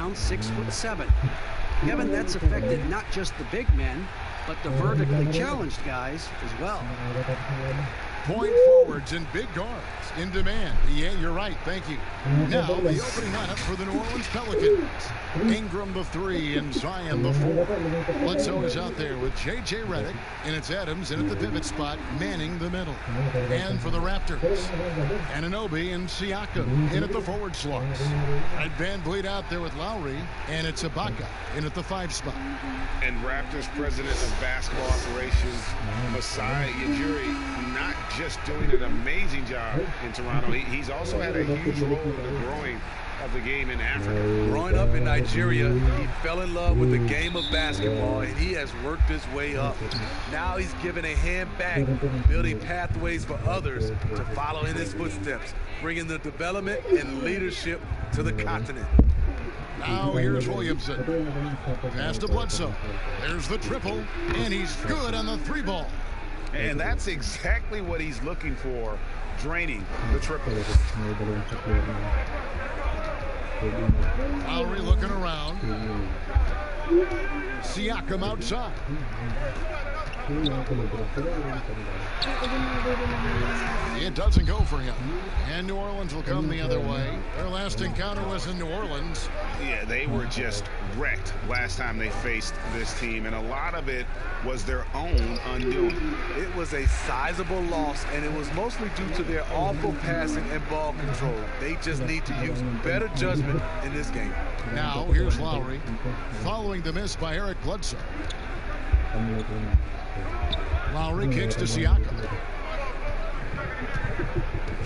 around 6'7". Kevin, that's affected not just the big men, but the vertically challenged guys as well. Point forwards and big guards in demand. Yeah, you're right. Thank you. Now the opening lineup for the New Orleans Pelicans. Ingram the 3 and Zion the 4. Bledsoe is out there with J.J. Redick, and it's Adams in at the pivot spot, manning the middle. And for the Raptors, Anunoby and Siakam in at the forward slots. And Van Vliet out there with Lowry, and it's Ibaka in at the 5 spot. And Raptors president of basketball operations, Masai Ujiri, not just doing an amazing job in Toronto, he's also had a huge role in the growing of the game in Africa. Growing up in Nigeria, he fell in love with the game of basketball, and he has worked his way up. Now he's given a hand back, building pathways for others to follow in his footsteps, bringing the development and leadership to the continent. Now here's Williamson. Pass to Bledsoe. There's the triple, and he's good on the 3 ball. And that's exactly what he's looking for, draining the triple. Lowry looking around. Siakam outside. It doesn't go for him. And New Orleans will come the other way. Their last encounter was in New Orleans. Yeah, they were just wrecked last time they faced this team, and a lot of it was their own undoing. It was a sizable loss, and it was mostly due to their awful passing and ball control. They just need to use better judgment in this game. Now here's Lowry, following the miss by Eric Bledsoe. Lowry kicks to Siakam.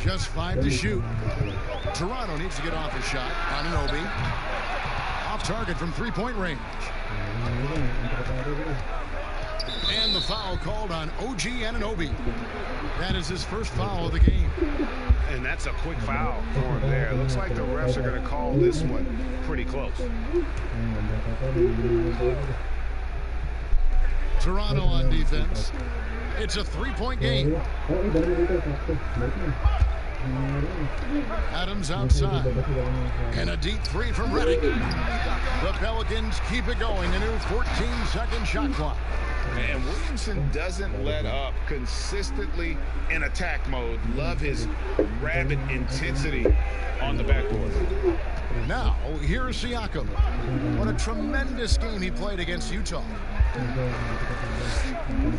Just 5 to shoot. Toronto needs to get off a shot. Anunoby off target from 3-point range. And the foul called on OG Anunoby. That is his first foul of the game. And that's a quick foul for him there. It looks like the refs are going to call this one pretty close. Toronto on defense. It's a 3-point game. Adams outside. And a deep 3 from Redick. The Pelicans keep it going. A new 14-second shot clock. And Williamson doesn't let up, consistently in attack mode. Love his rabid intensity on the backboard. Now, here's Siakam. What a tremendous game he played against Utah.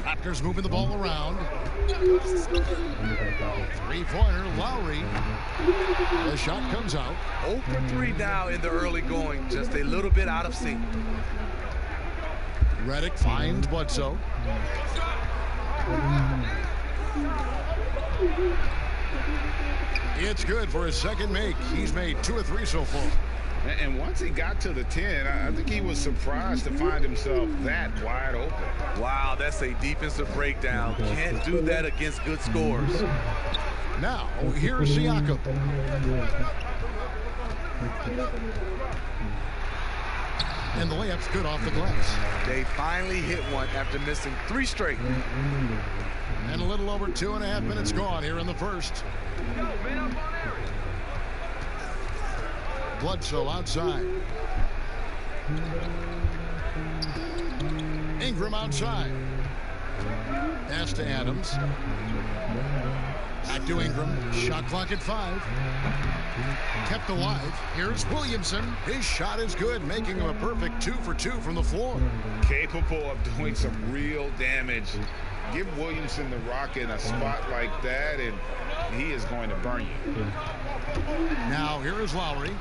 Raptors moving the ball around. 3-pointer, Lowry. The shot comes out. 0 for 3 now in the early going, just a little bit out of sync. Redick finds Bledsoe. It's good for his second make. He's made 2 of 3 so far. And once he got to the 10, I think he was surprised to find himself that wide open. Wow, that's a defensive breakdown. Can't do that against good scores. Now, here's Siakam. And the layup's good off the glass. They finally hit one after missing 3 straight. And a little over 2.5 minutes gone here in the first. Bledsoe outside. Ingram outside. Pass to Adams. Back to Ingram. Shot clock at 5. Kept alive. Here's Williamson. His shot is good, making him a perfect 2 for 2 from the floor. Capable of doing some real damage. Give Williamson the rock in a spot like that, and he is going to burn you. Now here is Lowry.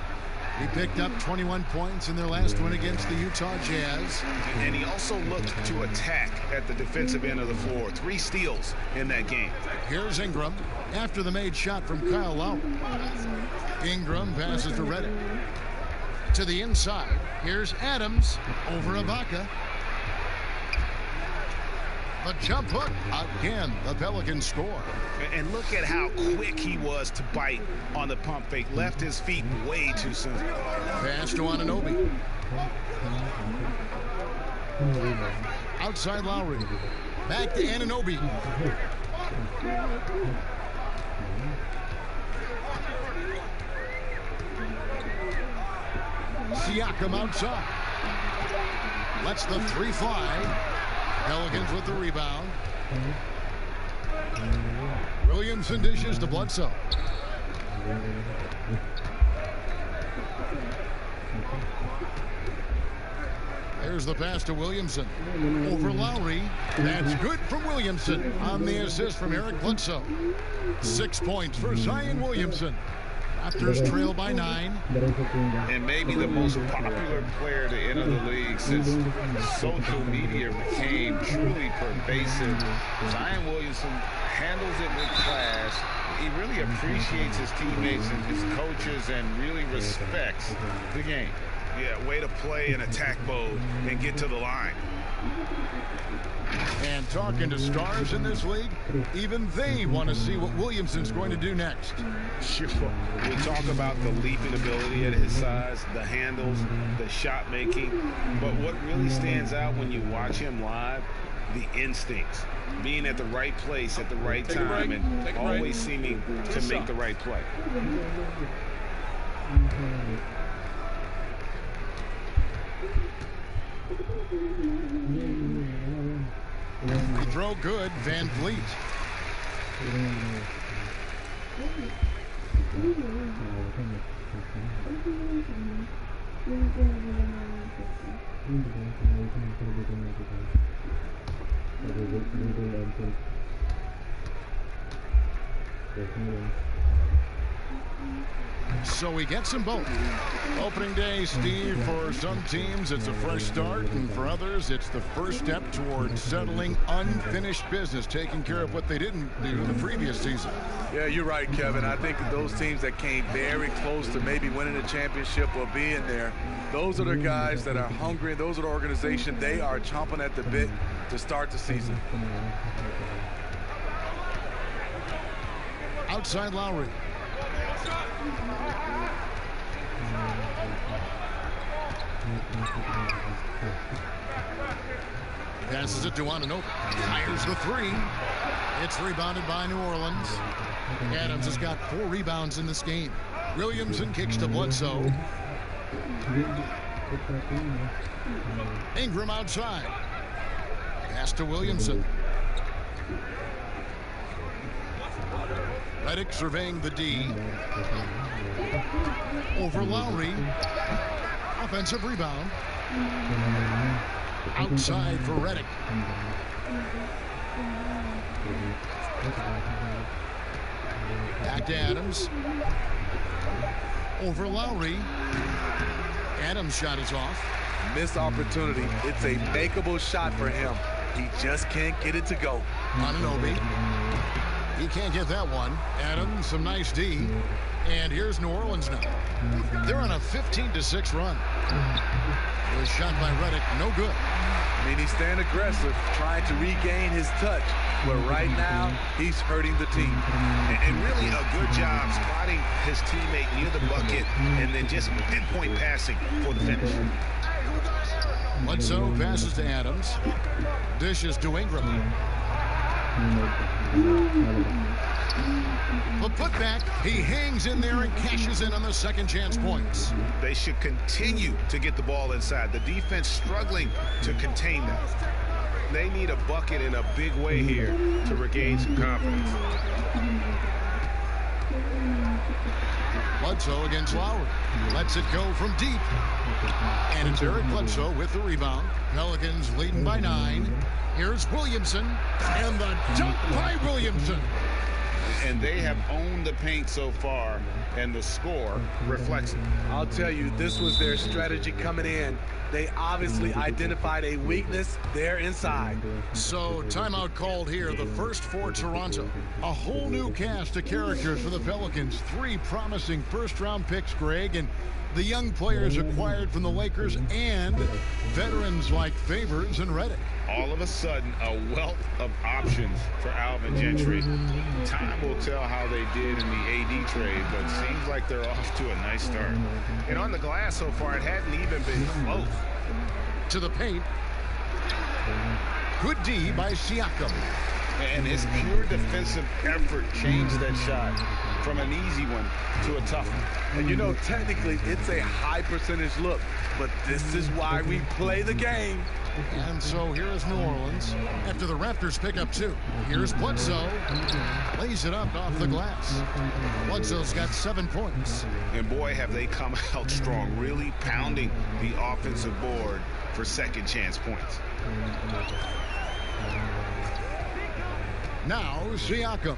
He picked up 21 points in their last win against the Utah Jazz. And he also looked to attack at the defensive end of the floor. 3 steals in that game. Here's Ingram after the made shot from Kyle Lowry. Ingram passes to Redick. To the inside. Here's Adams over Ibaka. The jump hook. Again, the Pelicans score. And look at how quick he was to bite on the pump fake. Left his feet way too soon. Pass to Anunoby. Outside Lowry. Back to Anunoby. Siakam outside. Lets the three fly. Pelicans with the rebound. Williamson dishes to Bledsoe. There's the pass to Williamson. Over Lowry. That's good from Williamson on the assist from Eric Bledsoe. 6 points for Zion Williamson. Raptors trail by 9. And maybe the most popular player to enter the league since social media became truly pervasive. Zion Williamson handles it with class. He really appreciates his teammates and his coaches and really respects the game. Yeah, way to play in attack mode and get to the line. And talking to stars in this league, even they want to see what Williamson's going to do next. Sure. We talk about the leaping ability at his size, the handles, the shot making. But what really stands out when you watch him live, the instincts. Being at the right place at the right time and always seeming to make the right play. Throw good, Van Vliet. So we get them both. Opening day, Steve, for some teams it's a fresh start, and for others it's the first step towards settling unfinished business, taking care of what they didn't do the previous season. Yeah, you're right, Kevin. I think those teams that came very close to maybe winning the championship or being there, those are the guys that are hungry. Those are the organization. They are chomping at the bit to start the season. Outside Lowry. Passes it to Anunoby. Fires the three. It's rebounded by New Orleans. Adams has got 4 rebounds in this game. Williamson kicks to Bledsoe. Ingram outside. Pass to Williamson. Redick surveying the D. Over Lowry. Offensive rebound. Outside for Redick. Back to Adams. Over Lowry. Adams' shot is off. Missed opportunity. It's a makeable shot for him. He just can't get it to go. Anunoby. He can't get that one. Adams, some nice D. And here's New Orleans now. They're on a 15-6 run. It was shot by Redick, no good. I mean, he's staying aggressive, trying to regain his touch. But right now, he's hurting the team. And really a good job spotting his teammate near the bucket and then just pinpoint passing for the finish. Bledsoe passes to Adams. Dishes to Ingram. The putback, he hangs in there and cashes in on the second chance points. They should continue to get the ball inside. The defense struggling to contain them. They need a bucket in a big way here to regain some confidence. Bledsoe against Lowry. Lets it go from deep. And it's Eric Bledsoe with the rebound. Pelicans leading by 9. Here's Williamson. And the dunk by Williamson. And they have owned the paint so far, and the score reflects it. I'll tell you, this was their strategy coming in. They obviously identified a weakness there inside. So, timeout called here, the first for Toronto. A whole new cast of characters for the Pelicans. 3 promising first-round picks, Greg, and the young players acquired from the Lakers and veterans like Favors and Redick. All of a sudden, a wealth of options for Alvin Gentry. Time will tell how they did in the AD trade, but seems like they're off to a nice start. And on the glass so far, it hadn't even been close. To the paint. Good D by Siakam. And his pure defensive effort changed that shot. from an easy one to a tough one. And you know, technically, it's a high percentage look, but this is why we play the game. And so here is New Orleans after the Raptors pick up 2. Here's Bledsoe. Lays it up off the glass. Bledsoe's got 7 points. And boy, have they come out strong, really pounding the offensive board for second chance points. Now Siakam.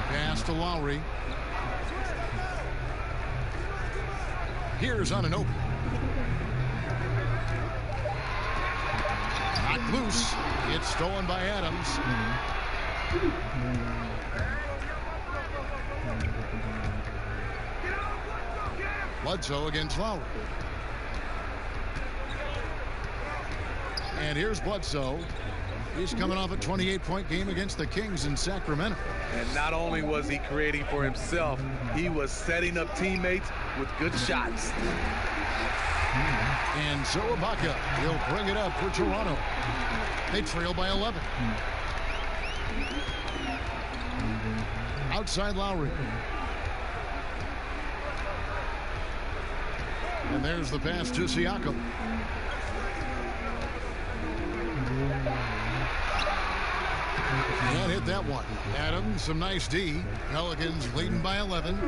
Pass to Lowry. Here's Anunoby. Knocked loose. It's stolen by Adams. Bledsoe against Lowry. And here's Bledsoe. He's coming off a 28-point game against the Kings in Sacramento. And not only was he creating for himself, he was setting up teammates with good shots. And so Ibaka, he'll bring it up for Toronto. They trail by 11. Outside Lowry. And there's the pass to Siakam. Can't hit that one. Adams, some nice D. Pelicans leading by 11.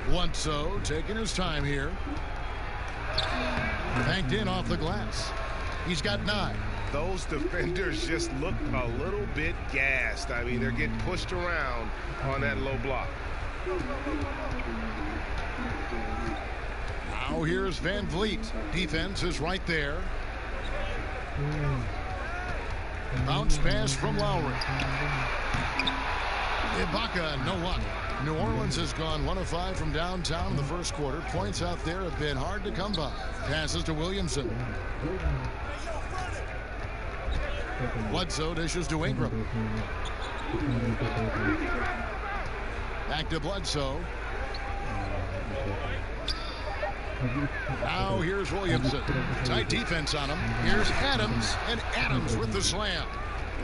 Bledsoe taking his time here. Banked in off the glass. He's got 9. Those defenders just look a little bit gassed. I mean, they're getting pushed around on that low block. Now here's Van Vliet. Defense is right there. Bounce pass from Lowry. Ibaka, no luck. New Orleans has gone 1 of 5 from downtown in the first quarter. Points out there have been hard to come by. Passes to Williamson. Bledsoe dishes to Ingram. Back to Bledsoe. Now here's Williamson. Tight defense on him. Here's Adams, and Adams with the slam.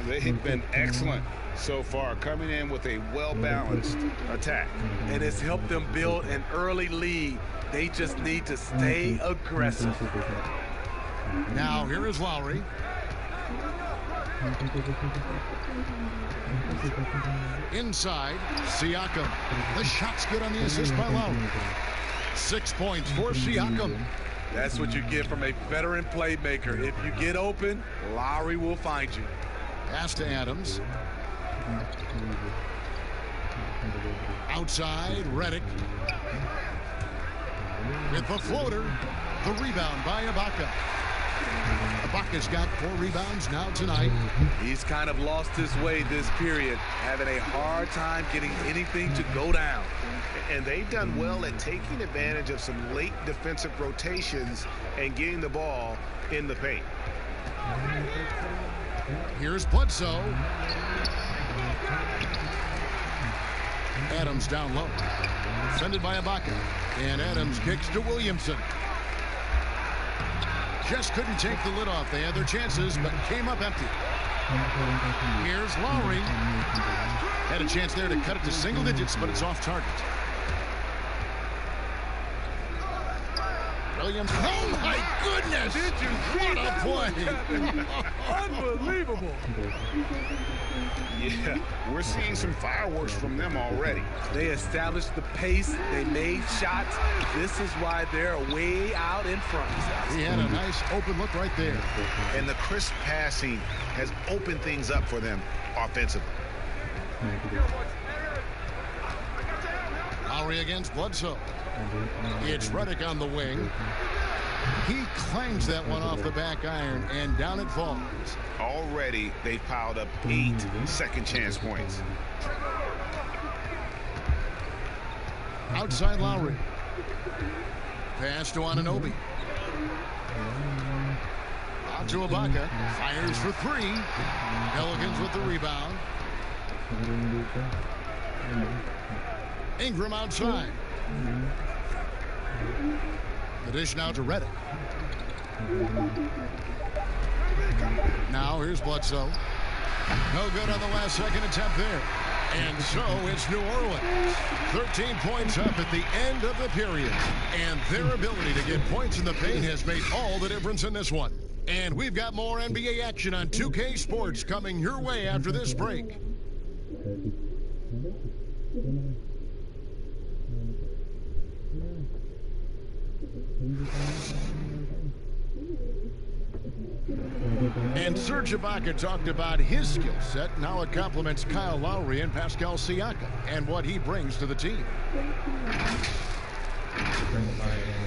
They've been excellent so far, coming in with a well-balanced attack. And it's helped them build an early lead. They just need to stay aggressive. Now here is Lowry. Inside, Siakam. The shot's good on the assist by Lowry. 6 points for Siakam. That's what you get from a veteran playmaker. If you get open, Lowry will find you. Pass to Adams. Outside, Redick. With the floater. The rebound by Ibaka. Ibaka's got 4 rebounds now tonight. He's kind of lost his way this period, having a hard time getting anything to go down. And they've done well at taking advantage of some late defensive rotations and getting the ball in the paint. Here's Bledsoe. Adams down low. Defended by Ibaka. And Adams kicks to Williamson. Just couldn't take the lid off. They had their chances, but came up empty. Here's Lowry. Had a chance there to cut it to single digits, but it's off target. Williams. Oh, my goodness! Did you see what a play! Unbelievable. Yeah, we're seeing some fireworks from them already. They established the pace. They made shots. This is why they're way out in front. He had a nice open look right there. And the crisp passing has opened things up for them offensively. Lowry against Bledsoe. It's Redick on the wing. He clangs that one off the back iron, and down it falls. Already, they've piled up 8 second chance points. Outside Lowry. Pass to Anunoby. Out to Ibaka. Fires for 3. Pelicans with the rebound. Ingram outside. The dish now to Redick. Now here's Bledsoe. No good on the last second attempt there. And so it's New Orleans. 13 points up at the end of the period. And their ability to get points in the paint has made all the difference in this one. And we've got more NBA action on 2K Sports coming your way after this break. And Serge Ibaka talked about his skill set. Now it complements Kyle Lowry and Pascal Siakam and what he brings to the team.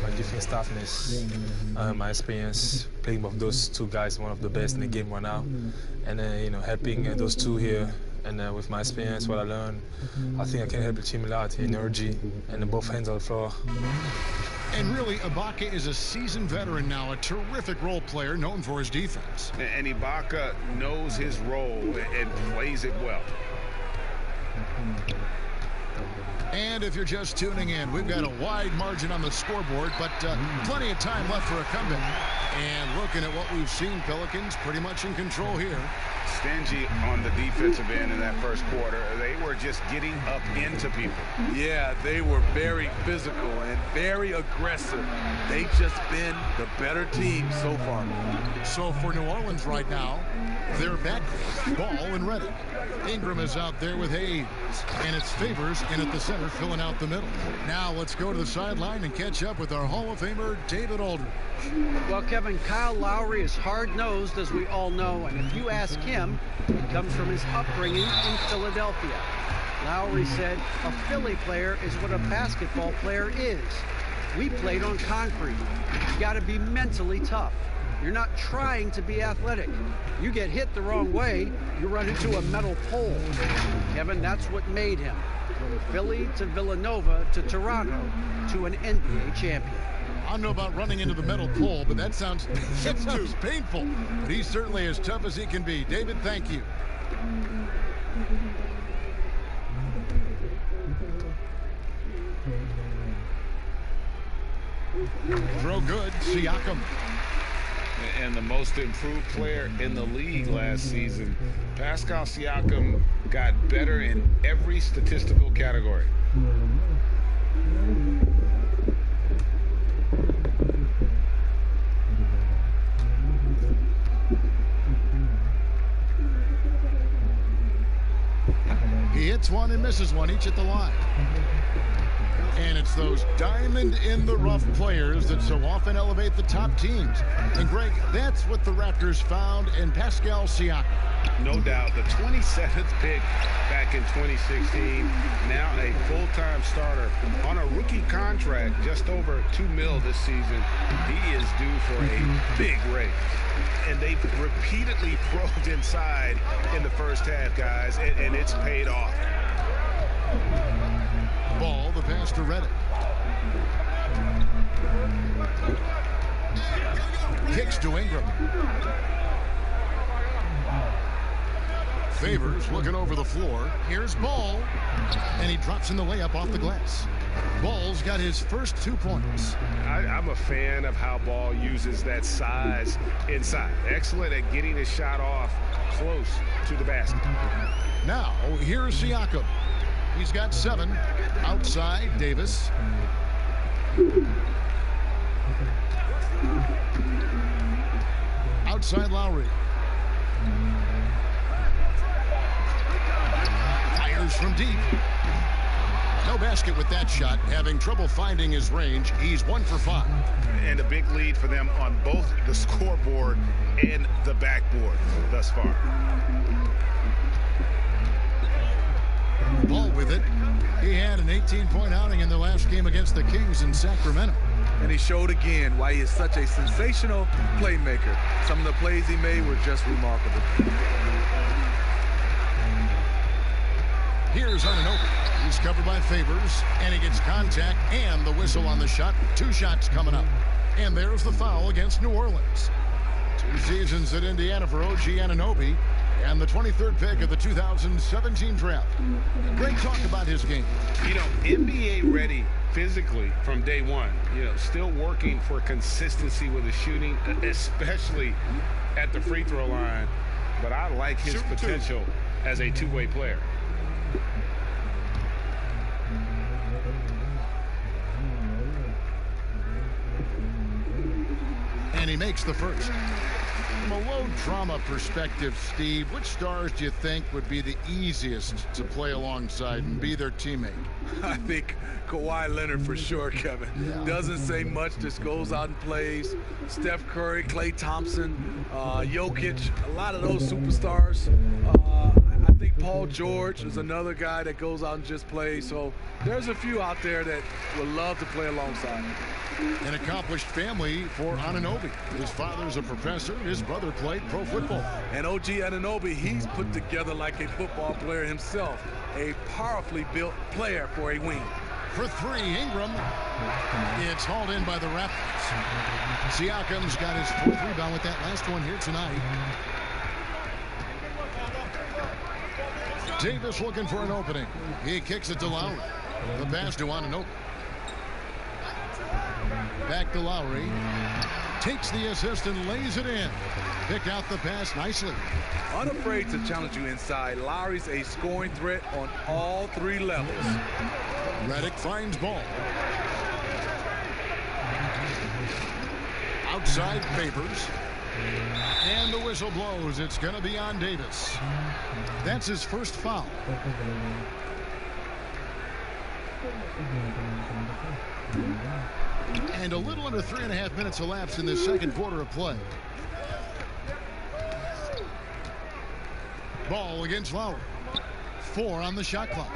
My defense toughness, my experience playing with those two guys, one of the best in the game right now, and then helping those two here, and with my experience, what I learned, I think I can help the team a lot. Energy and both hands on the floor. And really, Ibaka is a seasoned veteran now, a terrific role player known for his defense. And Ibaka knows his role and plays it well. And if you're just tuning in, we've got a wide margin on the scoreboard, but plenty of time left for a comeback. And looking at what we've seen, Pelicans pretty much in control here. Stingy on the defensive end in that first quarter. They were just getting up into people. Yeah, they were very physical and very aggressive. They've just been the better team so far. So for New Orleans right now, they're back, Ball and Redick. Ingram is out there with Hayes, and it's Favors in at the center filling out the middle. Now let's go to the sideline and catch up with our Hall of Famer, David Aldridge. Well, Kevin, Kyle Lowry is hard-nosed, as we all know, and if you ask him, it comes from his upbringing in Philadelphia. Lowry said, a Philly player is what a basketball player is. We played on concrete. You got to be mentally tough. You're not trying to be athletic. You get hit the wrong way, you run into a metal pole. Kevin, that's what made him. From Philly to Villanova to Toronto to an NBA champion. I don't know about running into the metal pole, but that sounds painful. But he's certainly as tough as he can be. David, thank you. Throw good, Siakam. And the most improved player in the league last season. Pascal Siakam got better in every statistical category. He hits one and misses one, each at the line. And it's those diamond-in-the-rough players that so often elevate the top teams. And, Greg, that's what the Raptors found in Pascal Siakam. No doubt. The 27th pick back in 2016. Now a full-time starter on a rookie contract, just over $2 million this season. He is due for a big raise. And they've repeatedly probed inside in the first half, guys, and it's paid off. Ball, the pass to Redick. Kicks to Ingram. Favors looking over the floor. Here's Ball. And he drops in the layup off the glass. Ball's got his first 2 points. I'm a fan of how Ball uses that size inside. Excellent at getting his shot off close to the basket. Now, here's Siakam. He's got 7. Outside, Davis. Outside, Lowry. Fires from deep. No basket with that shot. Having trouble finding his range. He's 1 for 5. And a big lead for them on both the scoreboard and the backboard thus far. Ball with it. He had an 18-point outing in the last game against the Kings in Sacramento. And he showed again why he is such a sensational playmaker. Some of the plays he made were just remarkable. Here's Anunoby. He's covered by Favors, and he gets contact and the whistle on the shot. 2 shots coming up. And there's the foul against New Orleans. 2 seasons at Indiana for OG Anunoby, and the 23rd pick of the 2017 draft. Great talk about his game. You know, NBA ready physically from day one. You know, still working for consistency with the shooting, especially at the free throw line. but I like his potential as a two-way player. And he makes the first. From a low drama perspective, Steve, which stars do you think would be the easiest to play alongside and be their teammate? I think Kawhi Leonard for sure, Kevin. Doesn't say much, just goes out and plays. Steph Curry, Klay Thompson, Jokic, a lot of those superstars. I think Paul George is another guy that goes out and just plays. So there's a few out there that would love to play alongside. An accomplished family for Anunoby. His father's a professor. His brother played pro football. And OG Anunoby, he's put together like a football player himself. A powerfully built player for a wing. For three, Ingram. It's hauled in by the Raptors. Siakam's got his fourth rebound with that last one here tonight. Davis looking for an opening. He kicks it to Lowry. The pass to Anunoby. Back to Lowry. Takes the assist and lays it in. Picked out the pass nicely. Unafraid to challenge you inside. Lowry's a scoring threat on all three levels. Redick finds ball. Outside Favors. And the whistle blows. It's going to be on Davis. That's his first foul. And a little under 3.5 minutes elapsed in this second quarter of play. Ball against Lowry. 4 on the shot clock.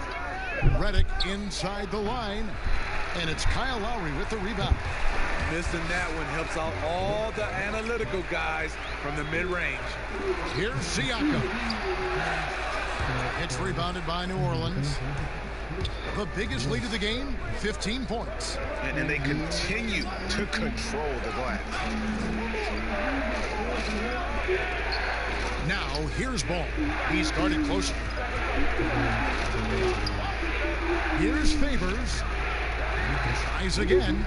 Redick inside the line. And it's Kyle Lowry with the rebound. Missing that one helps out all the analytical guys from the mid-range. Here's Siakam. It's rebounded by New Orleans. The biggest lead of the game, 15 points. And they continue to control the glass. Now, here's Ball. He's guarded closer. Here's Favors. Tries again.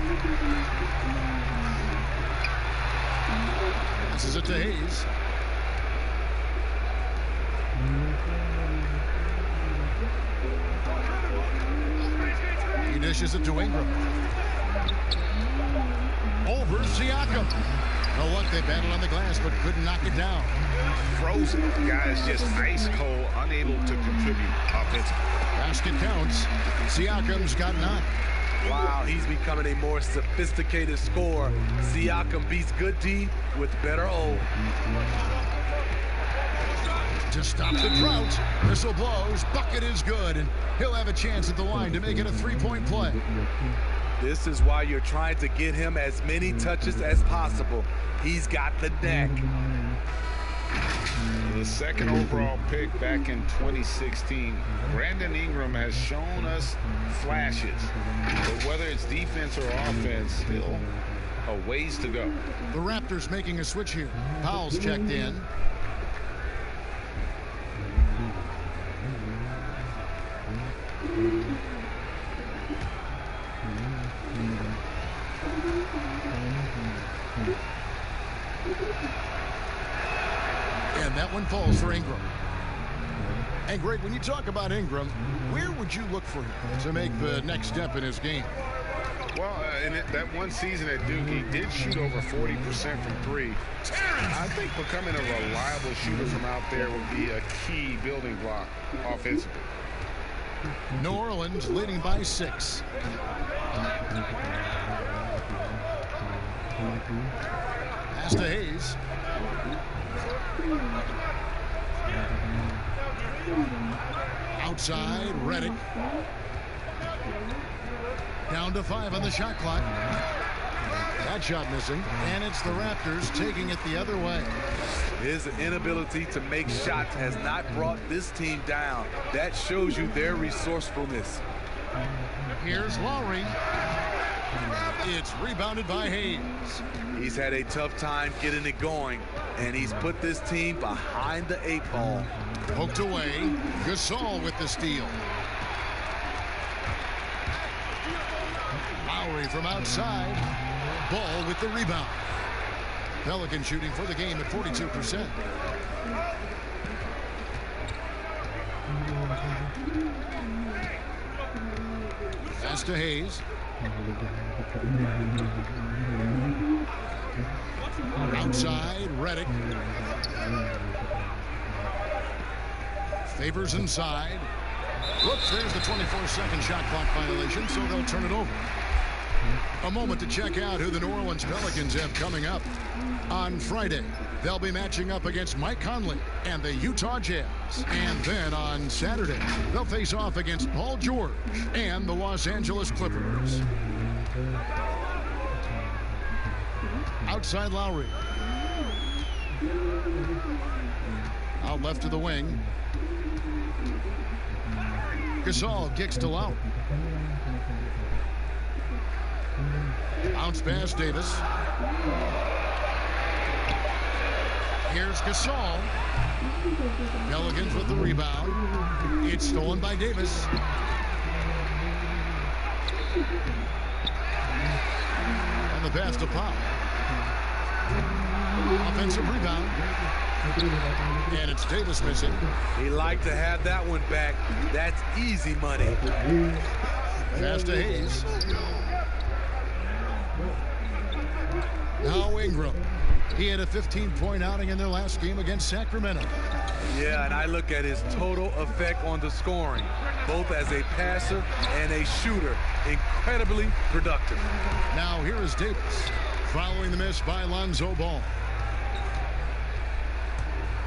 Passes it to Hayes. He dishes it to Ingram. Over Siakam. Oh, look, they battled on the glass, but couldn't knock it down. Frozen. Guys just ice cold, unable to contribute offensively. Basket counts. Siakam's got 9. Wow, he's becoming a more sophisticated scorer. Siakam beats good D with better O. To stop the drought, whistle blows, bucket is good, and he'll have a chance at the line to make it a 3-point play. This is why you're trying to get him as many touches as possible. He's got the knack. The second overall pick back in 2016, Brandon Ingram has shown us flashes. But whether it's defense or offense, still a ways to go. The Raptors making a switch here. Powell's checked in. And that one falls for Ingram. And Greg, when you talk about Ingram, where would you look for him to make the next step in his game? Well, in that one season at Duke, he did shoot over 40% from 3. I think becoming a reliable shooter from out there would be a key building block offensively. New Orleans leading by 6. Pass to Hayes. Outside, Redick. Down to 5 on the shot clock. That shot missing, and it's the Raptors taking it the other way. His inability to make shots has not brought this team down. That shows you their resourcefulness. Here's Lowry. It's rebounded by Hayes. He's had a tough time getting it going, and he's put this team behind the 8 ball. Poked away. Gasol with the steal. Lowry from outside. Ball with the rebound. Pelicans shooting for the game at 42%. Pass to Hayes. Outside, Redick. Favors inside. Whoops, there's the 24-second shot clock violation, so they'll turn it over. A moment to check out who the New Orleans Pelicans have coming up. On Friday, they'll be matching up against Mike Conley and the Utah Jazz. And then on Saturday, they'll face off against Paul George and the Los Angeles Clippers. Outside Lowry. Out left to the wing. Gasol kicks to Lowry. Bounce pass, Davis. Here's Gasol. Pelicans with the rebound. It's stolen by Davis. And the pass to Powell. Offensive rebound. And it's Davis missing. He liked to have that one back. That's easy money. Pass to Hayes. Now Ingram. He had a 15-point outing in their last game against Sacramento. Yeah, and I look at his total effect on the scoring, both as a passer and a shooter. Incredibly productive. Now here is Davis, following the miss by Lonzo Ball.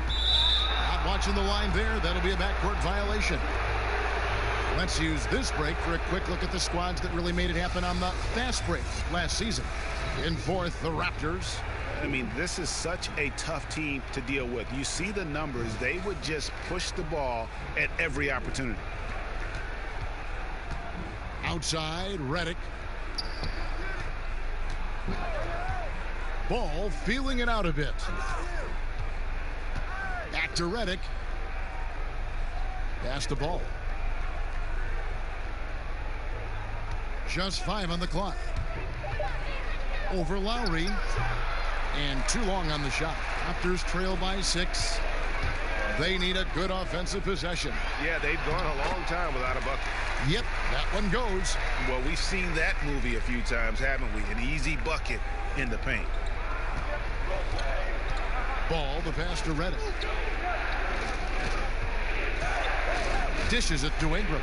Not watching the line there. That'll be a backcourt violation. Let's use this break for a quick look at the squads that really made it happen on the fast break last season. In fourth, the Raptors. I mean, this is such a tough team to deal with. You see the numbers. They would just push the ball at every opportunity. Outside, Redick. Ball feeling it out a bit. Back to Redick. Pass the ball. Just 5 on the clock. Over Lowry. And too long on the shot. Raptors trail by 6. They need a good offensive possession. Yeah, they've gone a long time without a bucket. Yep, that one goes. Well, we've seen that movie a few times, haven't we? An easy bucket in the paint. Ball, the pass to Redick. Dishes it to Ingram.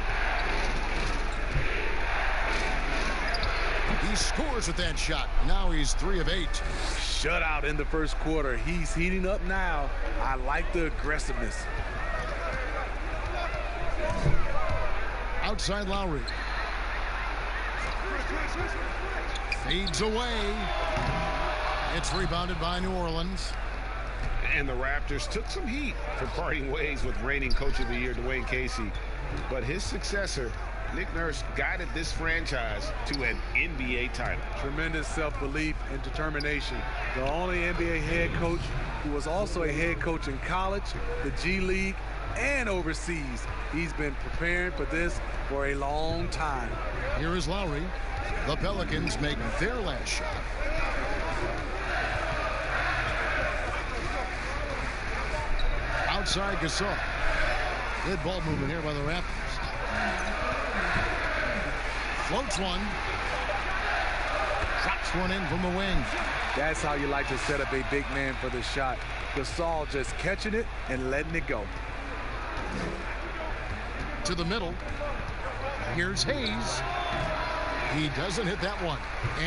He scores with that shot. Now he's 3 of 8. Shutout in the first quarter. He's heating up now. I like the aggressiveness. Outside Lowry. Fades away. It's rebounded by New Orleans. And the Raptors took some heat for parting ways with reigning Coach of the Year Dwayne Casey. But his successor, Nick Nurse, guided this franchise to an NBA title. Tremendous self-belief and determination. The only NBA head coach who was also a head coach in college, the G League, and overseas. He's been preparing for this for a long time. Here is Lowry. The Pelicans make their last shot. Outside Gasol. Good ball movement here by the Raptors. Floats one. Drops one in from the wing. That's how you like to set up a big man for the shot. Gasol just catching it and letting it go. To the middle. Here's Hayes. He doesn't hit that one.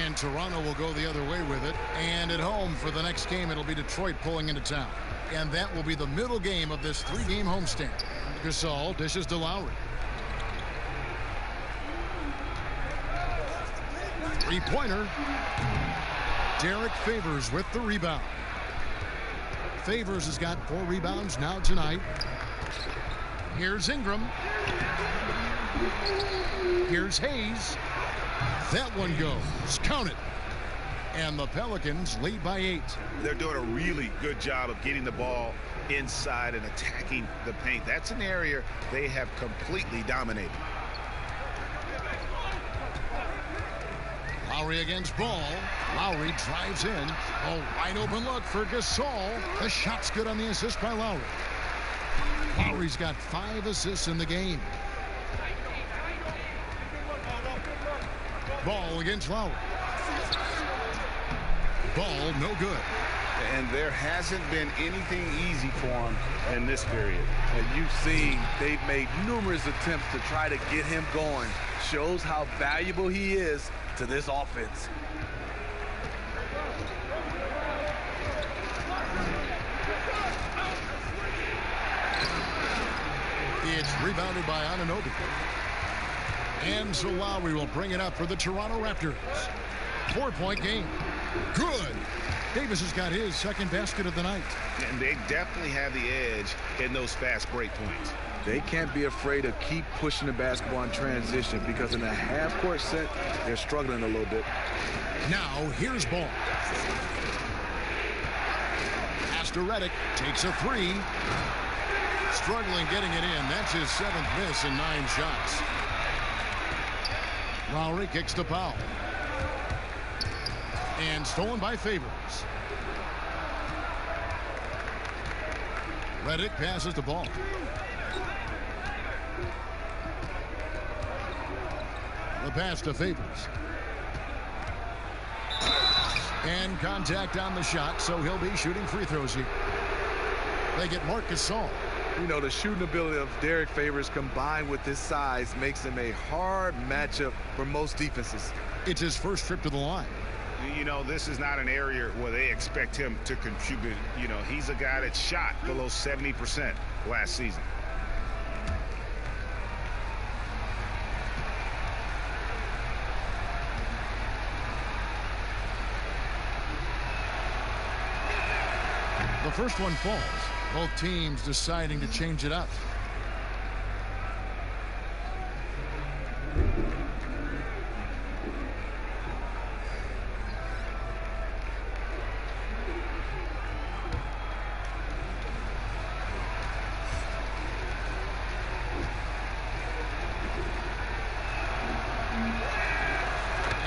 And Toronto will go the other way with it. And at home for the next game, it'll be Detroit pulling into town. And that will be the middle game of this 3-game homestand. Gasol dishes to Lowry. Three-pointer. Derek Favors with the rebound. Favors has got 4 rebounds now tonight. Here's Ingram. Here's Hayes. That one goes. Count it. And the Pelicans lead by 8. They're doing a really good job of getting the ball inside and attacking the paint. That's an area they have completely dominated. Lowry against Ball. Lowry drives in. A wide open look for Gasol. The shot's good on the assist by Lowry. Lowry's got 5 assists in the game. Ball against Lowry. Ball no good. And there hasn't been anything easy for him in this period. And you've seen they've made numerous attempts to try to get him going. Shows how valuable he is to this offense. It's rebounded by Anunoby. And so Lowry will bring it up for the Toronto Raptors. 4-point game. Good. Davis has got his second basket of the night. And they definitely have the edge in those fast break points. They can't be afraid to keep pushing the basketball in transition, because in a half-court set, they're struggling a little bit. Now, here's Ball. Pass to Redick. Takes a three. Struggling getting it in. That's his 7th miss in 9 shots. Lowry kicks to Powell. And stolen by Favors. Redick passes the ball. The pass to Favors. And contact on the shot, so he'll be shooting free throws here. They get Marc Gasol. You know, the shooting ability of Derek Favors combined with his size makes him a hard matchup for most defenses. It's his first trip to the line. You know, this is not an area where they expect him to contribute. You know, he's a guy that shot below 70% last season. The first one falls. Both teams deciding to change it up.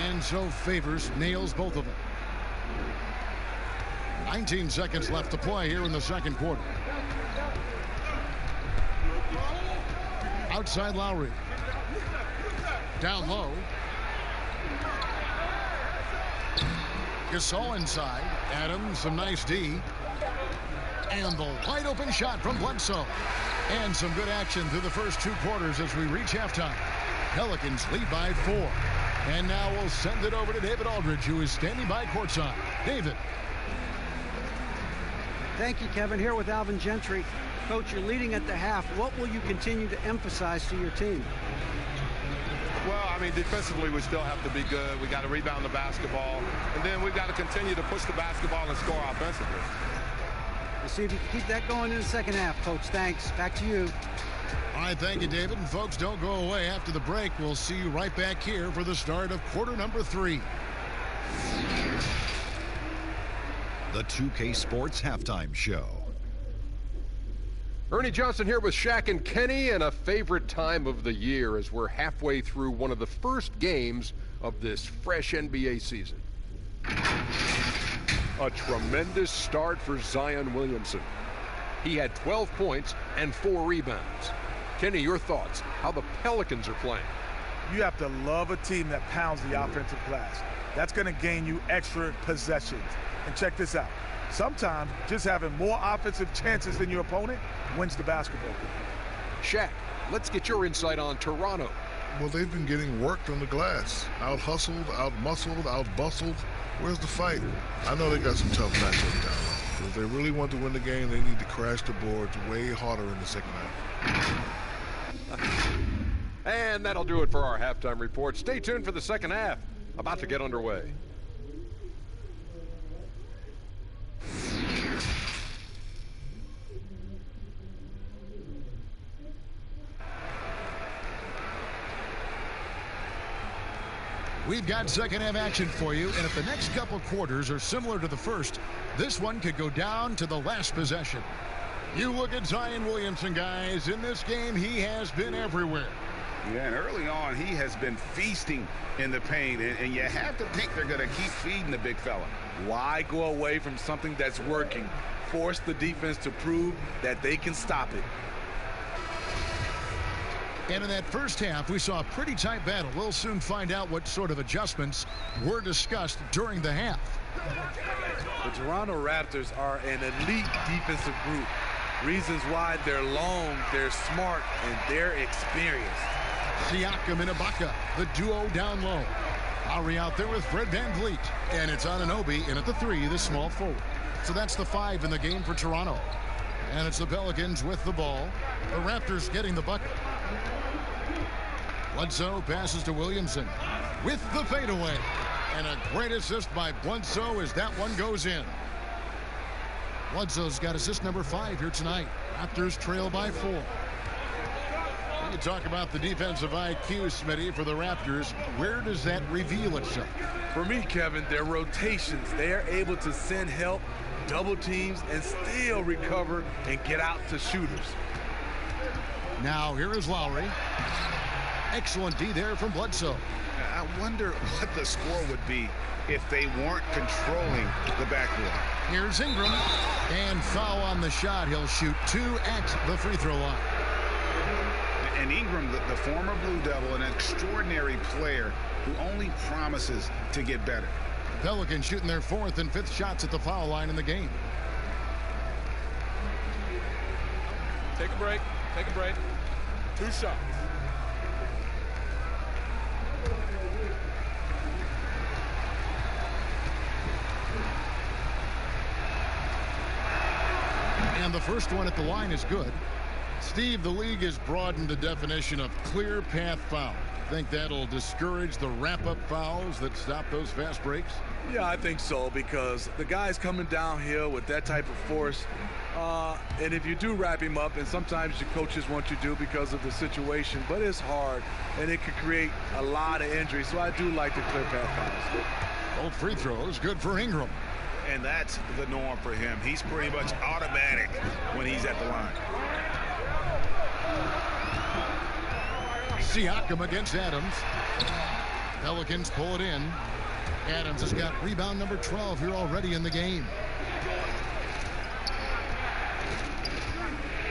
And so Favors nails both of them. 19 seconds left to play here in the second quarter. Outside Lowry. Down low. Gasol inside. Adams, some nice D. And the wide open shot from Bledsoe. And some good action through the first 2 quarters as we reach halftime. Pelicans lead by 4. And now we'll send it over to David Aldridge, who is standing by courtside. David. Thank you, Kevin. Here with Alvin Gentry. Coach, you're leading at the half. What will you continue to emphasize to your team? Well, I mean, defensively, we still have to be good. We got to rebound the basketball. And then we've got to continue to push the basketball and score offensively. We'll see if you can keep that going in the second half, Coach. Thanks. Back to you. All right, thank you, David. And folks, don't go away. After the break, we'll see you right back here for the start of quarter number 3. The 2K Sports Halftime Show. Ernie Johnson here with Shaq and Kenny, and a favorite time of the year as we're halfway through one of the first games of this fresh NBA season. A tremendous start for Zion Williamson. He had 12 points and 4 rebounds. Kenny, your thoughts, how the Pelicans are playing? You have to love a team that pounds the offensive glass. That's going to gain you extra possessions. And check this out. Sometimes just having more offensive chances than your opponent wins the basketball game. Shaq, let's get your insight on Toronto. Well, they've been getting worked on the glass. Out-hustled, out-muscled, out-bustled. Where's the fight? I know they got some tough matchups down low. If they really want to win the game, they need to crash the boards way harder in the second half. And that'll do it for our halftime report. Stay tuned for the second half. About to get underway. We've got second half action for you, and if the next couple quarters are similar to the first, this one could go down to the last possession. You look at Zion Williamson, guys. In this game, he has been everywhere. Yeah, and early on, he has been feasting in the paint, and you have to think they're going to keep feeding the big fella. Why go away from something that's working? Force the defense to prove that they can stop it. And in that first half, we saw a pretty tight battle. We'll soon find out what sort of adjustments were discussed during the half. The Toronto Raptors are an elite defensive group. Reasons why they're long, they're smart, and they're experienced. Siakam and Ibaka, the duo down low. Lowry out there with Fred VanVleet. And it's Anunoby in at the 3, the small forward. So that's the 5 in the game for Toronto. And it's the Pelicans with the ball. The Raptors getting the bucket. Bledsoe passes to Williamson with the fadeaway. And a great assist by Bledsoe as that one goes in. Bledsoe's got assist number 5 here tonight. Raptors trail by 4. You talk about the defensive IQ, Smitty, for the Raptors. Where does that reveal itself? For me, Kevin, their rotations. They are able to send help, double teams, and still recover and get out to shooters. Now here is Lowry. Excellent D there from Bledsoe. I wonder what the score would be if they weren't controlling the backboard. Here's Ingram. And foul on the shot. He'll shoot 2 at the free throw line. And Ingram, the former Blue Devil, an extraordinary player who only promises to get better. Pelicans shooting their 4th and 5th shots at the foul line in the game. Take a break. Take a break. 2 shots. And the first one at the line is good. Steve, the league has broadened the definition of clear path foul. Think that'll discourage the wrap-up fouls that stop those fast breaks? Yeah, I think so, because the guy's coming downhill with that type of force. And if you do wrap him up, and sometimes your coaches want you to because of the situation, but it's hard, and it could create a lot of injuries. So I do like the clear path fouls. Both free throws, good for Ingram. And that's the norm for him. He's pretty much automatic when he's at the line. Siakam against Adams. Pelicans pull it in. Adams has got rebound number 12 here already in the game.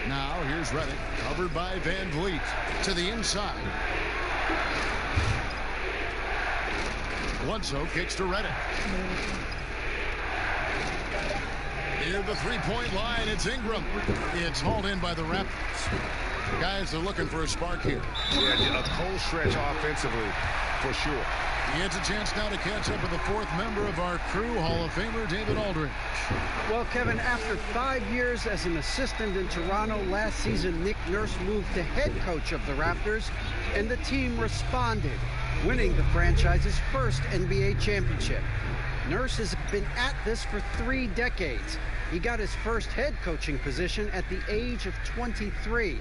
Now here's Redick, covered by VanVleet to the inside. Bledsoe kicks to Redick. Near the three-point line, it's Ingram. It's hauled in by the Raptors. Guys are looking for a spark here. Yeah, a cold stretch offensively, for sure. He gets a chance now to catch up with the 4th member of our crew, Hall of Famer David Aldridge. Well, Kevin, after 5 years as an assistant in Toronto, last season Nick Nurse moved to head coach of the Raptors, and the team responded, winning the franchise's first NBA championship. Nurse has been at this for 3 decades. He got his first head coaching position at the age of 23.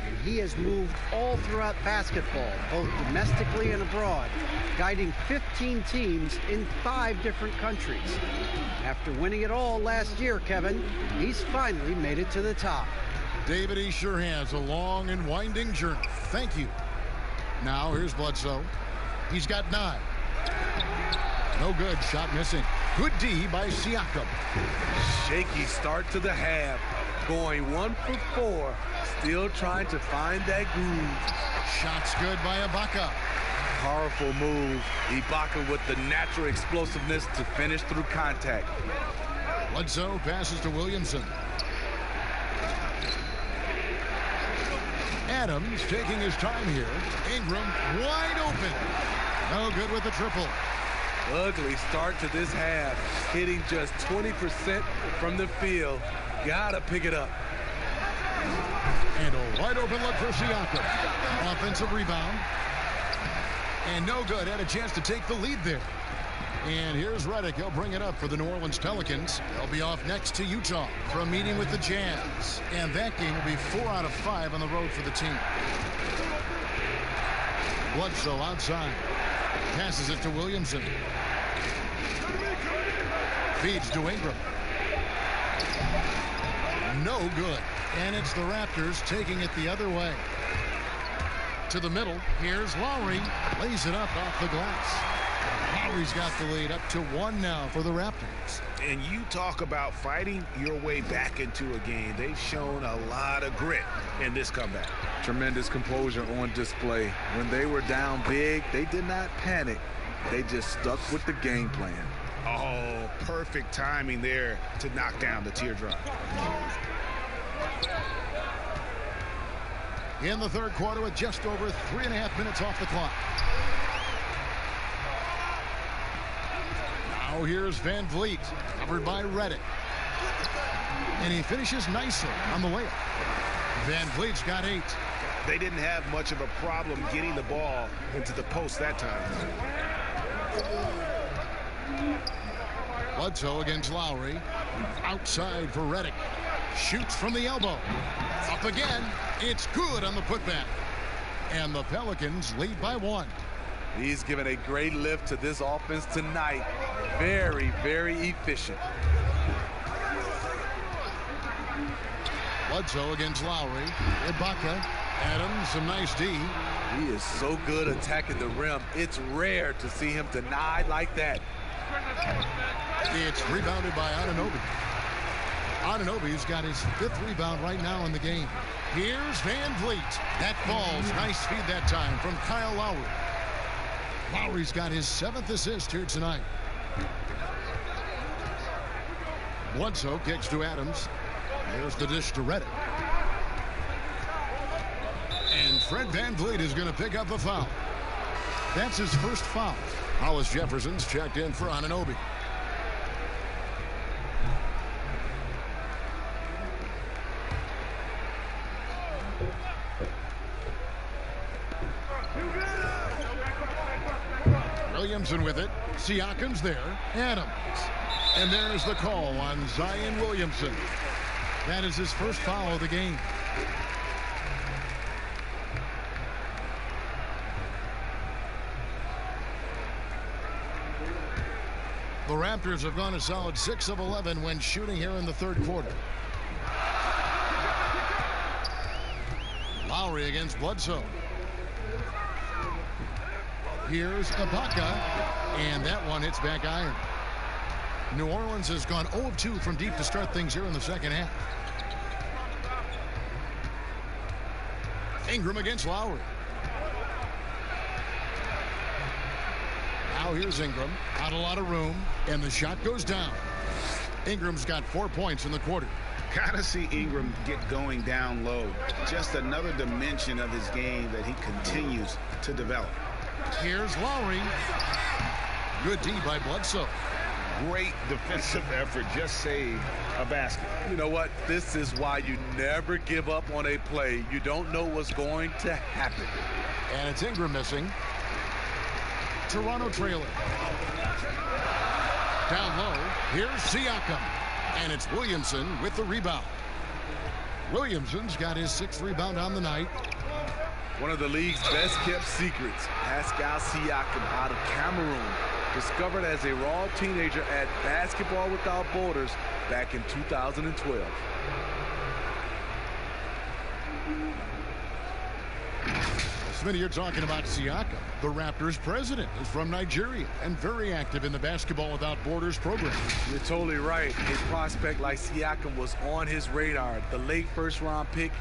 And he has moved all throughout basketball, both domestically and abroad, guiding 15 teams in 5 different countries. After winning it all last year, Kevin, he's finally made it to the top. David, he sure has a long and winding journey. Thank you. Now here's Bledsoe. He's got 9. No good. Shot missing. Good D by Siakam. Shaky start to the half. Going 1 for 4. Still trying to find that groove. Shots good by Ibaka. Powerful move. Ibaka with the natural explosiveness to finish through contact. Bledsoe passes to Williamson. Adams taking his time here. Ingram wide open. No good with the triple. Ugly start to this half. Hitting just 20% from the field. Gotta pick it up. And a wide open look for Siakam. Offensive rebound. And no good. Had a chance to take the lead there. And here's Redick. He'll bring it up for the New Orleans Pelicans. They'll be off next to Utah for a meeting with the Jazz. And that game will be 4 out of 5 on the road for the team. Bledsoe outside. Passes it to Williamson. Feeds to Ingram. No good. And it's the Raptors taking it the other way. To the middle. Here's Lowry. Lays it up off the glass. Lowry's got the lead up to 1 now for the Raptors. And you talk about fighting your way back into a game. They've shown a lot of grit in this comeback. Tremendous composure on display. When they were down big, they did not panic. They just stuck with the game plan. Oh, perfect timing there to knock down the teardrop. In the third quarter with just over 3.5 minutes off the clock. Now here's Van Vliet, covered by Reddick. And he finishes nicely on the layup. Van Vliet's got 8. They didn't have much of a problem getting the ball into the post that time. Bledsoe against Lowry. Outside for Reddick. Shoots from the elbow. Up again. It's good on the putback. And the Pelicans lead by 1. He's given a great lift to this offense tonight. Very, very efficient. Bledsoe against Lowry. Ibaka. Adams, some nice D. He is so good attacking the rim. It's rare to see him denied like that. It's rebounded by Anunoby. Anunoby's got his 5th rebound right now in the game. Here's Van Vliet. That falls. Nice feed that time from Kyle Lowry. Lowry's got his 7th assist here tonight. Bledsoe kicks to Adams. There's the dish to Reddick. And Fred Van Vliet is going to pick up a foul. That's his first foul. Hollis Jefferson's checked in for Anunoby. Williamson with it. Siakam's there. Adams. And there's the call on Zion Williamson. That is his first foul of the game. The Raptors have gone a solid 6 of 11 when shooting here in the third quarter. Lowry against Bledsoe. Here's Ibaka, and that one hits back iron. New Orleans has gone 0 of 2 from deep to start things here in the second half. Ingram against Lowry. Now here's Ingram. Not a lot of room, and the shot goes down. Ingram's got 4 points in the quarter. Gotta see Ingram get going down low. Just another dimension of his game that he continues to develop. Here's Lowry. Good D by Bledsoe. Great defensive effort. Just saved a basket. You know what? This is why you never give up on a play. You don't know what's going to happen. And it's Ingram missing. Toronto trailer. Down low. Here's Siakam. And it's Williamson with the rebound. Williamson's got his 6th rebound on the night. One of the league's best kept secrets, Pascal Siakam out of Cameroon, discovered as a raw teenager at Basketball Without Borders back in 2012. Smitty, you're talking about Siakam. The Raptors president is from Nigeria and very active in the Basketball Without Borders program. You're totally right. A prospect like Siakam was on his radar. The late first-round pick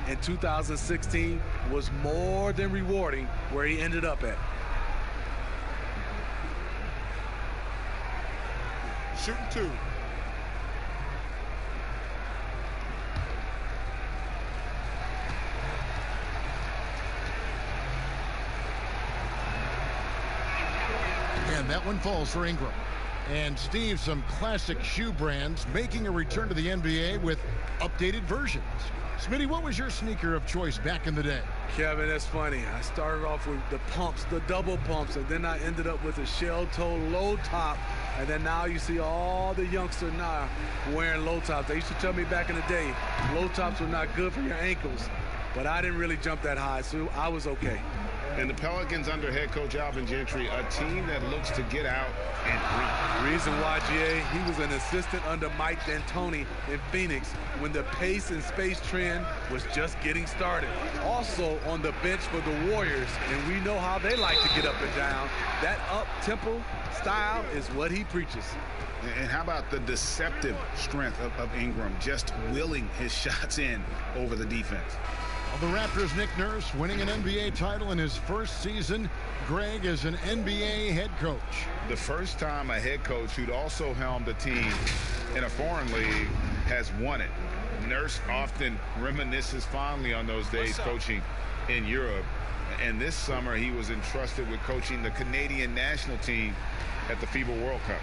in 2016 was more than rewarding where he ended up at. Shooting 2. And that one falls for Ingram. And Steve, some classic shoe brands making a return to the NBA with updated versions. Smitty, what was your sneaker of choice back in the day? Kevin, that's funny. I started off with the pumps, the double pumps, and then I ended up with a shell toe low top. And then now you see all the youngsters now wearing low tops. They used to tell me back in the day, low tops were not good for your ankles. But I didn't really jump that high, so I was okay. And the Pelicans under head coach Alvin Gentry, a team that looks to get out and run. Reason why, GA, he was an assistant under Mike D'Antoni in Phoenix when the pace and space trend was just getting started. Also on the bench for the Warriors, and we know how they like to get up and down. That up-tempo style is what he preaches. And how about the deceptive strength of Ingram, just willing his shots in over the defense? The Raptors' Nick Nurse winning an NBA title in his first season. Greg is an NBA head coach. The first time a head coach who'd also helmed a team in a foreign league has won it. Nurse often reminisces fondly on those days coaching in Europe. And this summer he was entrusted with coaching the Canadian national team at the FIBA World Cup.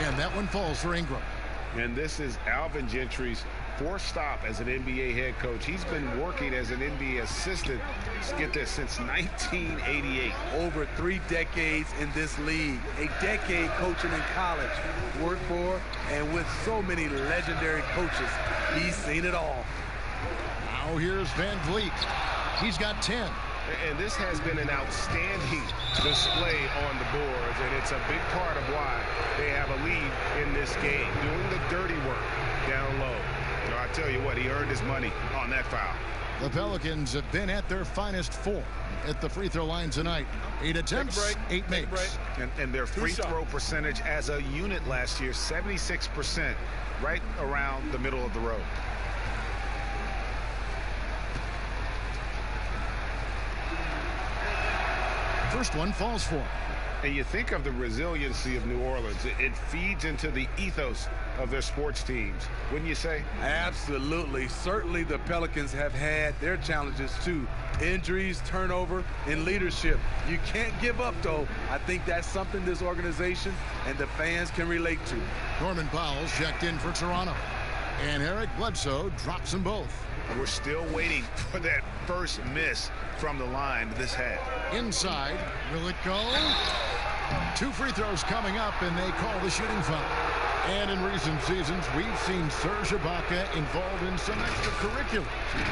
And that one falls for Ingram. And this is Alvin Gentry's fourth stop as an NBA head coach. He's been working as an NBA assistant, get this, since 1988. Over 3 decades in this league. A decade coaching in college. Worked for and with so many legendary coaches. He's seen it all. Now here's Van Vliet. He's got 10. And this has been an outstanding display on the boards, and it's a big part of why they have a lead in this game, doing the dirty work down low. You know, I tell you what, he earned his money on that foul. The Pelicans have been at their finest 4 at the free throw line tonight. 8 attempts, 8 makes. And their free throw percentage as a unit last year, 76%, right around the middle of the road. First one falls for him. And you think of the resiliency of New Orleans. It feeds into the ethos of their sports teams, wouldn't you say? Absolutely. Certainly the Pelicans have had their challenges too. Injuries, turnover, and leadership. You can't give up, though. I think that's something this organization and the fans can relate to. Norman Powell's checked in for Toronto. And Eric Bledsoe drops them both. We're still waiting for that first miss from the line this half. Inside, will it go? 2 free throws coming up, and they call the shooting foul. And in recent seasons, we've seen Serge Ibaka involved in some extracurriculars.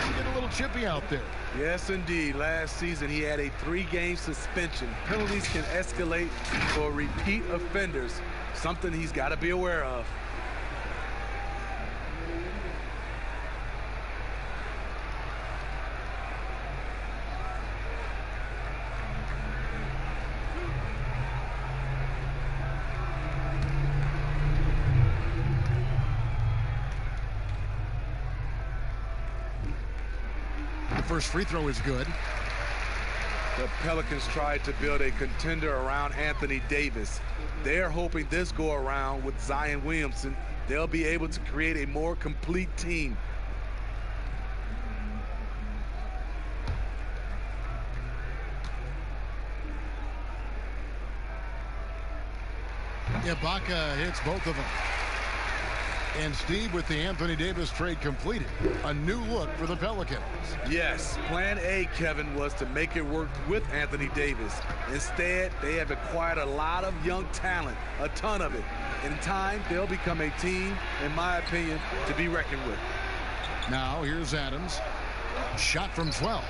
He get a little chippy out there. Yes, indeed. Last season, he had a 3-game suspension. Penalties can escalate for repeat offenders, something he's got to be aware of. First free throw is good. The Pelicans tried to build a contender around Anthony Davis. They're hoping this go around with Zion Williamson, they'll be able to create a more complete team. Ibaka hits both of them. And Steve, with the Anthony Davis trade completed, a new look for the Pelicans. Yes, plan A, Kevin, was to make it work with Anthony Davis. Instead, they have acquired a lot of young talent, a ton of it. In time, they'll become a team, in my opinion, to be reckoned with. Now, here's Adams. Shot from 12.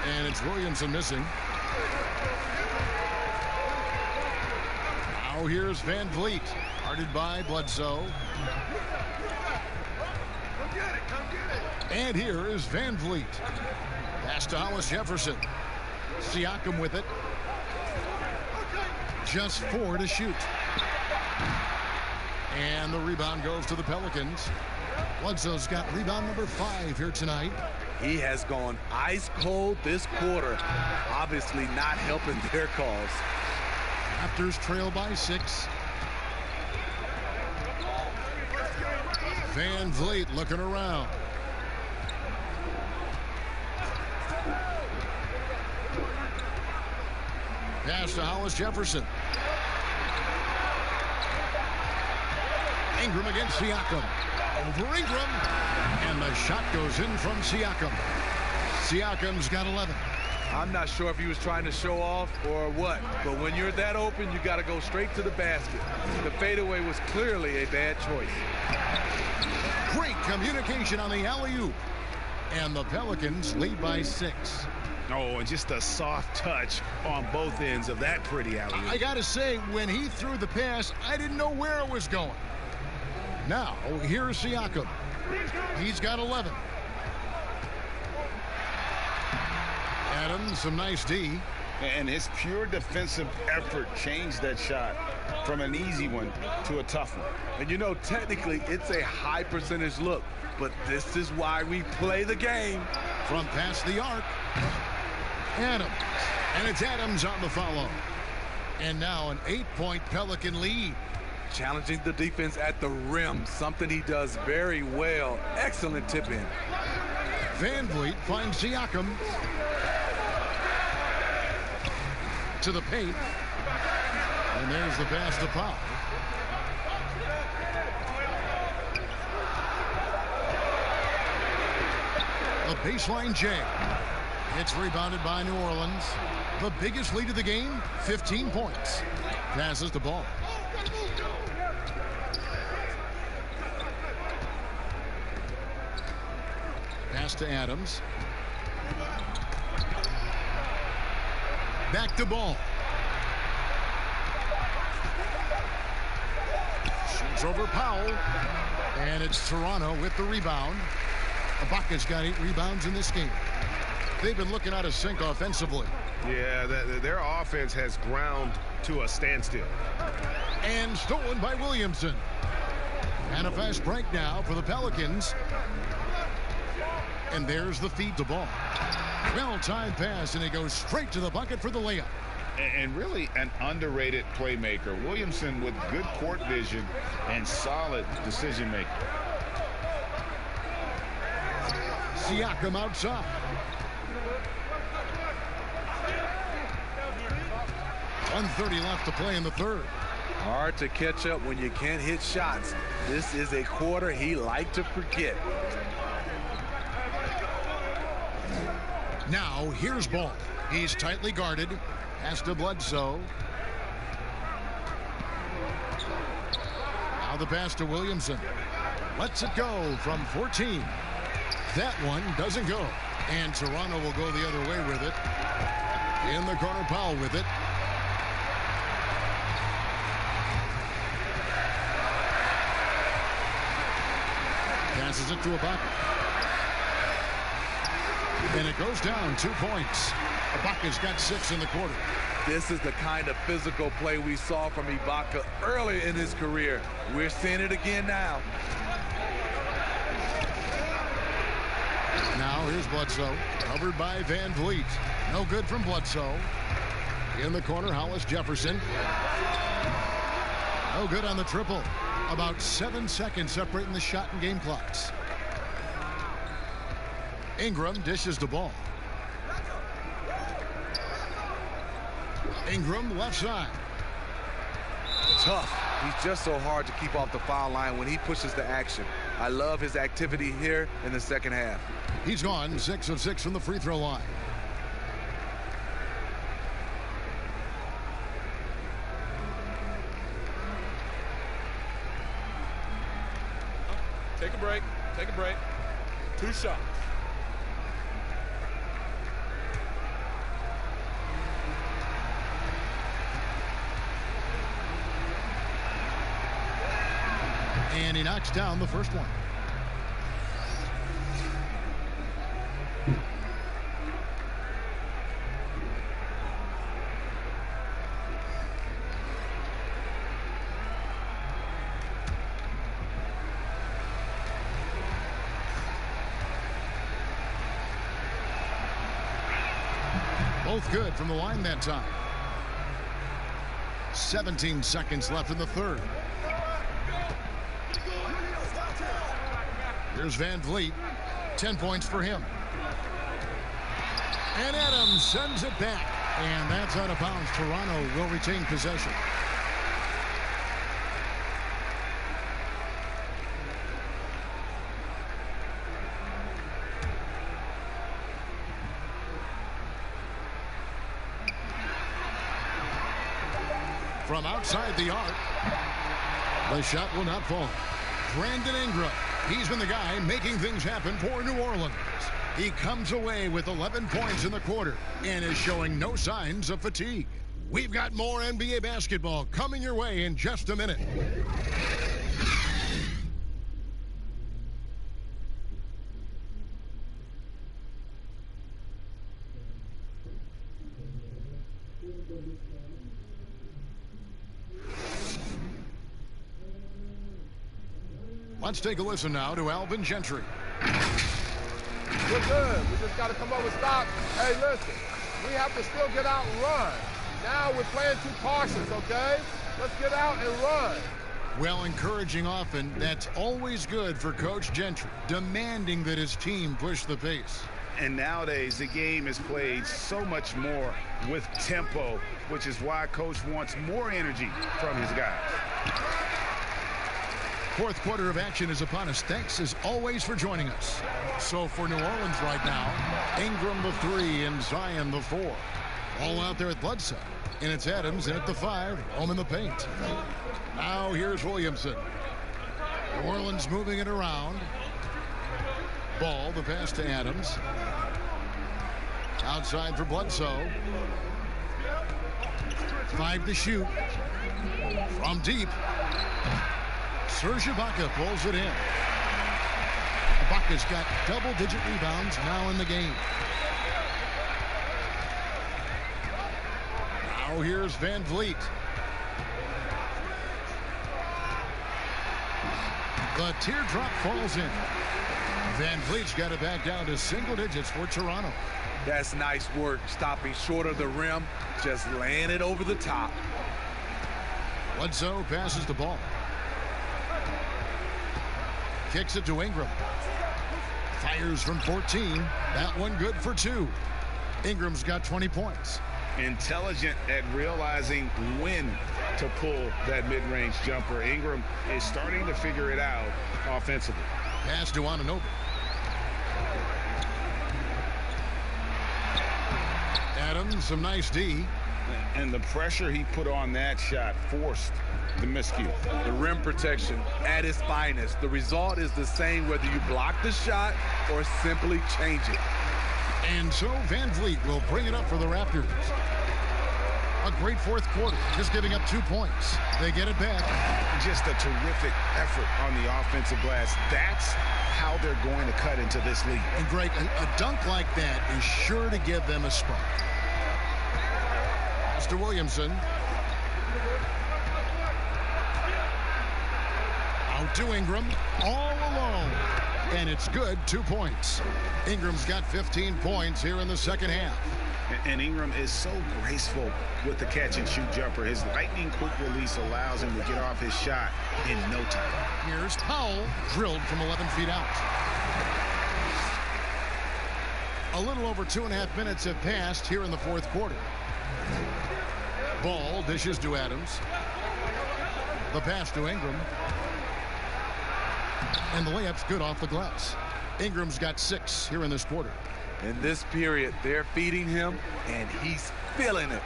And it's Williamson missing. Now, here's Van Vliet. Guarded by Bledsoe. And here is Van Vliet. Pass to Hollis Jefferson. Siakam with it. Just 4 to shoot. And the rebound goes to the Pelicans. Bledsoe's got rebound number 5 here tonight. He has gone ice cold this quarter. Obviously not helping their cause. Raptors trail by 6. Van Vliet looking around. Pass to Hollis Jefferson. Ingram against Siakam. Over Ingram. And the shot goes in from Siakam. Siakam's got 11. I'm not sure if he was trying to show off or what, but when you're that open, you got to go straight to the basket. The fadeaway was clearly a bad choice. Great communication on the alley-oop. And the Pelicans lead by 6. Oh, and just a soft touch on both ends of that pretty alley. I got to say, when he threw the pass, I didn't know where it was going. Now, here's Siakam. He's got 11. Adams, some nice D. And his pure defensive effort changed that shot from an easy one to a tough one. And you know, technically, it's a high percentage look, but this is why we play the game. From past the arc, Adams. And it's Adams on the follow. And now an 8-point Pelican lead. Challenging the defense at the rim, something he does very well. Excellent tip in. Van Vliet finds Siakam. To the paint. And there's the pass to Powell. A baseline jam. It's rebounded by New Orleans. The biggest lead of the game, 15 points. Passes the ball. Pass to Adams. Back to ball. Shoots over Powell. And it's Toronto with the rebound. Ibaka's got 8 rebounds in this game. They've been looking out of sync offensively. Yeah, their offense has ground to a standstill. And stolen by Williamson. And a fast break now for the Pelicans. And there's the feed to ball. Well-timed pass, and it goes straight to the bucket for the layup. And really an underrated playmaker. Williamson with good court vision and solid decision-making. Siakam outside. .130 left to play in the third. Hard to catch up when you can't hit shots. This is a quarter he liked to forget. Now, here's Ball. He's tightly guarded. Pass to Bledsoe. Now the pass to Williamson. Lets it go from 14. That one doesn't go. And Toronto will go the other way with it. In the corner, Powell with it. Passes it to Ibaka. And it goes down 2 points. Ibaka's got 6 in the quarter. This is the kind of physical play we saw from Ibaka early in his career. We're seeing it again now. Now here's Bledsoe. Covered by Van Vliet. No good from Bledsoe. In the corner, Hollis Jefferson. No good on the triple. About 7 seconds separating the shot and game clocks. Ingram dishes the ball. Ingram left side. Tough. He's just so hard to keep off the foul line when he pushes the action. I love his activity here in the second half. He's gone 6 of 6 from the free throw line. Take a break. Take a break. 2 shots. And he knocks down the first one. Both good from the line that time. 17 seconds left in the third. Here's Van Vliet. 10 points for him. And Adams sends it back. And that's out of bounds. Toronto will retain possession. From outside the arc. The shot will not fall. Brandon Ingram. He's been the guy making things happen for New Orleans. He comes away with 11 points in the quarter and is showing no signs of fatigue. We've got more NBA basketball coming your way in just a minute. Let's take a listen now to Alvin Gentry. We're good. We just got to come up with stops. Hey, listen, we have to still get out and run. Now we're playing too cautious, okay? Let's get out and run. Well, encouraging often, that's always good for Coach Gentry, demanding that his team push the pace. And nowadays, the game is played so much more with tempo, which is why Coach wants more energy from his guys. Fourth quarter of action is upon us. Thanks, as always, for joining us. So for New Orleans right now, Ingram the 3 and Zion the 4. All out there at Bledsoe. And it's Adams in at the 5, home in the paint. Now here's Williamson. New Orleans moving it around. Ball, the pass to Adams. Outside for Bledsoe. 5 to shoot. From deep. Serge Ibaka pulls it in. Ibaka's got double-digit rebounds now in the game. Now here's Van Vliet. The teardrop falls in. Van Vliet's got it back down to single digits for Toronto. That's nice work, stopping short of the rim, just laying it over the top. Bledsoe passes the ball. Kicks it to Ingram. Fires from 14. That one good for 2. Ingram's got 20 points. Intelligent at realizing when to pull that mid-range jumper. Ingram is starting to figure it out offensively. Pass to Anunoby. Adams, some nice D. And the pressure he put on that shot forced the miscue. The rim protection at its finest. The result is the same whether you block the shot or simply change it. And so Van Vliet will bring it up for the Raptors. A great fourth quarter, just giving up 2 points. They get it back. Just a terrific effort on the offensive glass. That's how they're going to cut into this league. And Greg, a dunk like that is sure to give them a spark. Mr. Williamson. Out to Ingram, all alone. And it's good, 2 points. Ingram's got 15 points here in the second half. And Ingram is so graceful with the catch-and-shoot jumper. His lightning-quick release allows him to get off his shot in no time. Here's Powell, drilled from 11 feet out. A little over 2.5 minutes have passed here in the fourth quarter. Ball dishes to Adams. The pass to Ingram. And the layup's good off the glass. Ingram's got 6 here in this quarter. In this period, they're feeding him, and he's feeling it.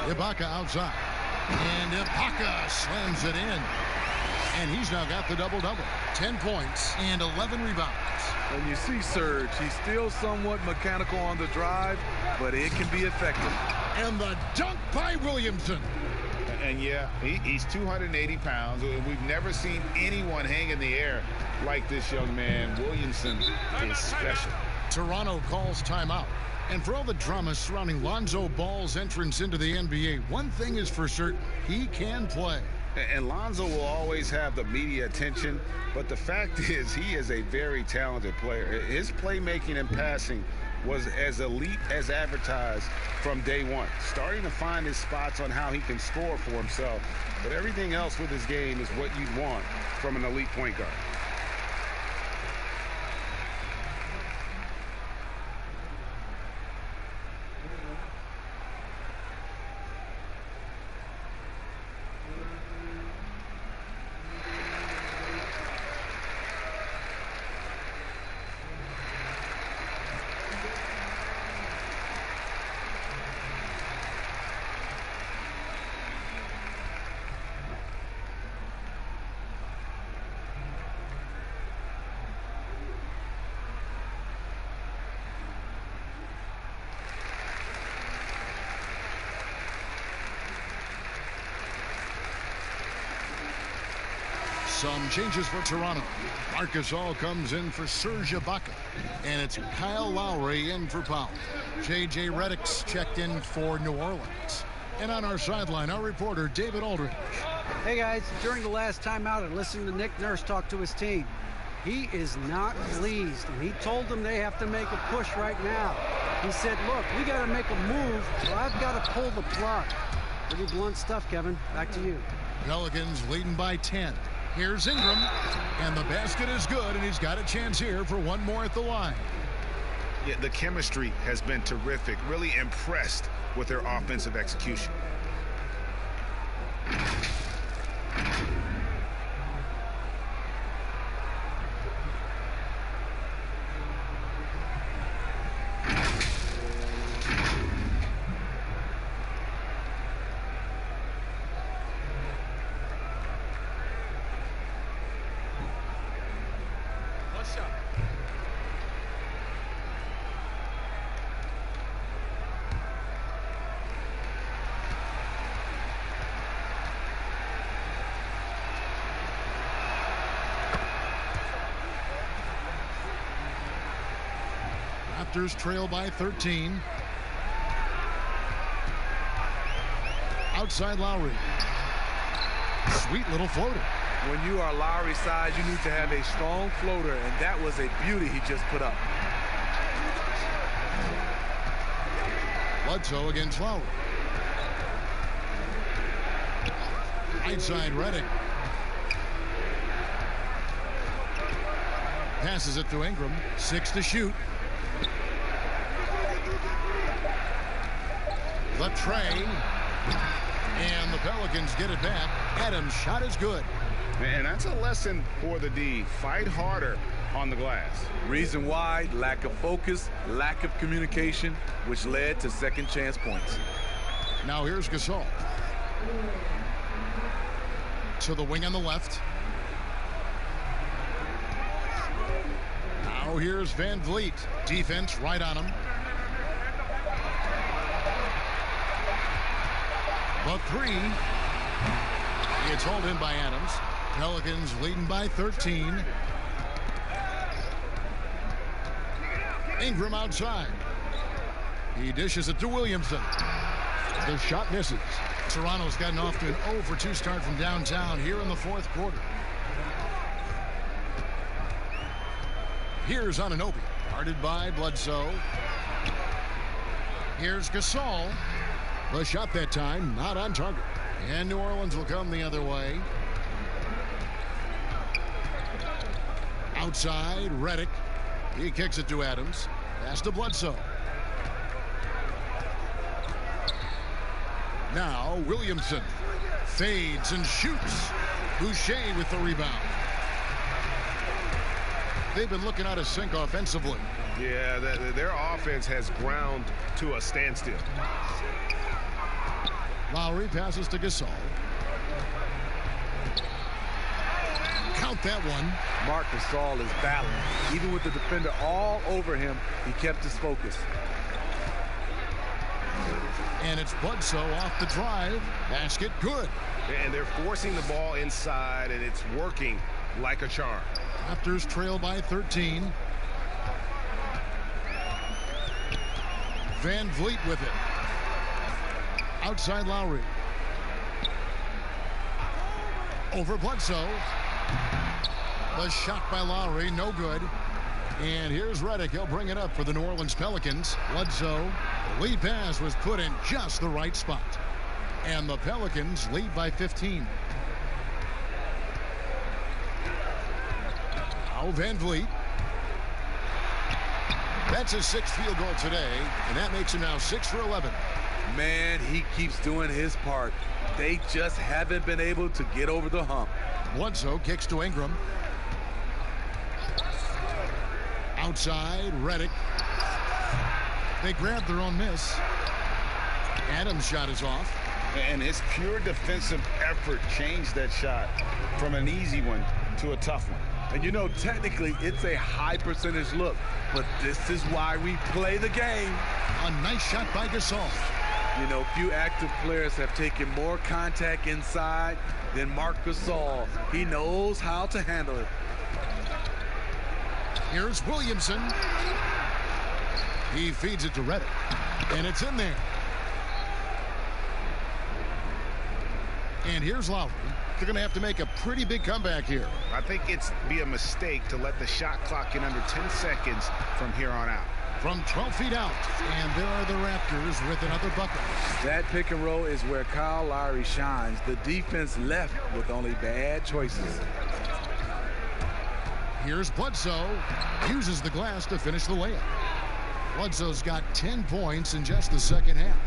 Ibaka outside. And Ibaka slams it in. And he's now got the double-double. 10 points and 11 rebounds. When you see Serge, he's still somewhat mechanical on the drive, but it can be effective. And the dunk by Williamson. And yeah, he's 280 pounds. We've never seen anyone hang in the air like this young man. Williamson is special. Toronto calls timeout. And for all the drama surrounding Lonzo Ball's entrance into the NBA, one thing is for certain, he can play. And Lonzo will always have the media attention, but the fact is he is a very talented player. His playmaking and passing was as elite as advertised from day one, starting to find his spots on how he can score for himself. But everything else with his game is what you'd want from an elite point guard. Some changes for Toronto. Marc Gasol comes in for Serge Ibaka. And it's Kyle Lowry in for Powell. J.J. Redick's checked in for New Orleans. And on our sideline, our reporter, David Aldridge. Hey, guys. During the last timeout, I listened to Nick Nurse talk to his team. He is not pleased, and he told them they have to make a push right now. He said, look, we got to make a move, so I've got to pull the plug. Pretty blunt stuff, Kevin. Back to you. Pelicans leading by 10. Here's Ingram, and the basket is good, and he's got a chance here for one more at the line. Yeah, the chemistry has been terrific. Really impressed with their offensive execution. Raptors trail by 13. Outside Lowry. Sweet little floater. When you are Lowry's size, you need to have a strong floater, and that was a beauty he just put up. Bledsoe against Lowry. Right side Redick. Passes it to Ingram. 6 to shoot. The tray. And the Pelicans get it back. Adams' shot is good. And that's a lesson for the D. Fight harder on the glass. Reason why: lack of focus, lack of communication, which led to second chance points. Now here's Gasol. To the wing on the left. Now here's Van Vliet. Defense right on him. The three. It's hauled in by Adams. Pelicans leading by 13. Ingram outside. He dishes it to Williamson. The shot misses. Toronto's gotten off to an 0-for-2 start from downtown here in the fourth quarter. Here's Anunoby. Guarded by Bledsoe. Here's Gasol. The shot that time not on target. And New Orleans will come the other way. Outside, Redick. He kicks it to Adams. Pass to Bledsoe. Now Williamson fades and shoots. Boucher with the rebound. They've been looking out of sync offensively. Yeah, their offense has ground to a standstill. Lowry passes to Gasol. Count that one. Marc Gasol is battling. Even with the defender all over him, he kept his focus. And it's Bledsoe off the drive. Basket good. And they're forcing the ball inside, and it's working like a charm. Raptors trail by 13. Van Vliet with it. Outside Lowry. Over Bledsoe. The shot by Lowry, no good. And here's Redick. He'll bring it up for the New Orleans Pelicans. Bledsoe. The lead pass was put in just the right spot. And the Pelicans lead by 15. Now Van Vliet. That's his 6th field goal today, and that makes him now 6 for 11. Man, he keeps doing his part. They just haven't been able to get over the hump. Bledsoe kicks to Ingram. Outside, Redick. They grab their own miss. Adams' shot is off. And his pure defensive effort changed that shot from an easy one to a tough one. And you know, technically, it's a high percentage look, but this is why we play the game. A nice shot by Gasol. You know, few active players have taken more contact inside than Marc Gasol. He knows how to handle it. Here's Williamson. He feeds it to Redick, and it's in there. And here's Lowry. They're going to have to make a pretty big comeback here. I think it's be a mistake to let the shot clock get under 10 seconds from here on out. From 12 feet out, and there are the Raptors with another bucket. That pick and roll is where Kyle Lowry shines. The defense left with only bad choices. Here's Bledsoe. Uses the glass to finish the layup. Bledsoe's got 10 points in just the second half.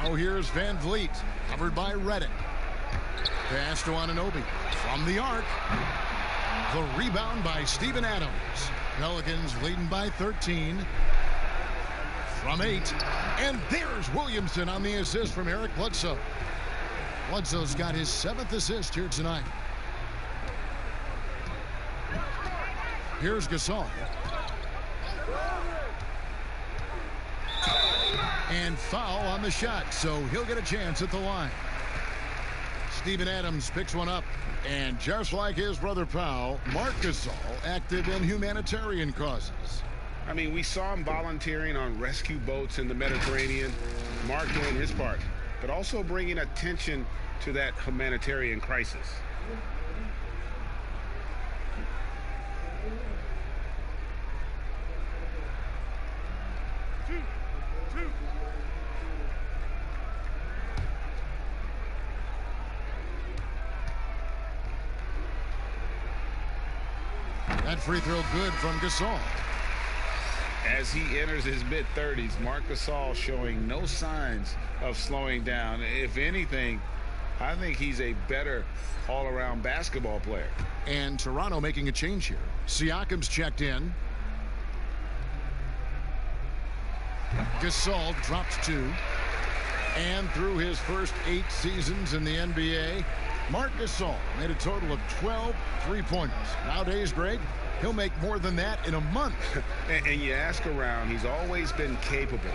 Now here's Van Vliet, covered by Redick. Pass to Anunoby from the arc. The rebound by Steven Adams. Pelicans leading by 13. From 8. And there's Williamson on the assist from Eric Bledsoe. Bledsoe's got his 7th assist here tonight. Here's Gasol. And foul on the shot, so he'll get a chance at the line. Steven Adams picks one up. And just like his brother Powell, Marc Gasol active in humanitarian causes. I mean, we saw him volunteering on rescue boats in the Mediterranean. Marc doing his part, but also bringing attention to that humanitarian crisis. That free throw good from Gasol. As he enters his mid-30s, Marc Gasol showing no signs of slowing down. If anything, I think he's a better all-around basketball player. And Toronto making a change here. Siakam's checked in. Gasol drops 2. And through his first 8 seasons in the NBA, Marc Gasol made a total of 12 three-pointers. Nowadays, Greg, he'll make more than that in a month. and you ask around, he's always been capable.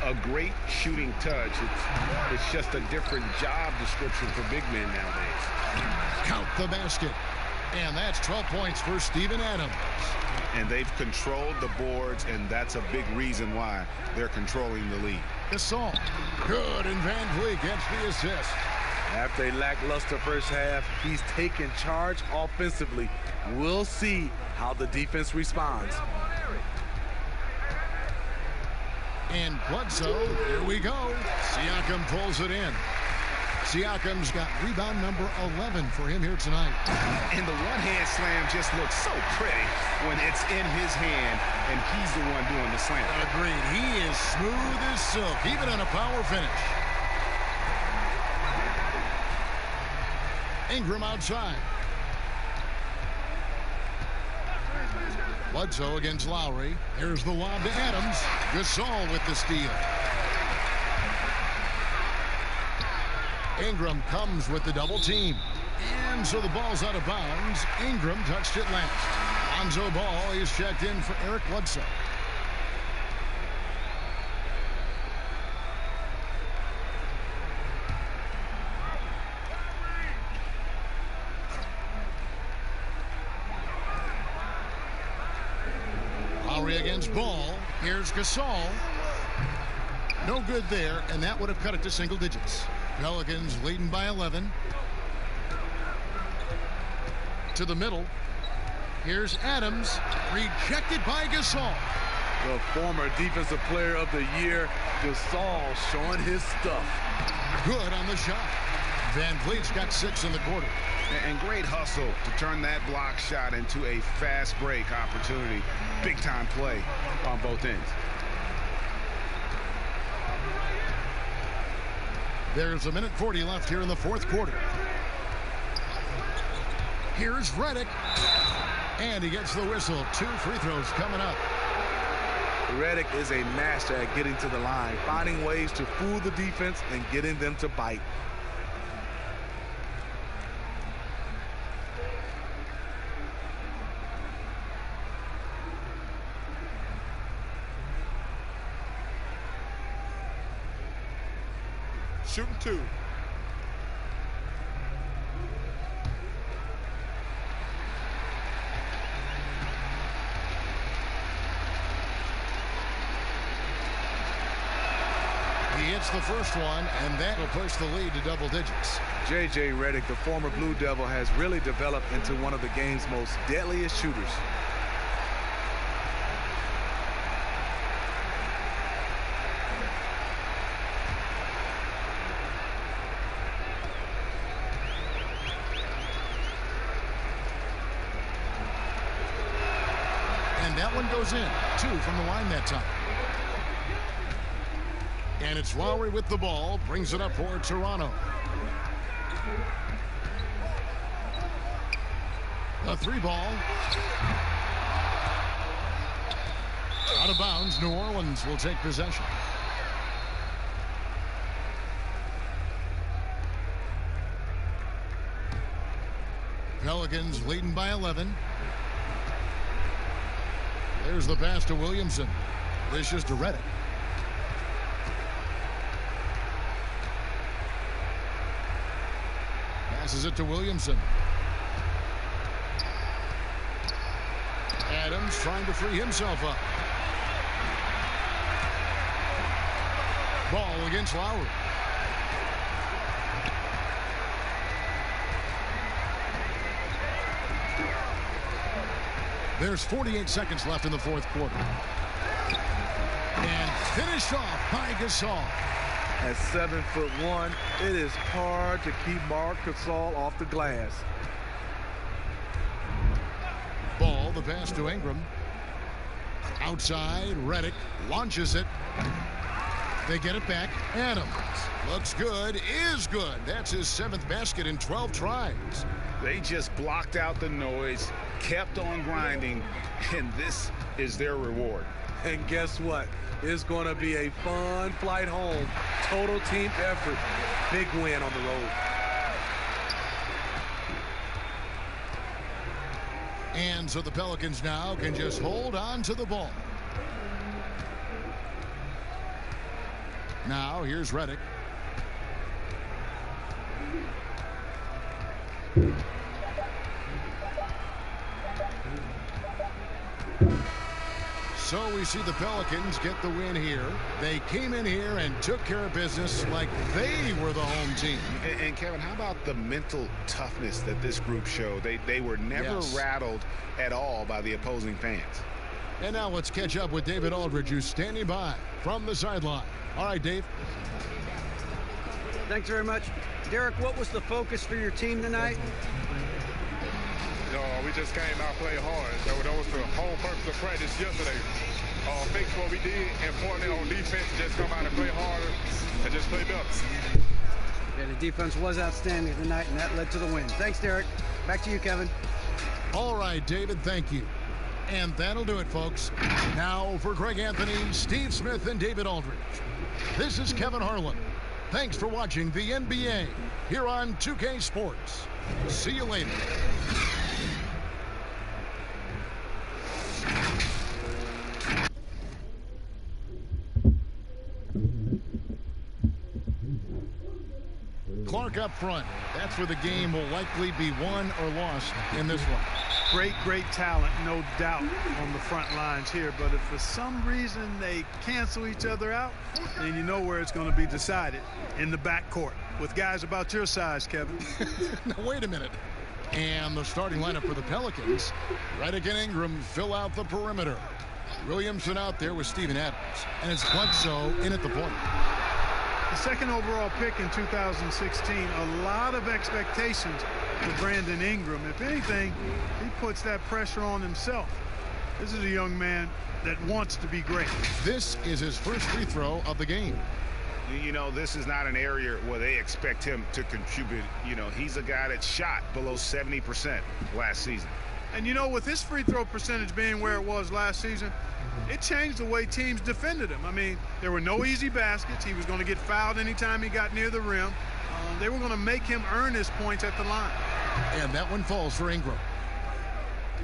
A great shooting touch. It's just a different job description for big men nowadays. Count the basket. And that's 12 points for Steven Adams. And they've controlled the boards, and that's a big reason why they're controlling the lead. Gasol. Good, and Van Vliet gets the assist. After a lackluster first half, he's taken charge offensively. We'll see how the defense responds. And Bledsoe, here we go. Siakam pulls it in. Siakam's got rebound number 11 for him here tonight. And the one-hand slam just looks so pretty when it's in his hand, and he's the one doing the slam. Agreed. He is smooth as silk, even on a power finish. Ingram outside. Bledsoe against Lowry. Here's the lob to Adams. Gasol with the steal. Ingram comes with the double team. And so the ball's out of bounds. Ingram touched it last. Lonzo Ball is checked in for Eric Bledsoe. Lowry against Ball. Here's Gasol. No good there, and that would have cut it to single digits. Pelicans leading by 11. To the middle. Here's Adams. Rejected by Gasol. The former Defensive Player of the Year, Gasol, showing his stuff. Good on the shot. Van Vliet's got 6 in the quarter. And great hustle to turn that block shot into a fast break opportunity. Big time play on both ends. There's 1:40 left here in the fourth quarter. Here's Redick. And he gets the whistle. 2 free throws coming up. Redick is a master at getting to the line, finding ways to fool the defense and getting them to bite. shooting 2. He hits the first one, and that will push the lead to double digits. J.J. Redick, the former Blue Devil, has really developed into one of the game's most deadliest shooters. And that one goes in. 2 from the line that time. And it's Lowry with the ball, brings it up for Toronto. A 3 ball. Out of bounds, New Orleans will take possession. Pelicans leading by 11. There's the pass to Williamson. This is to Redick. Passes it to Williamson. Adams trying to free himself up. Ball against Lowry. There's 48 seconds left in the fourth quarter. And finished off by Gasol. At 7'1", it is hard to keep Marc Gasol off the glass. Ball, the pass to Ingram. Outside, Redick launches it. They get it back. Adams looks good, is good. That's his 7th basket in 12 tries. They just blocked out the noise, kept on grinding, and this is their reward. And guess what? It's going to be a fun flight home. Total team effort. Big win on the road. And so the Pelicans now can just hold on to the ball. Now here's Redick. So we see the Pelicans get the win here. They came in here and took care of business like they were the home team. And Kevin, how about the mental toughness that this group showed? They were never rattled at all by the opposing fans. And now let's catch up with David Aldridge, who's standing by from the sideline. All right, Dave. Thanks very much. Derek, what was the focus for your team tonight? We just came out and played hard. That was the whole purpose of practice yesterday. Fix what we did, importantly on defense, just come out and play harder and just play better. Yeah, the defense was outstanding tonight, and that led to the win. Thanks, Derek. Back to you, Kevin. All right, David, thank you. And that'll do it, folks. Now for Greg Anthony, Steve Smith, and David Aldridge. This is Kevin Harlan. Thanks for watching the NBA here on 2K Sports. See you later. Clark up front. That's where the game will likely be won or lost in this one. Great talent, no doubt, on the front lines here. But if for some reason they cancel each other out, then you know where it's going to be decided, in the backcourt with guys about your size, Kevin. Now, wait a minute. And the starting lineup for the Pelicans. Redick and Ingram fill out the perimeter. Williamson out there with Steven Adams. And it's Bledsoe in at the point. The second overall pick in 2016, a lot of expectations for Brandon Ingram. If anything, he puts that pressure on himself. This is a young man that wants to be great. This is his first free throw of the game. You know, this is not an area where they expect him to contribute. You know, he's a guy that shot below 70% last season. And, you know, with his free throw percentage being where it was last season, it changed the way teams defended him. I mean, there were no easy baskets. He was going to get fouled anytime he got near the rim. They were going to make him earn his points at the line. And that one falls for Ingram.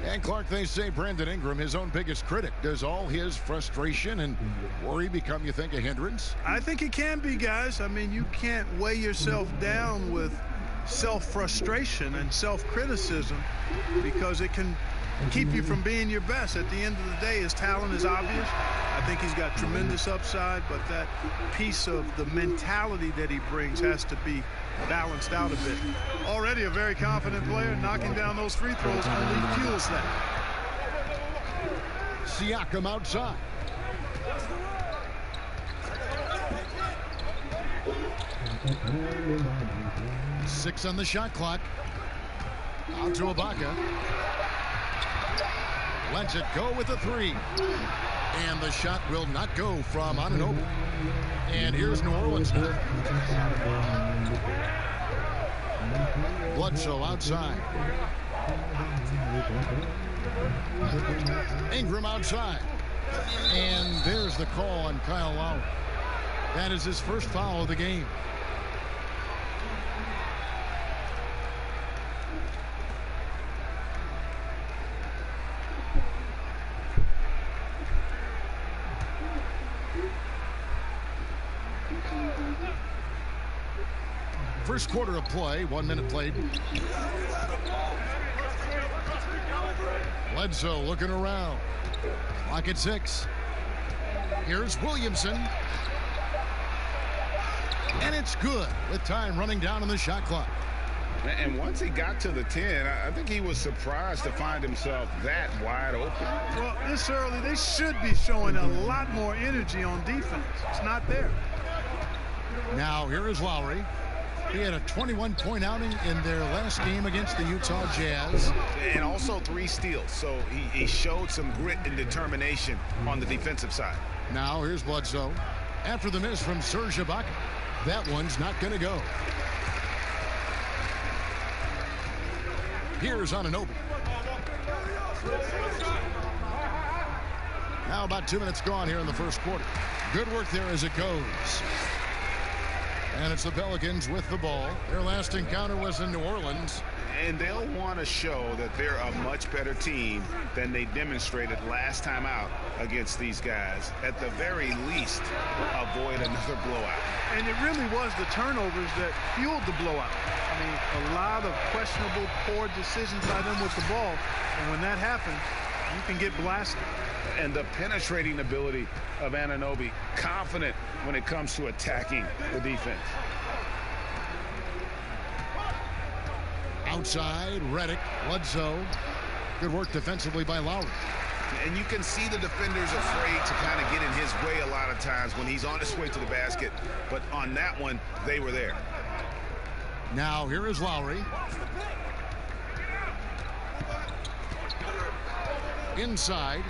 And Clark, they say Brandon Ingram, his own biggest critic. Does all his frustration and worry become, you think, a hindrance? I think it can be, guys. I mean, you can't weigh yourself down with self-frustration and self-criticism because it can keep you from being your best. At the end of the day, his talent is obvious. I think he's got tremendous upside, but that piece of the mentality that he brings has to be balanced out a bit. Already a very confident player, knocking down those free throws only fuels that. Siakam outside. Six on the shot clock. Out to Ibaka. Lets it go with a three. And the shot will not go from Anunoby. And here's New Orleans now. Bledsoe outside. Ingram outside. And there's the call on Kyle Lowry. That is his first foul of the game. First quarter of play, 1 minute played. Bledsoe looking around. Clock at 6. Here's Williamson. And it's good with time running down on the shot clock. And once he got to the 10, I think he was surprised to find himself that wide open. Well, this early, they should be showing a lot more energy on defense. It's not there. Now, here is Lowry. He had a 21-point outing in their last game against the Utah Jazz. And also 3 steals, so he showed some grit and determination on the defensive side. Now, here's Bledsoe. After the miss from Serge Ibaka, that one's not going to go. Here's Anunoby. Now about 2 minutes gone here in the first quarter. Good work there as it goes. And it's the Pelicans with the ball. Their last encounter was in New Orleans. And they'll want to show that they're a much better team than they demonstrated last time out against these guys. At the very least, avoid another blowout. And it really was the turnovers that fueled the blowout. I mean, a lot of questionable, poor decisions by them with the ball. And when that happens, you can get blasted. And the penetrating ability of Anunoby, confident when it comes to attacking the defense. Outside, Redick, Bledsoe. Good work defensively by Lowry. And you can see the defenders afraid to kind of get in his way a lot of times when he's on his way to the basket. But on that one, they were there. Now here is Lowry. Inside.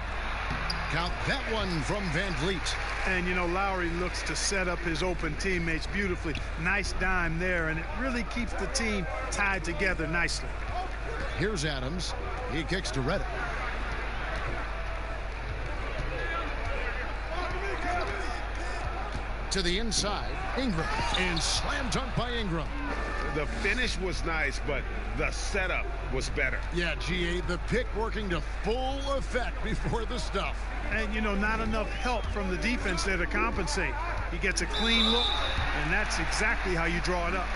Count that one from Van Vliet. And, you know, Lowry looks to set up his open teammates beautifully. Nice dime there, and it really keeps the team tied together nicely. Here's Adams. He kicks to Redick. To the inside, Ingram. And slam dunk by Ingram. The finish was nice, but the setup was better. Yeah, GA, the pick working to full effect before the stuff. And, you know, not enough help from the defense there to compensate. He gets a clean look, and that's exactly how you draw it up.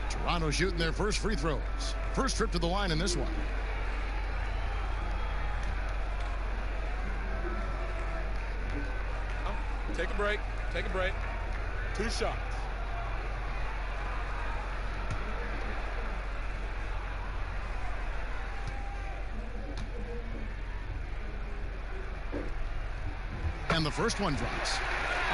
Toronto shooting their first free throws. First trip to the line in this one. Take a break. Take a break. 2 shots. And the first one drops.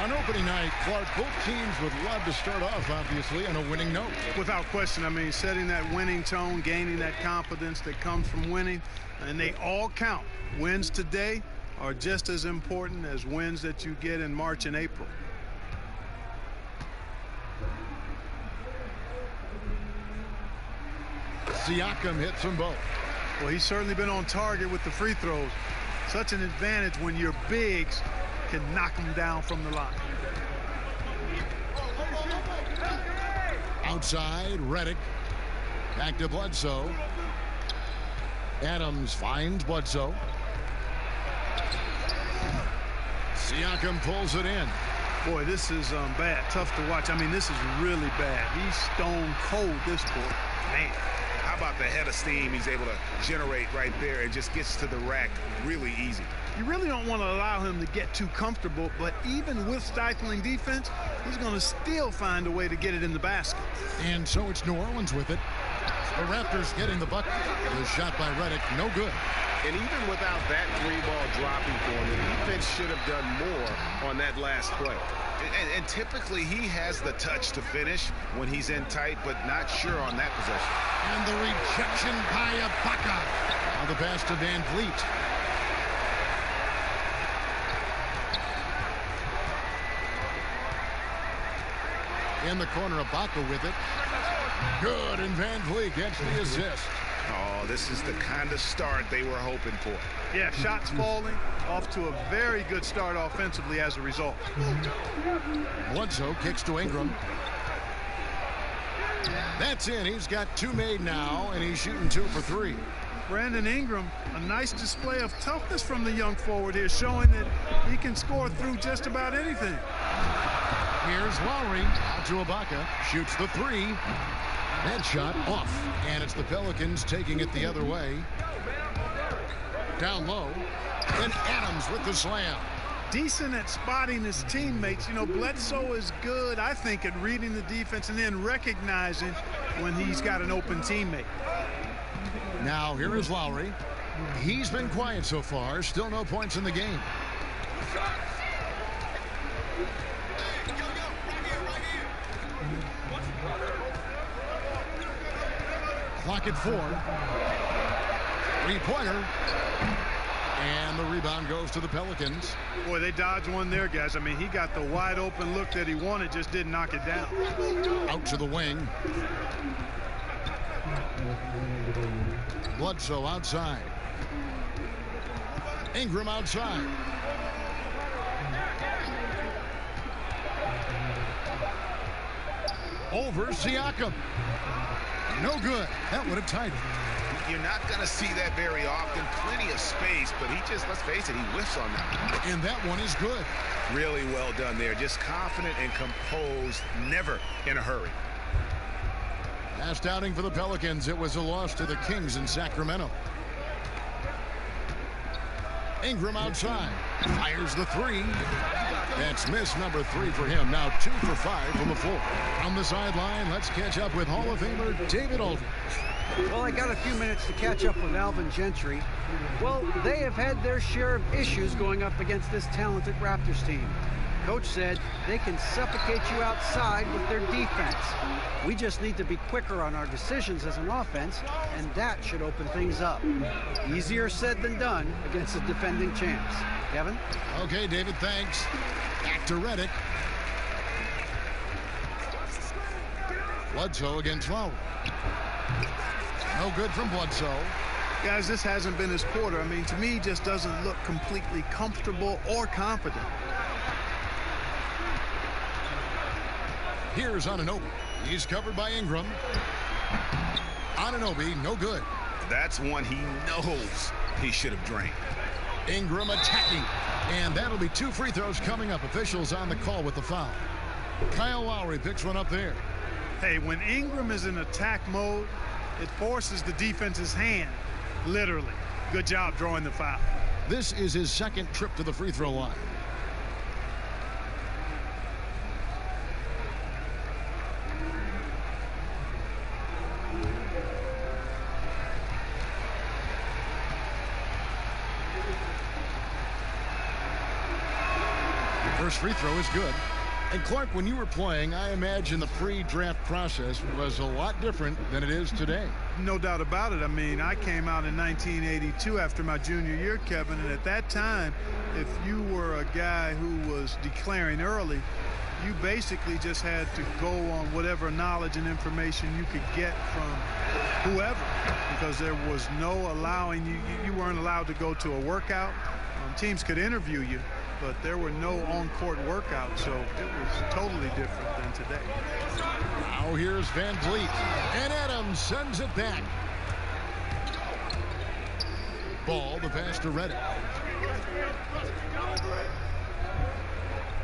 On opening night, Clark, both teams would love to start off, obviously, on a winning note. Without question. I mean, setting that winning tone, gaining that confidence that comes from winning, and they all count. Wins today are just as important as wins that you get in March and April. Siakam hits them both. Well, he's certainly been on target with the free throws. Such an advantage when your bigs can knock them down from the line. Outside, Redick. Back to Bledsoe. Adams finds Bledsoe. Siakam pulls it in. Boy, this is bad. Tough to watch. I mean, this is really bad. He's stone cold this quarter. Man, how about the head of steam he's able to generate right there and just gets to the rack really easy. You really don't want to allow him to get too comfortable, but even with stifling defense, he's going to still find a way to get it in the basket. And so it's New Orleans with it. The Raptors getting the bucket. The shot by Redick, no good. And even without that three ball dropping for him, the defense should have done more on that last play. And typically he has the touch to finish when he's in tight, but not sure on that possession. And the rejection by Ibaka. Now the pass to Van Vliet. In the corner, Ibaka with it. Good, and Van Vliet gets the assist. Oh, this is the kind of start they were hoping for. Yeah, shots falling, off to a very good start offensively as a result. Bledsoe kicks to Ingram. That's in. He's got 2 made now, and he's shooting 2 for 3. Brandon Ingram, a nice display of toughness from the young forward here, showing that he can score through just about anything. Here's Lowry, out to Ibaka, shoots the 3. That shot off, and it's the Pelicans taking it the other way. Down low, and Adams with the slam. Decent at spotting his teammates. You know, Bledsoe is good, I think, at reading the defense and then recognizing when he's got an open teammate. Now here is Lowry. He's been quiet so far, still no points in the game. Clock at 4. 3-pointer. And the rebound goes to the Pelicans. Boy, they dodged one there, guys. I mean, he got the wide open look that he wanted, just didn't knock it down. Out to the wing. Bledsoe outside. Ingram outside. Over Siakam. No good. That would have tied it. You're not going to see that very often. Plenty of space, but he just, let's face it, he whiffs on that. And that one is good. Really well done there. Just confident and composed, never in a hurry. Last outing for the Pelicans. It was a loss to the Kings in Sacramento. Ingram outside. Fires the 3. That's miss number 3 for him. Now 2 for 5 from the floor. On the sideline, let's catch up with Hall of Famer David Aldridge. Well, I got a few minutes to catch up with Alvin Gentry. Well, they have had their share of issues going up against this talented Raptors team. Coach said they can suffocate you outside with their defense. We just need to be quicker on our decisions as an offense, and that should open things up. Easier said than done against the defending champs. Kevin? Okay, David, thanks. Back to Redick. Bledsoe against Lowry. No good from Bledsoe. Guys, this hasn't been his quarter. I mean, to me, he just doesn't look completely comfortable or confident. Here's Anunoby. He's covered by Ingram. Anunoby, no good. That's one he knows he should have drained. Ingram attacking. And that'll be 2 free throws coming up. Officials on the call with the foul. Kyle Lowry picks one up there. Hey, when Ingram is in attack mode, it forces the defense's hand, literally. Good job drawing the foul. This is his 2nd trip to the free throw line. First free throw is good. And Clark, when you were playing, I imagine the pre-draft process was a lot different than it is today. No doubt about it. I mean, I came out in 1982 after my junior year, Kevin, and at that time, if you were a guy who was declaring early, you basically just had to go on whatever knowledge and information you could get from whoever, because there was no allowing you weren't allowed to go to a workout. Teams could interview you, but there were no on-court workouts, so it was totally different than today. Now here's Van Vliet, and Adams sends it back. Ball, the pass to Reddick.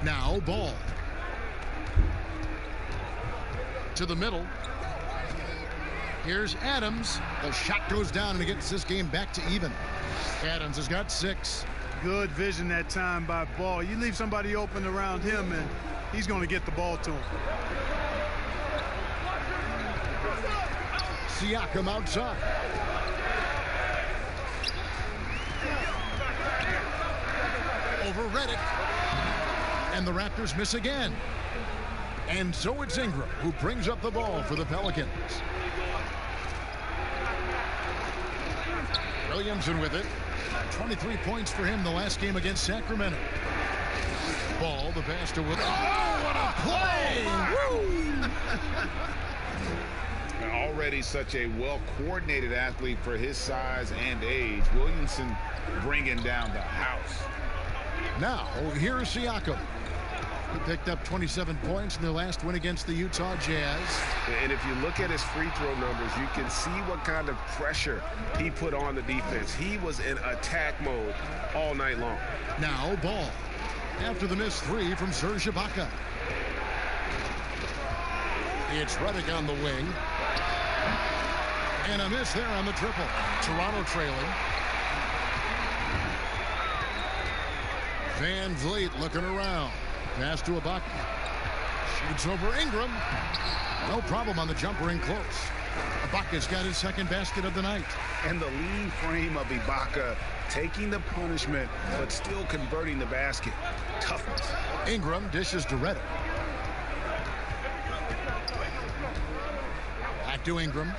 Now Ball. To the middle. Here's Adams. The shot goes down and it gets this game back to even. Adams has got 6. Good vision that time by Ball. You leave somebody open around him and he's going to get the ball to him. Siakam outside. Over Reddick. And the Raptors miss again. And so it's Ingram who brings up the ball for the Pelicans. Williamson with it. 23 points for him the last game against Sacramento. Ball, the pass to Wood. Oh, what a play! Woo! Already such a well-coordinated athlete for his size and age. Williamson bringing down the house. Now, here's Siakam. He picked up 27 points in their last win against the Utah Jazz. And if you look at his free throw numbers, you can see what kind of pressure he put on the defense. He was in attack mode all night long. Now Ball. After the missed 3 from Serge Ibaka. It's Reddick on the wing. And a miss there on the triple. Toronto trailing. Van Vliet looking around. Pass to Ibaka. Shoots over Ingram. No problem on the jumper in close. Ibaka's got his second basket of the night. And the lean frame of Ibaka taking the punishment but still converting the basket. Toughness. Ingram dishes to Reddick. Back to Ingram.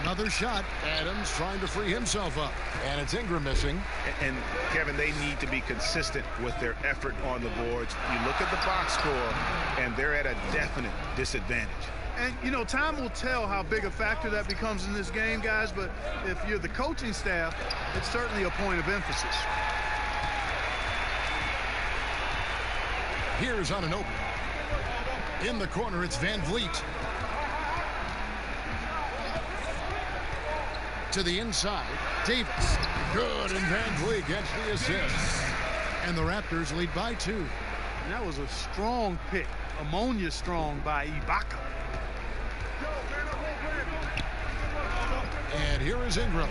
Another shot. Adams trying to free himself up. And it's Ingram missing. And Kevin, they need to be consistent with their effort on the boards. You look at the box score, and they're at a definite disadvantage. And, you know, time will tell how big a factor that becomes in this game, guys. But if you're the coaching staff, it's certainly a point of emphasis. Here's Anunoby. In the corner, it's Van Vliet. To the inside, Davis. Good, and Van Vliet gets the assist. And the Raptors lead by 2. And that was a strong pick, ammonia strong by Ibaka. And here is Ingram.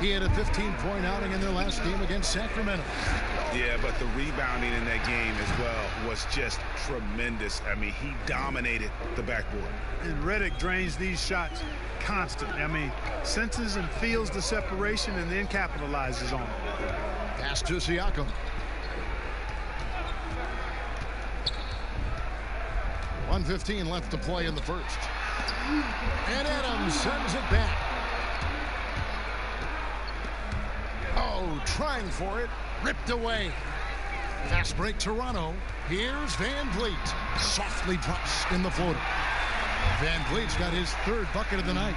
He had a 15-point outing in their last game against Sacramento. Yeah, but the rebounding in that game as well was just tremendous. I mean, he dominated the backboard. And Reddick drains these shots constantly. I mean, senses and feels the separation and then capitalizes on it. Pass to Siakam. .115 left to play in the first. And Adams sends it back. Oh, trying for it. Ripped away. Fast break Toronto. Here's Van Vliet. Softly drops in the floater. Van Vliet's got his 3rd bucket of the night.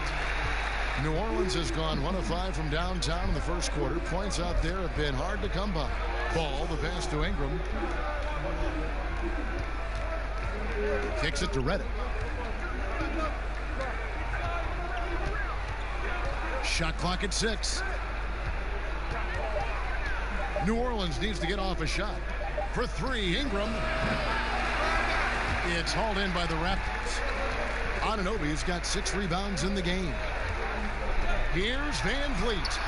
New Orleans has gone 1 of 5 from downtown in the first quarter. Points out there have been hard to come by. Ball, the pass to Ingram. Kicks it to Reddick. Shot clock at 6. New Orleans needs to get off a shot. For 3, Ingram. It's hauled in by the Raptors. Anunoby's got 6 rebounds in the game. Here's Van Vliet.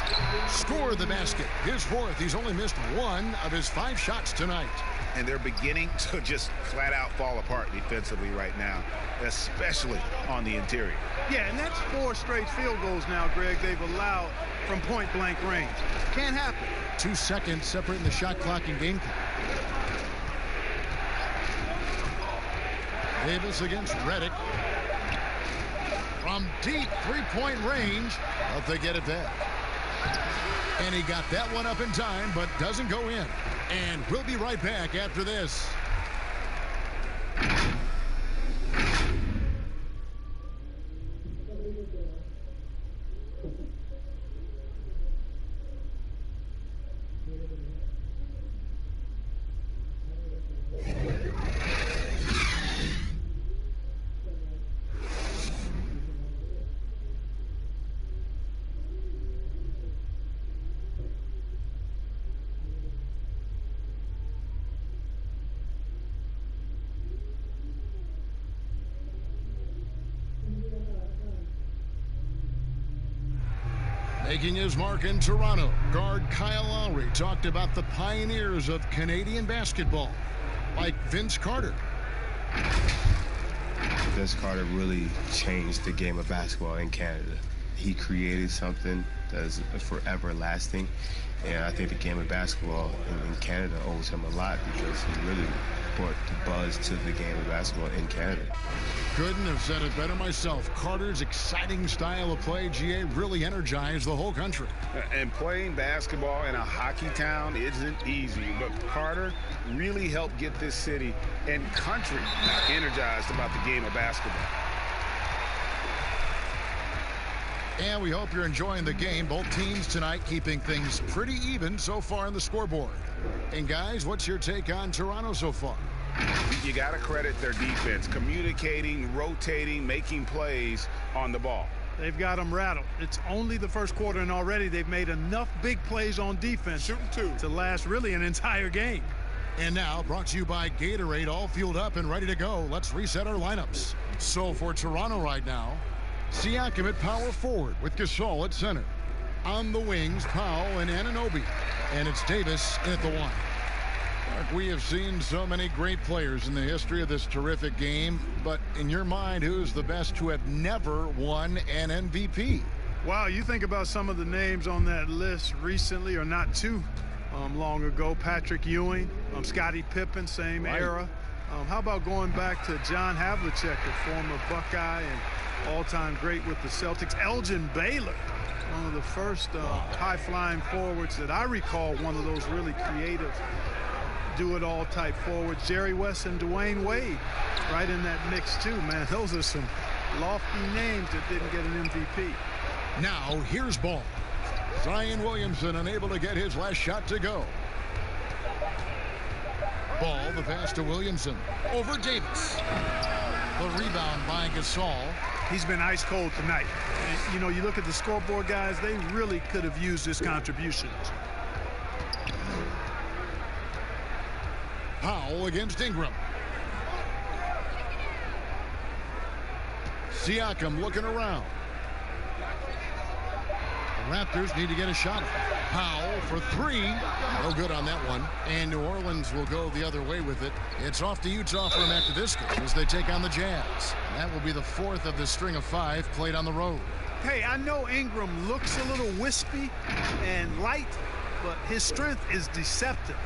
Scored the basket. His 4th. He's only missed 1 of his 5 shots tonight. And they're beginning to just flat out fall apart defensively right now, especially on the interior. Yeah, and that's 4 straight field goals now, Greg, they've allowed from point-blank range. Can't happen. 2 seconds separating the shot clock and game clock. Davis against Reddick. From deep 3-point range, but they get it back. And he got that one up in time, but doesn't go in. And we'll be right back after this. Making his mark in Toronto, guard Kyle Lowry talked about the pioneers of Canadian basketball, like Vince Carter. Vince Carter really changed the game of basketball in Canada. He created something that is forever lasting, and I think the game of basketball in Canada owes him a lot because he really brought the buzz to the game of basketball in Canada. Couldn't have said it better myself. Carter's exciting style of play, GA, really energized the whole country. And playing basketball in a hockey town isn't easy, but Carter really helped get this city and country energized about the game of basketball. And we hope you're enjoying the game. Both teams tonight keeping things pretty even so far on the scoreboard. And guys, what's your take on Toronto so far? You got to credit their defense, communicating, rotating, making plays on the ball. They've got them rattled. It's only the first quarter, and already they've made enough big plays on defense to last really an entire game. And now, brought to you by Gatorade, all fueled up and ready to go. Let's reset our lineups. So for Toronto right now, Siakam at power forward with Gasol at center. On the wings, Powell and Anunoby. And it's Davis at the one. Mark, we have seen so many great players in the history of this terrific game, but in your mind, who's the best to have never won an MVP? Wow, you think about some of the names on that list recently, or not too long ago. Patrick Ewing, Scottie Pippen, same era. How about going back to John Havlicek, a former Buckeye and all-time great with the Celtics. Elgin Baylor, one of the first high-flying forwards that I recall, one of those really creative do-it-all type forwards. Jerry West and Dwayne Wade right in that mix too, man. Those are some lofty names that didn't get an MVP. Now here's ball. Zion Williamson unable to get his last shot to go. Ball, the pass to Williamson. Over Davis. The rebound by Gasol. He's been ice cold tonight. And, you know, you look at the scoreboard, guys, they really could have used his contributions. Powell against Ingram. Siakam looking around. The Raptors need to get a shot. Powell for three. No good on that one. And New Orleans will go the other way with it. It's off to Utah for Matt Tedesco as they take on the Jazz. That will be the fourth of the string of 5 played on the road. Hey, I know Ingram looks a little wispy and light, but his strength is deceptive.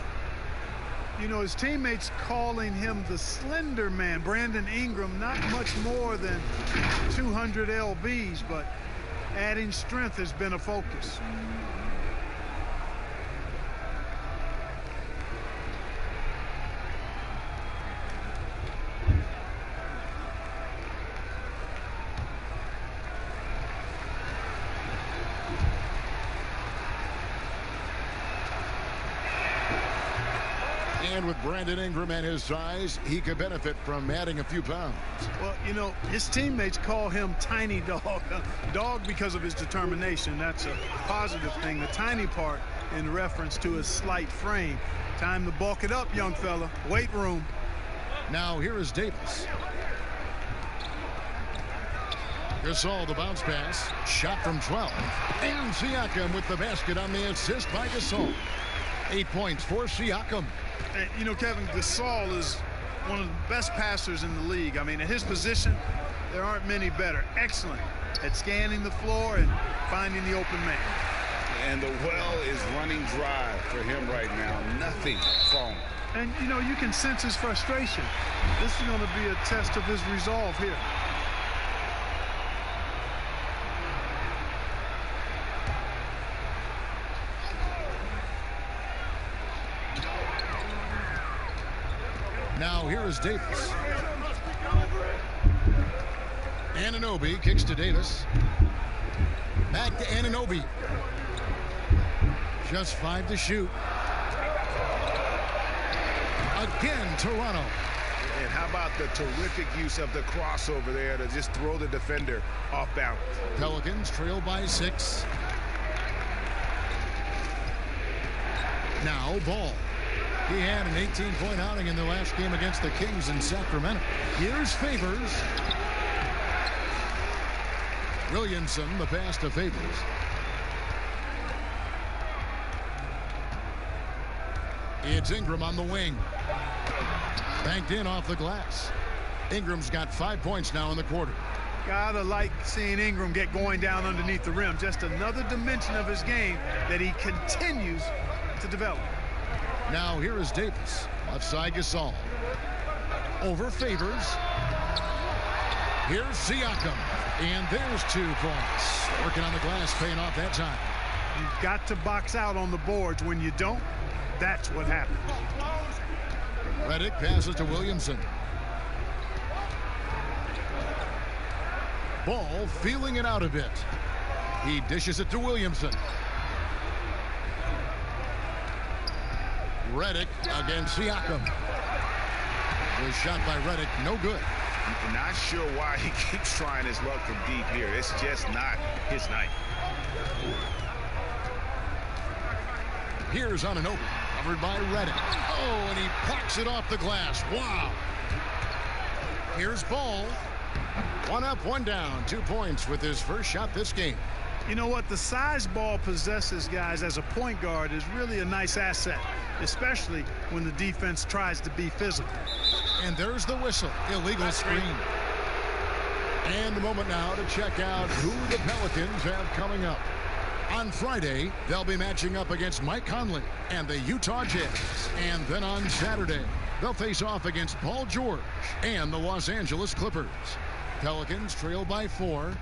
You know, his teammates calling him the slender man. Brandon Ingram, not much more than 200 lbs, but adding strength has been a focus. And with Brandon Ingram and his size, he could benefit from adding a few pounds. Well, you know, his teammates call him Tiny Dog. Dog because of his determination. That's a positive thing. The tiny part in reference to his slight frame. Time to bulk it up, young fella. Weight room. Now here is Davis. Gasol, the bounce pass. Shot from 12. And Siakam with the basket on the assist by Gasol. 8 points for Siakam. You know, Kevin, Gasol is one of the best passers in the league. I mean, at his position, there aren't many better. Excellent at scanning the floor and finding the open man. And the well is running dry for him right now. Nothing falling. And, you know, you can sense his frustration. This is going to be a test of his resolve here. Now here is Davis. Anunoby kicks to Davis. Back to Anunoby. Just 5 to shoot. Again, Toronto. And how about the terrific use of the crossover there to just throw the defender off balance. Pelicans trail by 6. Now ball. He had an 18-point outing in the last game against the Kings in Sacramento. Here's Favors. Williamson, the pass to Favors. It's Ingram on the wing. Banked in off the glass. Ingram's got 5 points now in the quarter. Gotta like seeing Ingram get going down underneath the rim. Just another dimension of his game that he continues to develop. Now here is Davis. Left side Gasol. Over Favors. Here's Siakam. And there's 2 points. Working on the glass, paying off that time. You've got to box out on the boards. When you don't, that's what happens. Redick passes to Williamson. Ball feeling it out a bit. He dishes it to Williamson. Redick against Siakam. The shot by Redick, no good. I'm not sure why he keeps trying his luck from deep here. It's just not his night. Here's on an open, covered by Redick. Oh, and he plucks it off the glass. Wow. Here's Ball. 1 up, 1 down. 2 points with his first shot this game. You know what? The size Ball possesses, guys, as a point guard is really a nice asset, especially when the defense tries to be physical. And there's the whistle. Illegal screen. And the moment now to check out who the Pelicans have coming up. On Friday, they'll be matching up against Mike Conley and the Utah Jazz. And then on Saturday, they'll face off against Paul George and the Los Angeles Clippers. Pelicans trail by 4.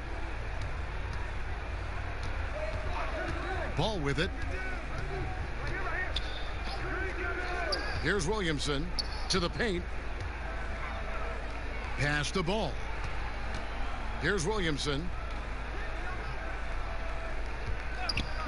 Ball with it. Here's Williamson to the paint. Pass the ball. Here's Williamson.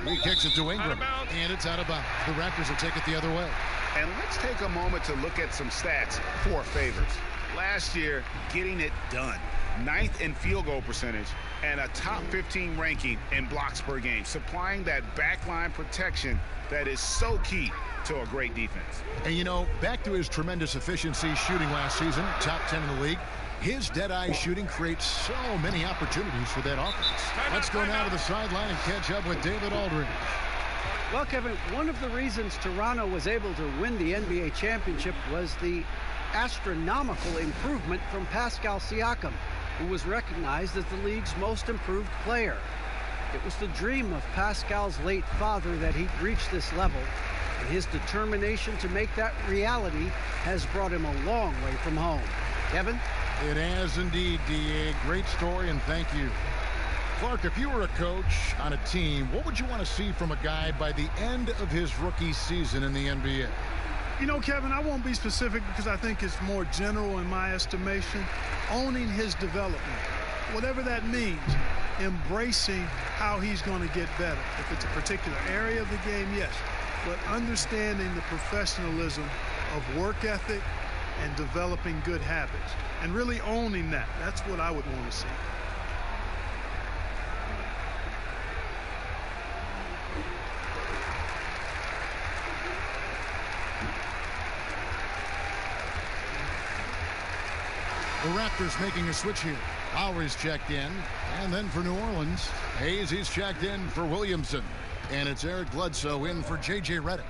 He kicks it to Ingram, and it's out of bounds. The Raptors will take it the other way. And let's take a moment to look at some stats for Favors. Last year, getting it done. 9th in field goal percentage and a top 15 ranking in blocks per game, supplying that backline protection that is so key to a great defense. And, you know, back to his tremendous efficiency shooting last season, top 10 in the league, his dead-eye shooting creates so many opportunities for that offense. Let's go now to the sideline and catch up with David Aldridge. Well, Kevin, one of the reasons Toronto was able to win the NBA championship was the astronomical improvement from Pascal Siakam, who was recognized as the league's most improved player. It was the dream of Pascal's late father that he'd reach this level, and his determination to make that reality has brought him a long way from home. Kevin? It has indeed, D.A. Great story, and thank you. Clark, if you were a coach on a team, what would you want to see from a guy by the end of his rookie season in the NBA? You know, Kevin, I won't be specific because I think it's more general in my estimation. Owning his development, whatever that means, embracing how he's going to get better. If it's a particular area of the game, yes, but understanding the professionalism of work ethic and developing good habits and really owning that. That's what I would want to see. The Raptors making a switch here. Lowry's checked in. And then for New Orleans, Hayes, he's checked in for Williamson. And it's Eric Bledsoe in for J.J. Redick.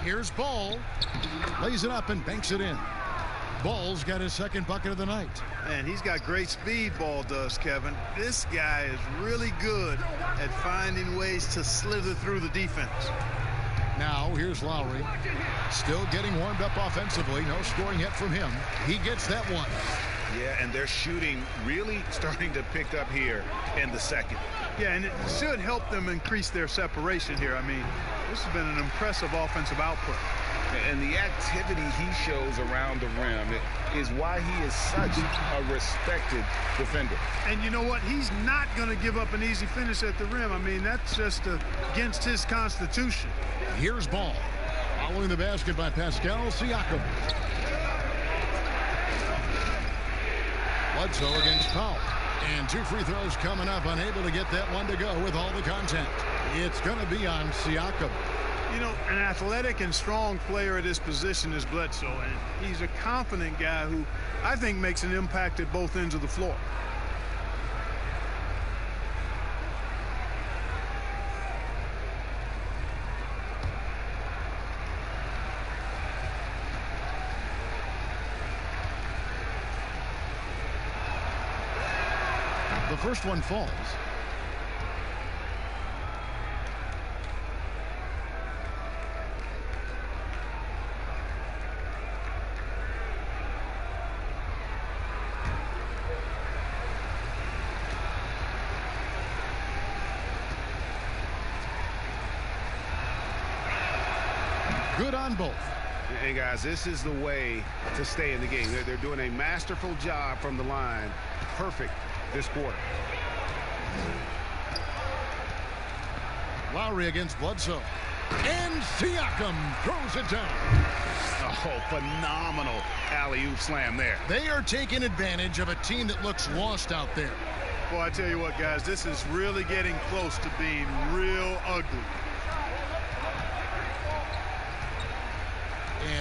Here's Ball. Lays it up and banks it in. Ball's got his second bucket of the night. Man, he's got great speed, Ball does, Kevin. This guy is really good at finding ways to slither through the defense. Now, here's Lowry. Still getting warmed up offensively. No scoring yet from him. He gets that one. Yeah, and their shooting really starting to pick up here in the second. Yeah, and it should help them increase their separation here. I mean, this has been an impressive offensive output. And the activity he shows around the rim is why he is such a respected defender. And you know what? He's not going to give up an easy finish at the rim. I mean, that's just against his constitution. Here's Ball. Following the basket by Pascal Siakam. Bledsoe against Powell. And 2 free throws coming up. Unable to get that one to go with all the contact. It's going to be on Siakam. You know, an athletic and strong player at his position is Bledsoe. And he's a confident guy who I think makes an impact at both ends of the floor. first one falls. Good on both. And guys, this is the way to stay in the game. They're doing a masterful job from the line. Perfect this quarter. Lowry against Bledsoe. And Siakam throws it down. Oh, phenomenal alley-oop slam there. They are taking advantage of a team that looks lost out there. Boy, I tell you what, guys, this is really getting close to being real ugly.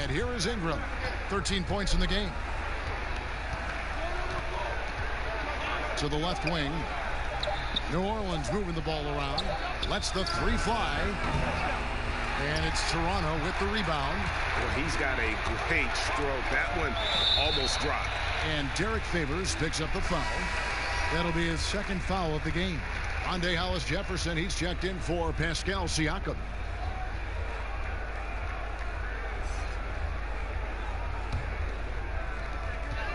And here is Ingram. 13 points in the game. To the left wing. New Orleans moving the ball around. Lets the three fly. And it's Toronto with the rebound. Well, he's got a great stroke. That one almost dropped. And Derek Favors picks up the foul. That'll be his second foul of the game. Andre Hollis Jefferson, he's checked in for Pascal Siakam.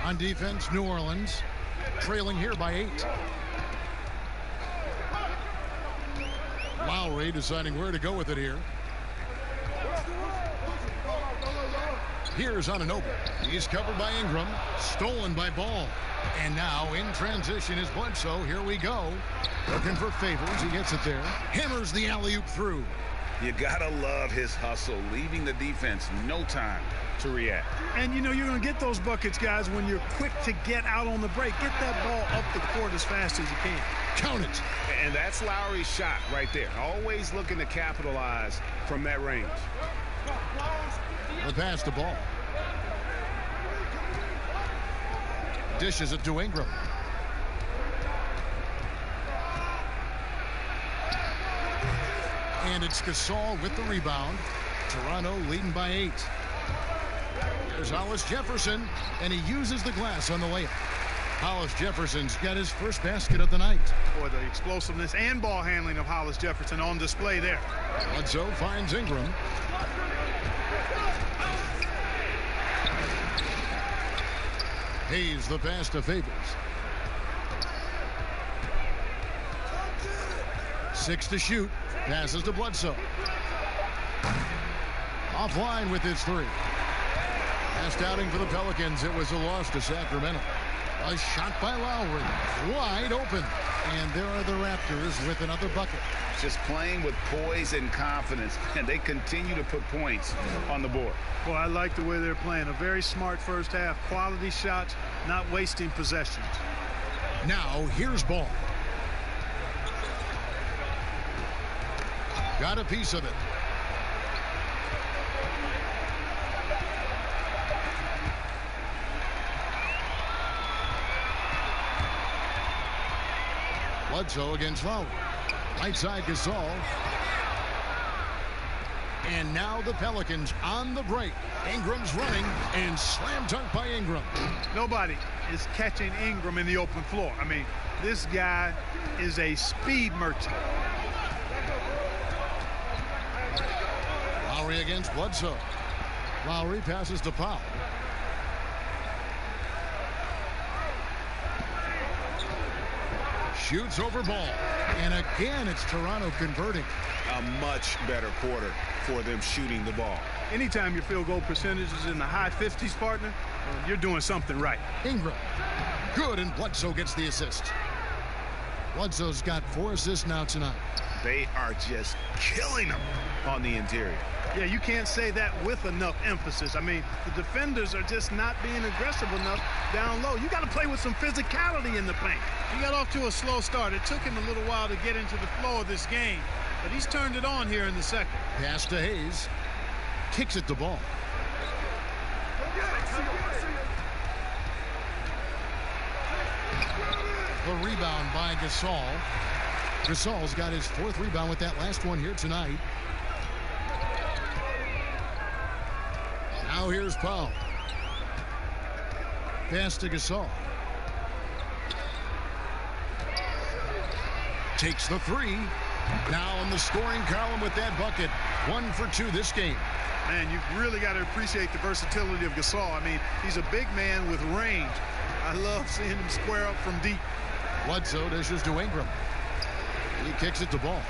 On defense, New Orleans trailing here by 8. Lowry deciding where to go with it here. Here's Anunoby. He's covered by Ingram. Stolen by Ball. And now in transition is Bledsoe. Here we go. Looking for Favors. He gets it there. Hammers the alley-oop through. You gotta love his hustle, leaving the defense no time to react. And you know you're going to get those buckets, guys, when you're quick to get out on the break. Get that ball up the court as fast as you can. Count it. And that's Lowry's shot right there. Always looking to capitalize from that range. The pass to Ball. Dishes it to Ingram. And it's Gasol with the rebound. Toronto leading by 8. There's Hollis Jefferson, and he uses the glass on the layup. Hollis Jefferson's got his first basket of the night. Boy, the explosiveness and ball handling of Hollis Jefferson on display there. Bledsoe finds Ingram. Hayes the pass to Favors. 6 to shoot. Passes to Bledsoe. Offline with his 3. Last outing for the Pelicans, it was a loss to Sacramento. A shot by Lowry. Wide open. And there are the Raptors with another bucket. Just playing with poise and confidence, and they continue to put points on the board. Boy, I like the way they're playing. A very smart first half. Quality shots, not wasting possessions. Now, here's Ball. Got a piece of it. Bledsoe against Lowry. Right side Gasol. And now the Pelicans on the break. Ingram's running and slam dunk by Ingram. Nobody is catching Ingram in the open floor. I mean, this guy is a speed merchant. Lowry against Bledsoe. Lowry passes to Powell. Shoots over Ball. And again, it's Toronto converting. A much better quarter for them shooting the ball. Anytime your field goal percentage is in the high 50s, partner, you're doing something right. Ingram. Good, and Bledsoe gets the assist. Bledsoe's got 4 assists now tonight. They are just killing them on the interior. Yeah, you can't say that with enough emphasis. I mean, the defenders are just not being aggressive enough down low. You got to play with some physicality in the paint. He got off to a slow start. It took him a little while to get into the flow of this game, but he's turned it on here in the second. Pass to Hayes. Kicks it to Ball. The rebound by Gasol. Gasol's got his 4th rebound with that last one here tonight. Now here's Powell. Pass to Gasol. takes the three. Now in the scoring column with that bucket. 1 for 2 this game. Man, you've really got to appreciate the versatility of Gasol. I mean, he's a big man with range. I love seeing him square up from deep. Bledsoe dishes to Ingram. He kicks it to Ball.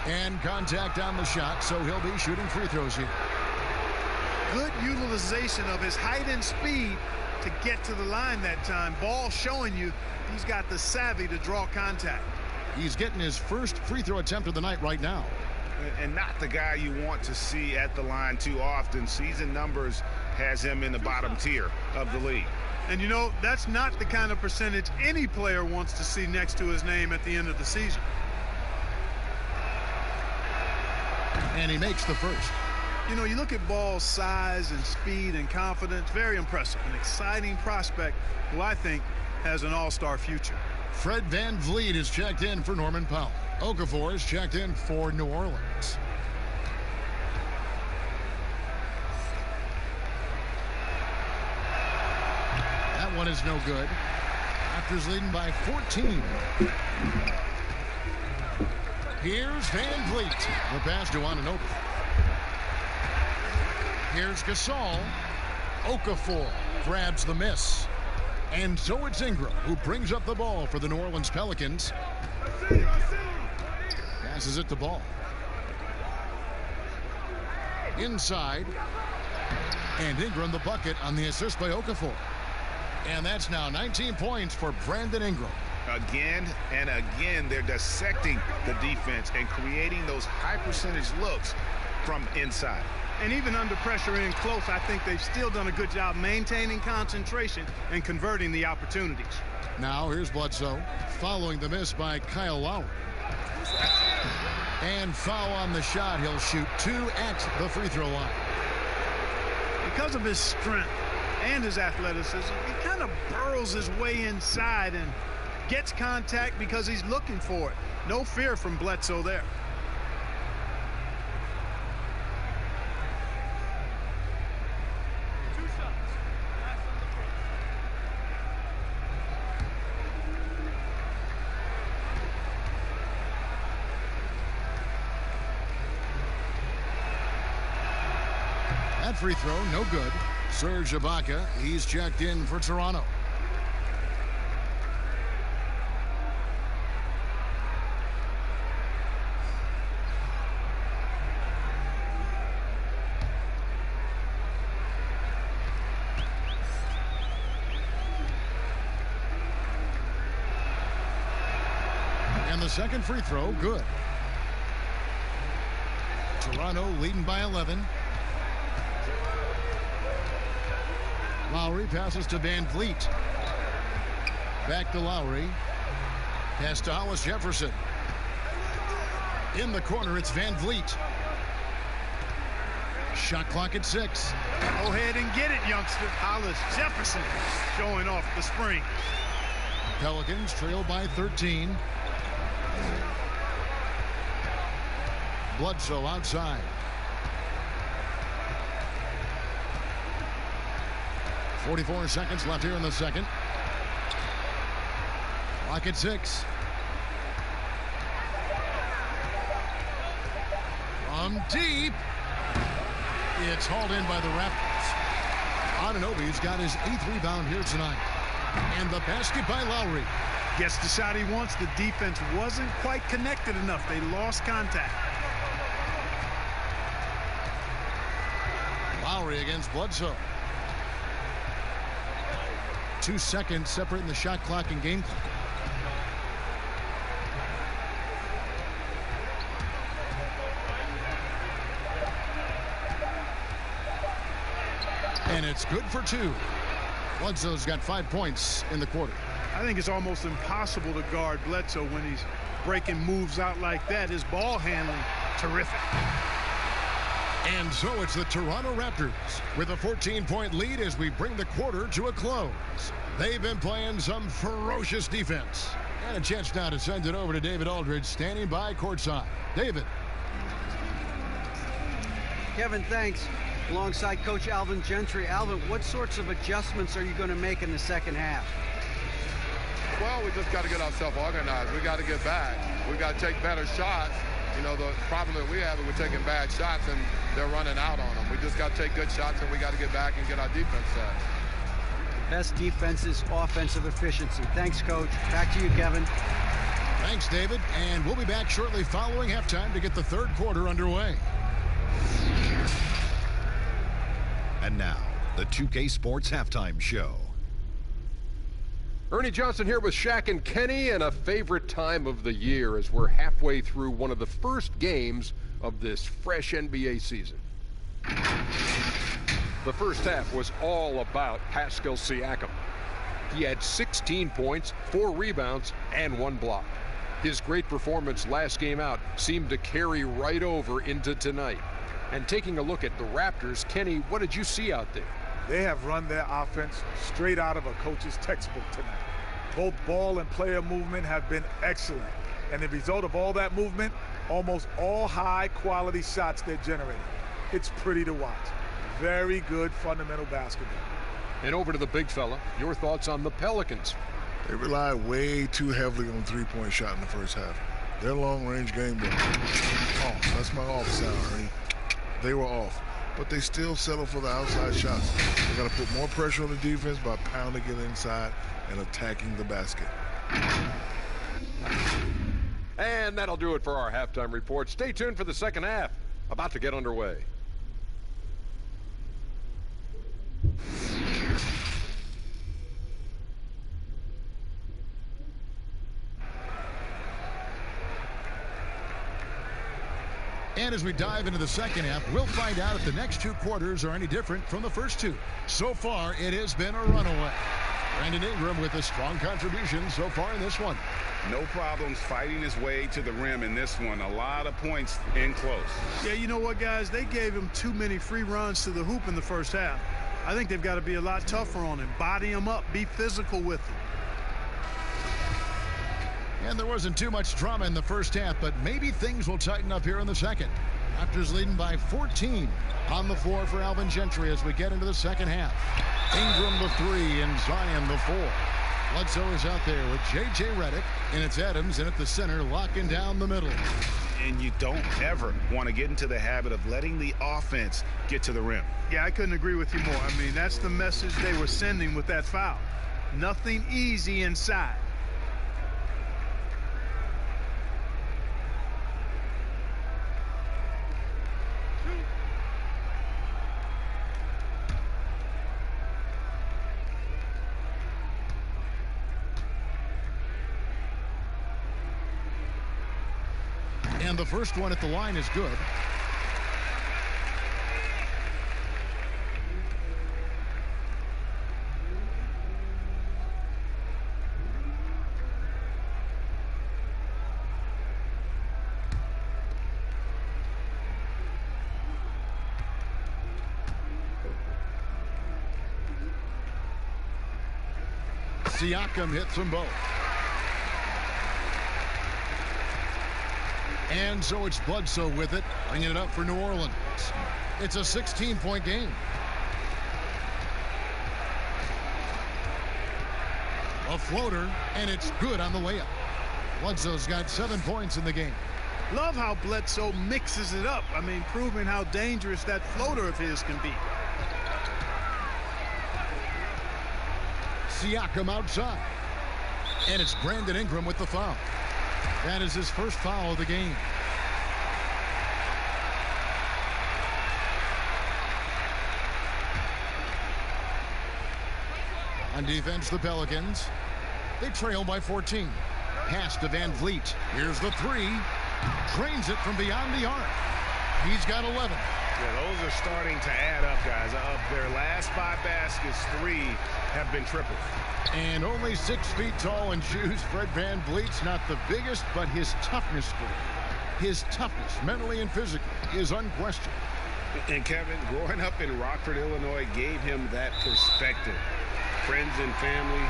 And contact on the shot, so he'll be shooting free throws here. Good utilization of his height and speed to get to the line that time. Ball showing you he's got the savvy to draw contact. He's getting his first free throw attempt of the night right now. And not the guy you want to see at the line too often. Season numbers has him in the bottom tier of the league. And you know, that's not the kind of percentage any player wants to see next to his name at the end of the season. And he makes the first. You know, you look at Ball's size and speed and confidence, very impressive. An exciting prospect who I think has an all-star future. Fred VanVleet is checked in for Norman Powell. Okafor is checked in for New Orleans. That one is no good. Raptors leading by 14. Here's VanVleet. The pass to Anunoby. Here's Gasol. Okafor grabs the miss. And so it's Ingram who brings up the ball for the New Orleans Pelicans. Passes it to Ball. Inside. And Ingram the bucket on the assist by Okafor. And that's now 19 points for Brandon Ingram. Again and again, they're dissecting the defense and creating those high percentage looks from inside. And even under pressure in close, I think they've still done a good job maintaining concentration and converting the opportunities. Now here's Bledsoe following the miss by Kyle Lowry. And foul on the shot. He'll shoot 2 at the free throw line. Because of his strength and his athleticism, he kind of burrows his way inside and gets contact because he's looking for it. No fear from Bledsoe there. That free throw, no good. Serge Ibaka, he's checked in for Toronto. And the second free throw, good. Toronto leading by 11. Lowry passes to VanVleet. Back to Lowry. Pass to Hollis Jefferson. In the corner, it's VanVleet. Shot clock at 6. Go ahead and get it, youngster. Hollis Jefferson showing off the spring. Pelicans trail by 13. Bledsoe outside. .44 seconds left here in the second. Clock at 6. From deep. It's hauled in by the Raptors. Anunoby's got his 8th rebound here tonight. And the basket by Lowry. Gets the shot he wants. The defense wasn't quite connected enough. They lost contact. Lowry against Bledsoe. 2 seconds separating the shot clock and game clock. And it's good for 2. Bledsoe's got 5 points in the quarter. I think it's almost impossible to guard Bledsoe when he's breaking moves out like that. His ball handling, terrific. And so it's the Toronto Raptors with a 14-point lead as we bring the quarter to a close. They've been playing some ferocious defense. And a chance now to send it over to David Aldridge, standing by courtside. David. Kevin, thanks. Alongside Coach Alvin Gentry. Alvin, what sorts of adjustments are you going to make in the second half? Well, we just got to get ourselves organized. We got to get back. We got to take better shots. You know, the problem that we have is we're taking bad shots and they're running out on them. We just got to take good shots and we got to get back and get our defense set. Best defense is offensive efficiency. Thanks, Coach. Back to you, Kevin. Thanks, David. And we'll be back shortly following halftime to get the third quarter underway. And now, the 2K Sports Halftime Show. Ernie Johnson here with Shaq and Kenny, and a favorite time of the year as we're halfway through one of the first games of this fresh NBA season. The first half was all about Pascal Siakam. He had 16 points, 4 rebounds, and 1 block. His great performance last game out seemed to carry right over into tonight. And taking a look at the Raptors, Kenny, what did you see out there? They have run their offense straight out of a coach's textbook tonight. Both ball and player movement have been excellent. And the result of all that movement, almost all high-quality shots they're generating. It's pretty to watch. Very good fundamental basketball. And over to the big fella, your thoughts on the Pelicans? They relied way too heavily on the three-point shot in the first half. Their long-range game was off. That's my off sound, Ernie. They were off. But they still settle for the outside shots. They got to put more pressure on the defense by pounding it inside and attacking the basket. And that'll do it for our halftime report. Stay tuned for the second half. About to get underway. And as we dive into the second half, we'll find out if the next 2 quarters are any different from the first 2. So far, it has been a runaway. Brandon Ingram with a strong contribution so far in this one. No problems fighting his way to the rim in this one. A lot of points in close. Yeah, you know what, guys? They gave him too many free runs to the hoop in the first half. I think they've got to be a lot tougher on him. Body him up. Be physical with him. And there wasn't too much drama in the first half, but maybe things will tighten up here in the second. Raptors leading by 14 on the floor for Alvin Gentry as we get into the second half. Ingram the 3 and Zion the 4. Bledsoe is out there with J.J. Redick, and it's Adams in at the center locking down the middle. And you don't ever want to get into the habit of letting the offense get to the rim. Yeah, I couldn't agree with you more. I mean, that's the message they were sending with that foul. Nothing easy inside. And the first one at the line is good. Siakam hits them both. And so it's Bledsoe with it, bringing it up for New Orleans. It's a 16-point game. A floater, and it's good on the way up. Bledsoe's got 7 points in the game. Love how Bledsoe mixes it up. I mean, proving how dangerous that floater of his can be. Siakam outside. And it's Brandon Ingram with the foul. That is his first foul of the game. On defense, the Pelicans. They trail by 14. Pass to Van Vliet. Here's the 3. Drains it from beyond the arc. He's got 11. Yeah, those are starting to add up, guys. Of their last 5 baskets, 3 have been triples. And only 6 feet tall in shoes. Fred Van Vliet's not the biggest, but his toughness, his toughness, mentally and physically, is unquestioned. And Kevin, growing up in Rockford, Illinois, gave him that perspective. Friends and family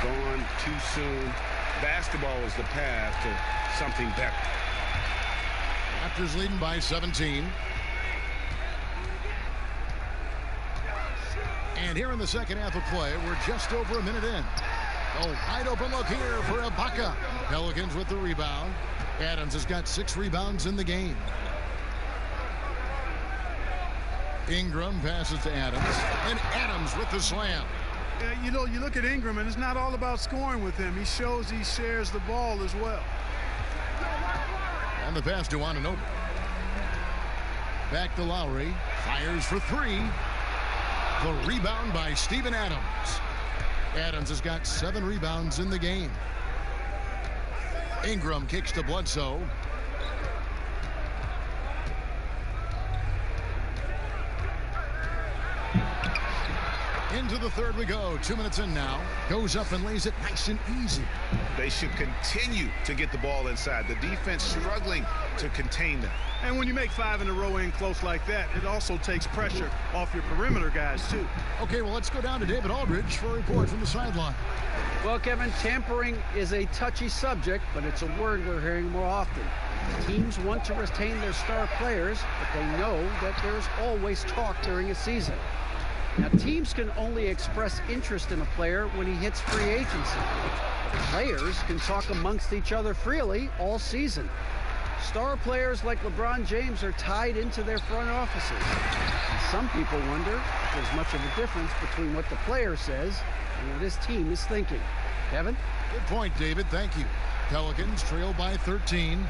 gone too soon. Basketball is the path to something better. Raptors leading by 17. And here in the second half of play, we're just over a minute in. A wide open look here for Ibaka. Pelicans with the rebound. Adams has got 6 rebounds in the game. Ingram passes to Adams. And Adams with the slam. Yeah, you know, you look at Ingram, and it's not all about scoring with him. He shows he shares the ball as well. And the pass to Anunoby. Back to Lowry. Fires for 3. The rebound by Steven Adams. Adams has got 7 rebounds in the game. Ingram kicks to Bledsoe. Into the third we go. 2 minutes in now. Goes up and lays it nice and easy. They should continue to get the ball inside. The defense struggling to contain them. And when you make 5 in a row in close like that, it also takes pressure off your perimeter guys, too. Okay, well, let's go down to David Aldridge for a report from the sideline. Well, Kevin, tampering is a touchy subject, but it's a word we're hearing more often. Teams want to retain their star players, but they know that there's always talk during a season. Now, teams can only express interest in a player when he hits free agency. Players can talk amongst each other freely all season. Star players like LeBron James are tied into their front offices. And some people wonder if there's much of a difference between what the player says and what his team is thinking. Kevin? Good point, David. Thank you. Pelicans trail by 13.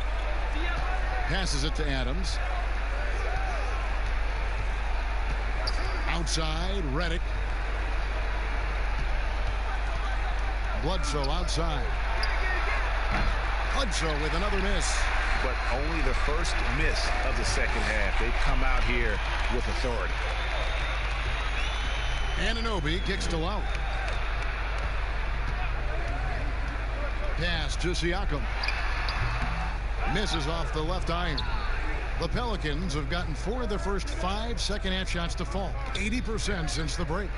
Passes it to Adams. Outside, Redick. Bledsoe outside. Bledsoe with another miss. But only the first miss of the second half. They've come out here with authority. Anunoby kicks to Lowry. Pass to Siakam. Misses off the left iron. The Pelicans have gotten 4 of their first 5 second-half shots to fall. 80% since the break.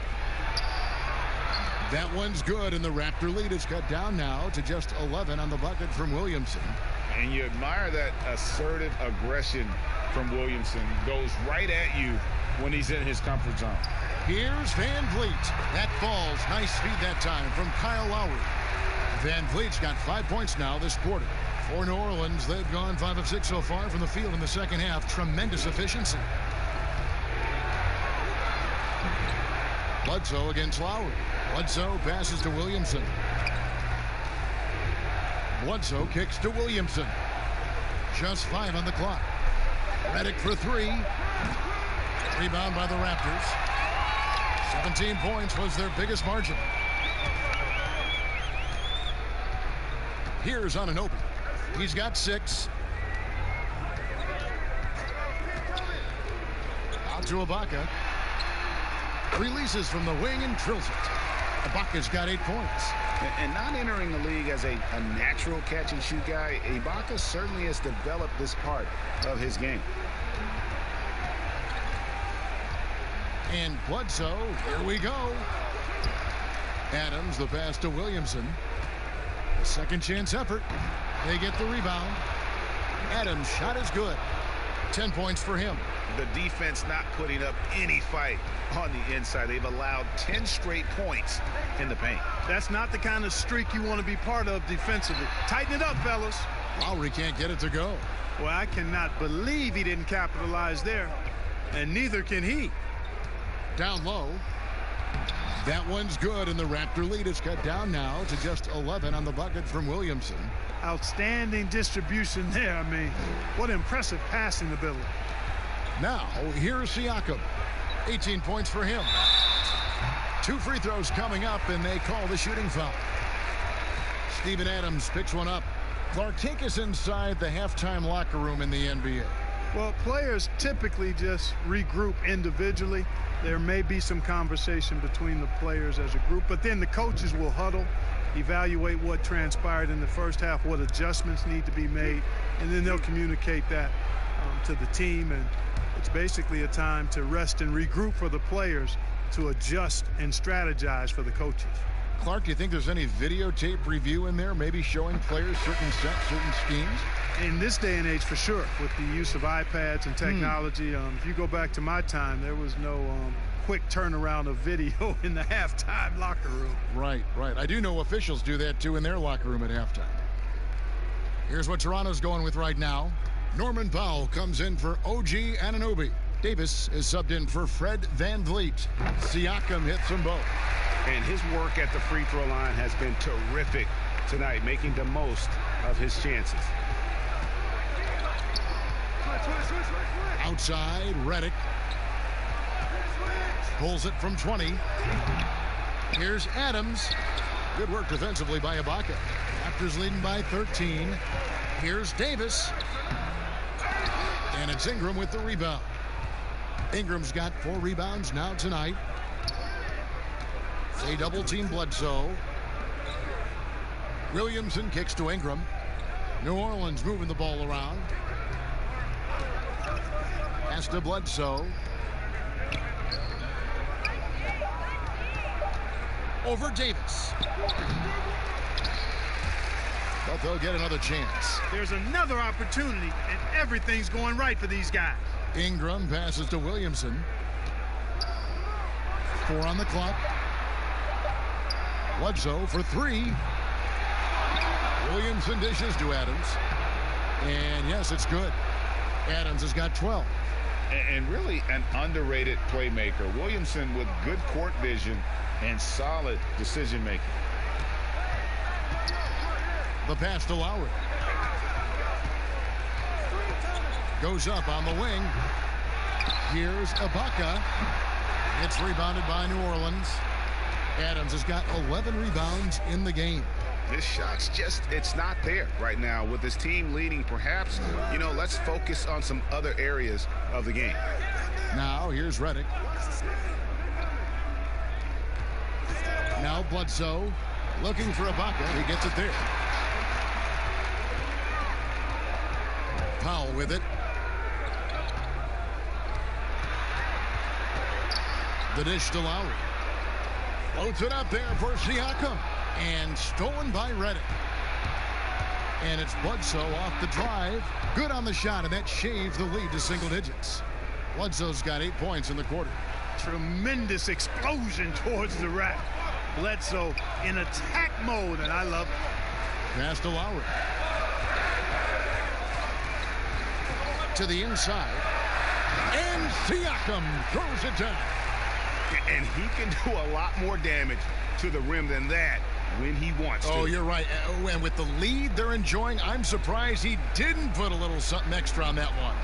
That one's good, and the Raptor lead is cut down now to just 11 on the bucket from Williamson. And you admire that assertive aggression from Williamson. Goes right at you when he's in his comfort zone. Here's Van Vliet. That falls. Nice speed that time from Kyle Lowry. Van Vliet's got 5 points now this quarter. For New Orleans, they've gone 5 of 6 so far from the field in the second half. Tremendous efficiency. Bledsoe against Lowry. Bledsoe passes to Williamson. Bledsoe kicks to Williamson. Just 5 on the clock. Redick for 3. Rebound by the Raptors. 17 points was their biggest margin. Here's Anunoby. He's got 6. Out to Ibaka. Releases from the wing and drills it. Ibaka's got 8 points. And not entering the league as a natural catch-and-shoot guy, Ibaka certainly has developed this part of his game. And Bledsoe, here we go. Adams, the pass to Williamson. A second chance effort. They get the rebound. Adams' shot is good. 10 points for him. The defense not putting up any fight on the inside. They've allowed 10 straight points in the paint. That's not the kind of streak you want to be part of defensively. Tighten it up, fellas. Lowry can't get it to go. Well, I cannot believe he didn't capitalize there. And neither can he. Down low. That one's good, and the Raptor lead is cut down now to just 11 on the bucket from Williamson. Outstanding distribution there. I mean, what impressive passing ability. Now, here's Siakam. 18 points for him. 2 free throws coming up, and they call the shooting foul. Steven Adams picks one up. Clark, take us inside the halftime locker room in the NBA. Well, players typically just regroup individually. There may be some conversation between the players as a group, but then the coaches will huddle, evaluate what transpired in the first half, what adjustments need to be made, and then they'll communicate that to the team. And it's basically a time to rest and regroup for the players to adjust and strategize for the coaches. Clark, do you think there's any videotape review in there, maybe showing players certain sets, certain schemes? In this day and age, for sure, with the use of iPads and technology. If you go back to my time, there was no quick turnaround of video in the halftime locker room. Right. I do know officials do that too in their locker room at halftime. Here's what Toronto's going with right now. Norman Powell comes in for OG Anunoby. Davis is subbed in for Fred VanVleet. Siakam hits them both. And his work at the free throw line has been terrific tonight, making the most of his chances. Outside, Redick. Pulls it from 20. Here's Adams. Good work defensively by Ibaka. Raptors leading by 13. Here's Davis. And it's Ingram with the rebound. Ingram's got 4 rebounds now tonight. They double-team Bledsoe. Williamson kicks to Ingram. New Orleans moving the ball around. Pass to Bledsoe. Over Davis. But they'll get another chance. There's another opportunity, and everything's going right for these guys. Ingram passes to Williamson. 4 on the clock. Bledsoe for 3. Williamson dishes to Adams. And yes, it's good. Adams has got 12. And really an underrated playmaker. Williamson with good court vision and solid decision making. The pass to Lowry. Goes up on the wing. Here's Ibaka. It's rebounded by New Orleans. Adams has got 11 rebounds in the game. This shot's just, it's not there right now with his team leading. Perhaps, let's focus on some other areas of the game. Now, here's Redick. Now Bledsoe looking for Ibaka. He gets it there. Powell with it. The dish to Lowry. Floats it up there for Siakam. And stolen by Redick. And it's Bledsoe off the drive. Good on the shot, and that shaves the lead to single digits. Bledsoe's got 8 points in the quarter. Tremendous explosion towards the rack. Bledsoe in attack mode, and I love it. Pass to Lowry. To the inside. And Siakam throws it down. And he can do a lot more damage to the rim than that when he wants to. Oh, you're right. And with the lead they're enjoying, I'm surprised he didn't put a little something extra on that one.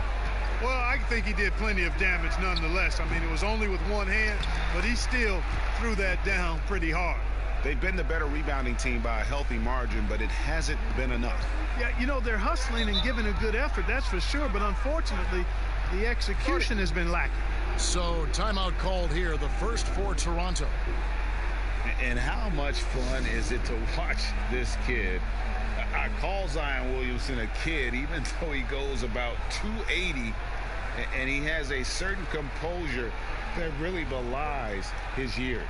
Well, I think he did plenty of damage nonetheless. I mean, it was only with one hand, but he still threw that down pretty hard. They've been the better rebounding team by a healthy margin, but it hasn't been enough. Yeah, they're hustling and giving a good effort, that's for sure. But unfortunately, the execution has been lacking. So timeout called here, the first for Toronto. And how much fun is it to watch this kid? I call Zion Williamson a kid, even though he goes about 280, and he has a certain composure that really belies his years.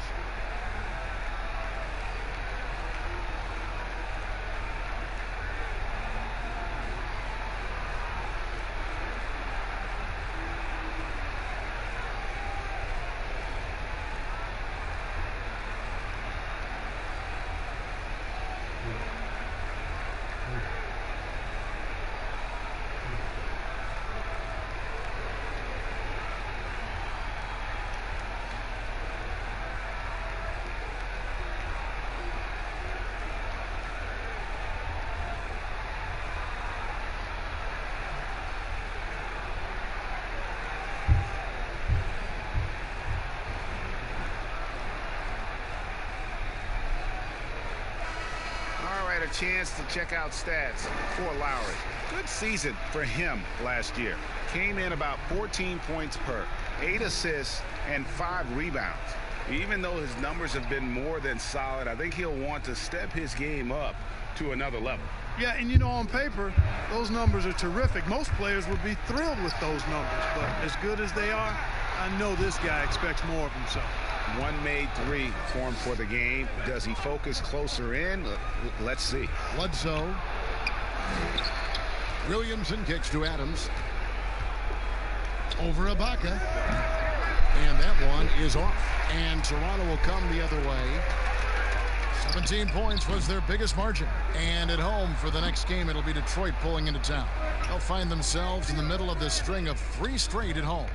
A chance to check out stats for Lowry. Good season for him last year. Came in about 14 points per, 8 assists, and 5 rebounds. Even though his numbers have been more than solid, I think he'll want to step his game up to another level. Yeah, and on paper, those numbers are terrific. Most players would be thrilled with those numbers, but as good as they are, I know this guy expects more of himself. One made 3 for him for the game. Does he focus closer in? Let's see. Bledsoe. Williamson kicks to Adams. Over Ibaka. And that one is off. And Toronto will come the other way. 17 points was their biggest margin. And at home for the next game, it'll be Detroit pulling into town. They'll find themselves in the middle of this string of 3 straight at home.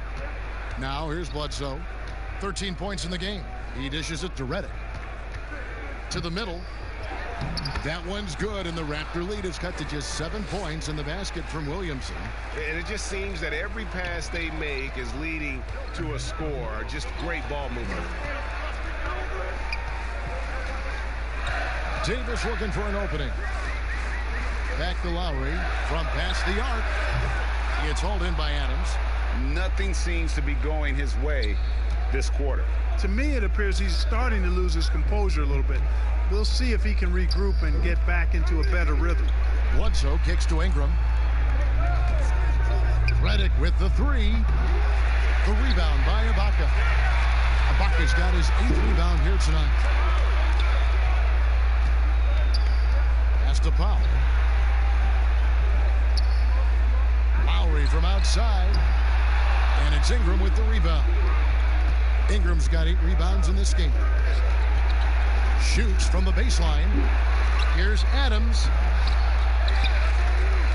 Now here's Bledsoe. 13 points in the game. He dishes it to Redick. To the middle. That one's good, and the Raptor lead is cut to just 7 points in the basket from Williamson. And it just seems that every pass they make is leading to a score. Just great ball movement. Davis looking for an opening. Back to Lowry from past the arc. It's hauled in by Adams. Nothing seems to be going his way this quarter. To me, it appears he's starting to lose his composure a little bit. We'll see if he can regroup and get back into a better rhythm. Bledsoe kicks to Ingram. Redick with the 3. The rebound by Ibaka. Ibaka's got his 8th rebound here tonight. Pass to Powell. Lowry from outside. And it's Ingram with the rebound. Ingram's got 8 rebounds in this game. Shoots from the baseline. Here's Adams.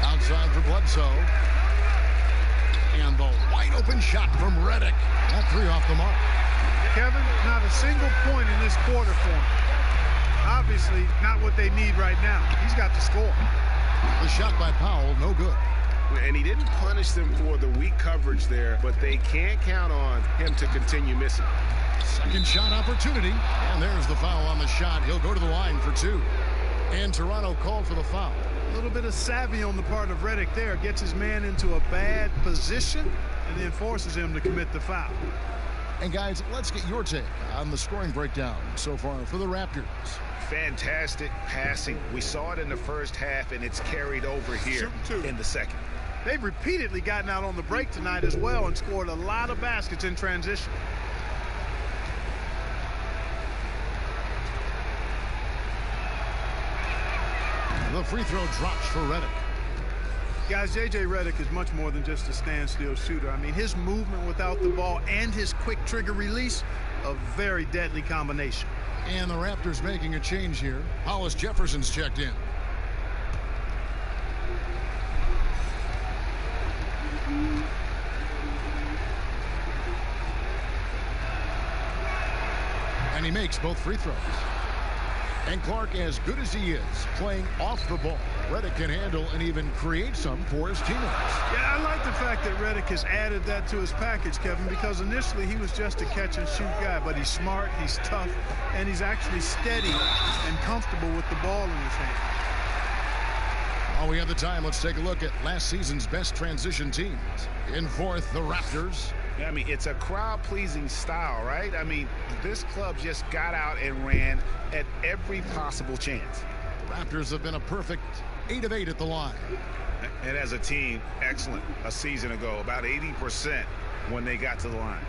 Outside for Bledsoe. And the wide open shot from Redick. That 3 off the mark. Kevin, not a single point in this quarter for him. Obviously, not what they need right now. He's got to score. The shot by Powell, no good. And he didn't punish them for the weak coverage there, but they can't count on him to continue missing. Second shot opportunity. And there's the foul on the shot. He'll go to the line for 2. And Toronto called for the foul. A little bit of savvy on the part of Redick there. Gets his man into a bad position and then forces him to commit the foul. And guys, let's get your take on the scoring breakdown so far for the Raptors. Fantastic passing. We saw it in the first half, and it's carried over here in the second. They've repeatedly gotten out on the break tonight as well and scored a lot of baskets in transition. The free throw drops for Redick. Guys, J.J. Redick is much more than just a standstill shooter. I mean, his movement without the ball and his quick trigger release, a very deadly combination. And the Raptors making a change here. Hollis Jefferson's checked in. And he makes both free throws. And Clark, as good as he is, playing off the ball. Redick can handle and even create some for his teammates. Yeah, I like the fact that Redick has added that to his package, Kevin, because initially he was just a catch-and-shoot guy, but he's smart, he's tough, and he's actually steady and comfortable with the ball in his hand. While we have the time, let's take a look at last season's best transition teams. In fourth, the Raptors. I mean, it's a crowd-pleasing style, right? I mean, this club just got out and ran at every possible chance. Raptors have been a perfect 8 of 8 at the line. And as a team, excellent a season ago, about 80% when they got to the line.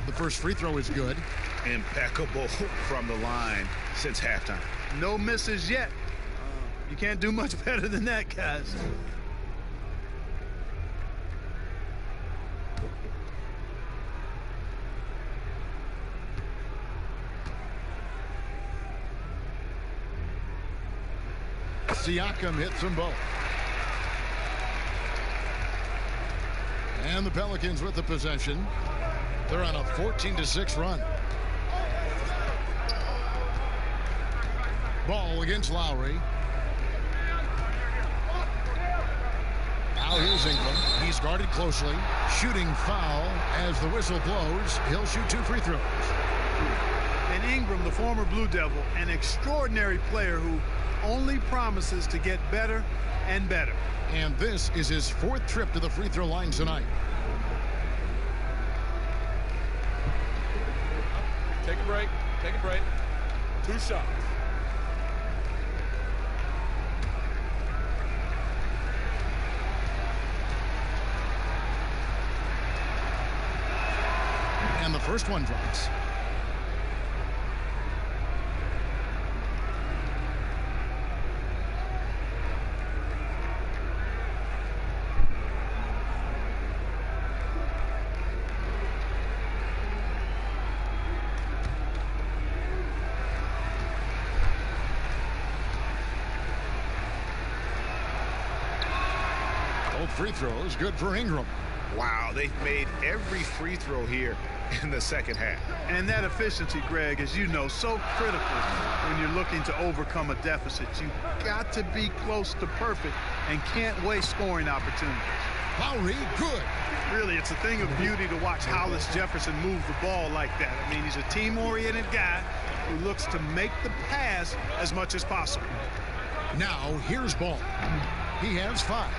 The first free throw is good. Impeccable from the line since halftime. No misses yet. You can't do much better than that, guys. Siakam hits them both. And the Pelicans with the possession. They're on a 14-6 run. Ball against Lowry. Now here's Ingram. He's guarded closely. Shooting foul as the whistle blows. He'll shoot 2 free throws. And Ingram, the former Blue Devil, an extraordinary player who only promises to get better and better. And this is his 4th trip to the free throw line tonight. Take a break. Take a break. 2 shots. And the first one drops. Both free throws good for Ingram. Wow, they've made every free throw here in the second half. And that efficiency, Greg, as you know, so critical when you're looking to overcome a deficit. You've got to be close to perfect and can't waste scoring opportunities. Lowry, good. Really, it's a thing of beauty to watch Hollis Jefferson move the ball like that. I mean, he's a team-oriented guy who looks to make the pass as much as possible. Now, here's Ball. He has 5.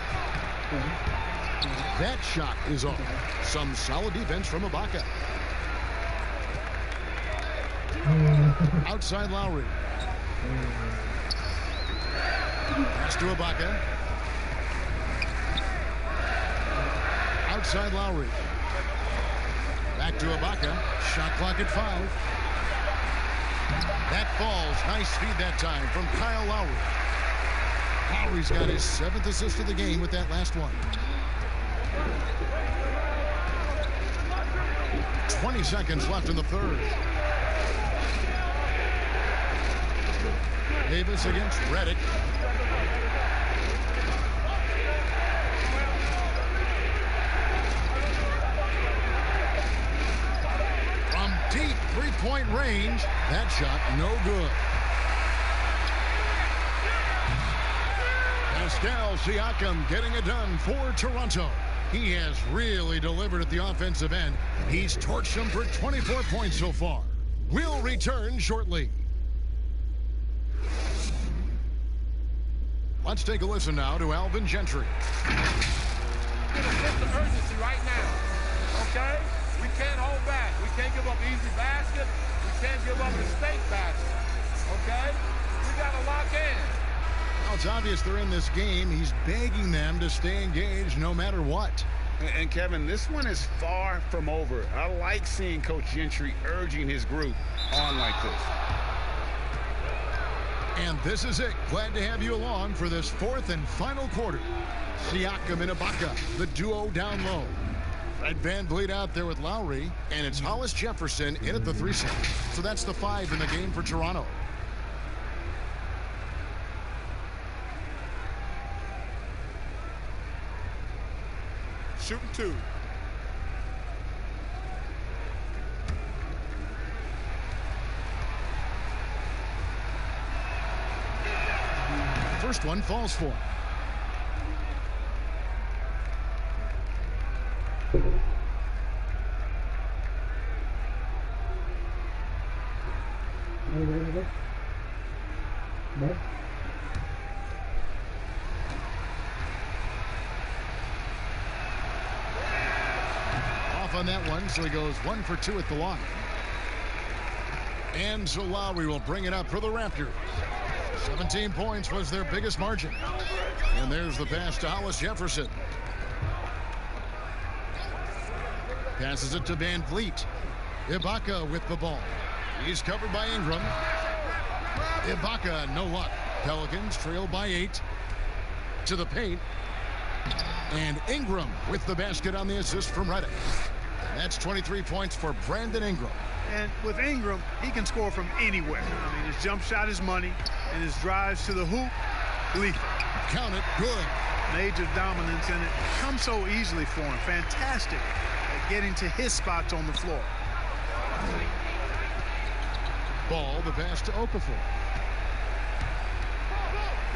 That shot is off. Some solid defense from Ibaka. Outside Lowry. Pass to Ibaka. Outside Lowry. Back to Ibaka. Shot clock at 5. That falls. Nice speed that time from Kyle Lowry. Lowry's got his 7th assist of the game with that last one. 20 seconds left in the third. Davis against Redick. From deep three-point range, that shot no good. Pascal Siakam getting it done for Toronto. He has really delivered at the offensive end. He's torched them for 24 points so far. We'll return shortly. Let's take a listen now to Alvin Gentry. Get a sense of urgency right now, okay? We can't hold back. We can't give up easy baskets. We can't give up mistake baskets, okay? We got to lock in. Well, it's obvious they're in this game. He's begging them to stay engaged no matter what. And Kevin, this one is far from over. I like seeing Coach Gentry urging his group on like this. And this is it. Glad to have you along for this 4th and final quarter. Siakam and Ibaka, the duo down low. Fred VanVleet out there with Lowry, and it's Hollis Jefferson in at the 3 slot. So that's the 5 in the game for Toronto. Shooting 2. First one falls for. Off on that one, so he goes 1 for 2 at the line. And so Lowry will bring it up for the Raptors. 17 points was their biggest margin. And there's the pass to Hollis Jefferson. Passes it to VanVleet. Ibaka with the ball. He's covered by Ingram. Ibaka, no luck. Pelicans trail by 8. To the paint. And Ingram with the basket on the assist from Redick. That's 23 points for Brandon Ingram. And with Ingram, he can score from anywhere. I mean, his jump shot is money, and his drives to the hoop, lethal. Count it, good. Major dominance, and it comes so easily for him. Fantastic at getting to his spots on the floor. Ball, the pass to Okafor.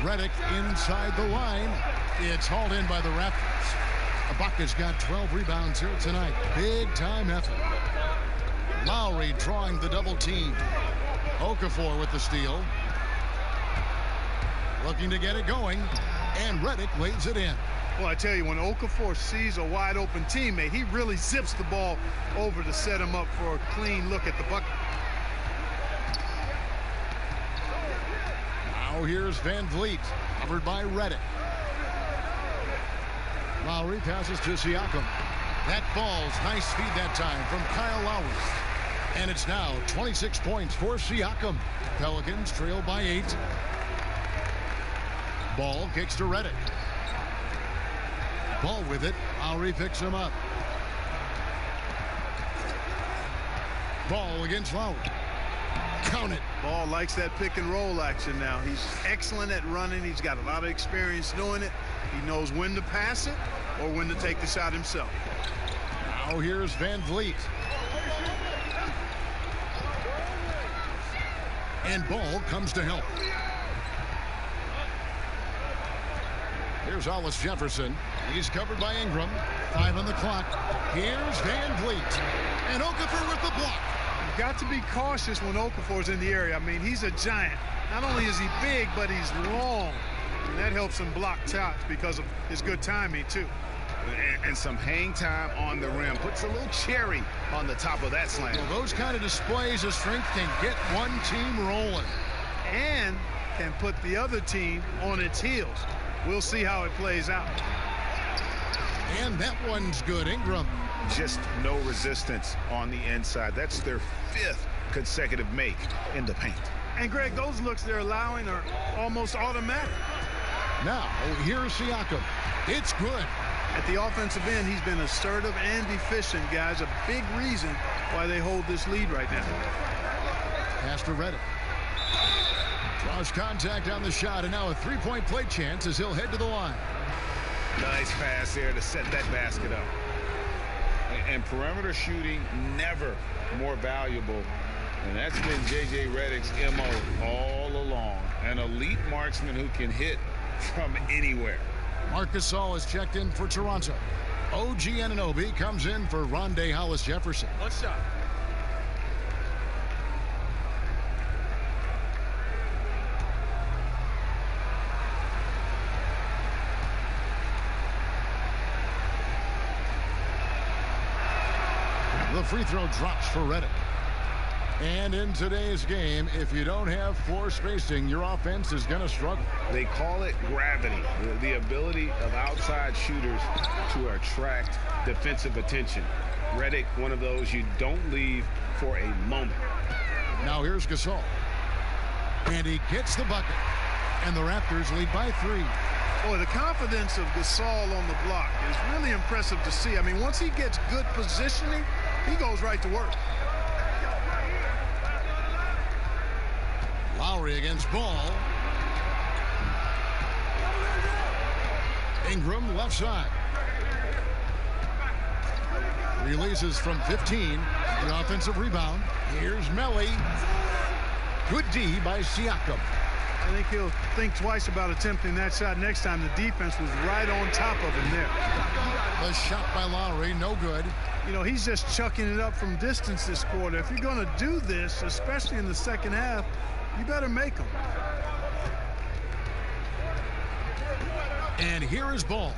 Redick inside the line. It's hauled in by the Raptors. Ibaka's got 12 rebounds here tonight. Big time effort. Lowry drawing the double team. Okafor with the steal. Looking to get it going. And Redick lays it in. Well, I tell you, when Okafor sees a wide open teammate, he really zips the ball over to set him up for a clean look at the bucket. Now here's VanVleet, covered by Redick. Lowry passes to Siakam. That falls. Nice speed that time from Kyle Lowry. And it's now 26 points for Siakam. Pelicans trail by 8. Ball kicks to Redick. Ball with it. Lowry picks him up. Ball against Lowry. Count it. Ball likes that pick and roll action now. He's excellent at running. He's got a lot of experience doing it. He knows when to pass it or when to take the shot himself. Now here's Van Vliet. And Ball comes to help. Here's Hollis Jefferson. He's covered by Ingram. 5 on the clock. Here's Van Vliet. And Okafor with the block. You've got to be cautious when Okafor's in the area. I mean, he's a giant. Not only is he big, but he's long. And that helps him block shots because of his good timing, too. And some hang time on the rim. Puts a little cherry on the top of that slam. Well, those kind of displays of strength can get one team rolling. And can put the other team on its heels. We'll see how it plays out. And that one's good. Ingram. Just no resistance on the inside. That's their 5th consecutive make in the paint. And, Greg, those looks they're allowing are almost automatic. Now, here's Siakam. It's good. At the offensive end, he's been assertive and efficient, guys. A big reason why they hold this lead right now. Pass to Redick. Draws contact on the shot, and now a three-point play chance as he'll head to the line. Nice pass there to set that basket up. And perimeter shooting never more valuable. And that's been J.J. Redick's M.O. all along. An elite marksman who can hit from anywhere. Marc Gasol is checked in for Toronto. OG Anunoby comes in for Rondé Hollis Jefferson. One shot. The free throw drops for Redick. And in today's game, if you don't have floor spacing, your offense is going to struggle. They call it gravity, the ability of outside shooters to attract defensive attention. Redick, one of those you don't leave for a moment. Now here's Gasol. And he gets the bucket. And the Raptors lead by 3. Boy, the confidence of Gasol on the block is really impressive to see. I mean, once he gets good positioning, he goes right to work. Lowry against Ball. Ingram left side. Releases from 15. The offensive rebound. Here's Melly. Good D by Siakam. I think he'll think twice about attempting that shot next time. The defense was right on top of him there. The shot by Lowry, no good. You know, he's just chucking it up from distance this quarter. If you're going to do this, especially in the second half, you better make them. And here is Ball.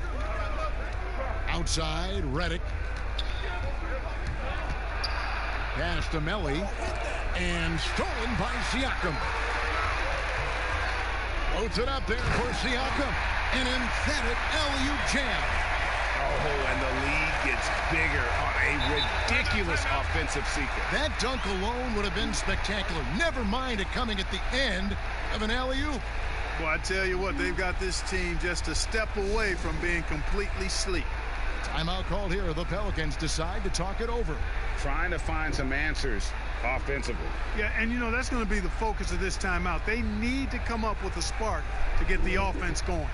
Outside, Redick. Pass to Melly. And stolen by Siakam. Floats it up there for Siakam. An emphatic alley-oop jam. Oh, and the lead gets bigger on a ridiculous offensive sequence. That dunk alone would have been spectacular. Never mind it coming at the end of an alley-oop. Well, I tell you what, they've got this team just a step away from being completely asleep. Timeout called here. The Pelicans decide to talk it over. Trying to find some answers offensively. Yeah, and you know, that's going to be the focus of this timeout. They need to come up with a spark to get the offense going.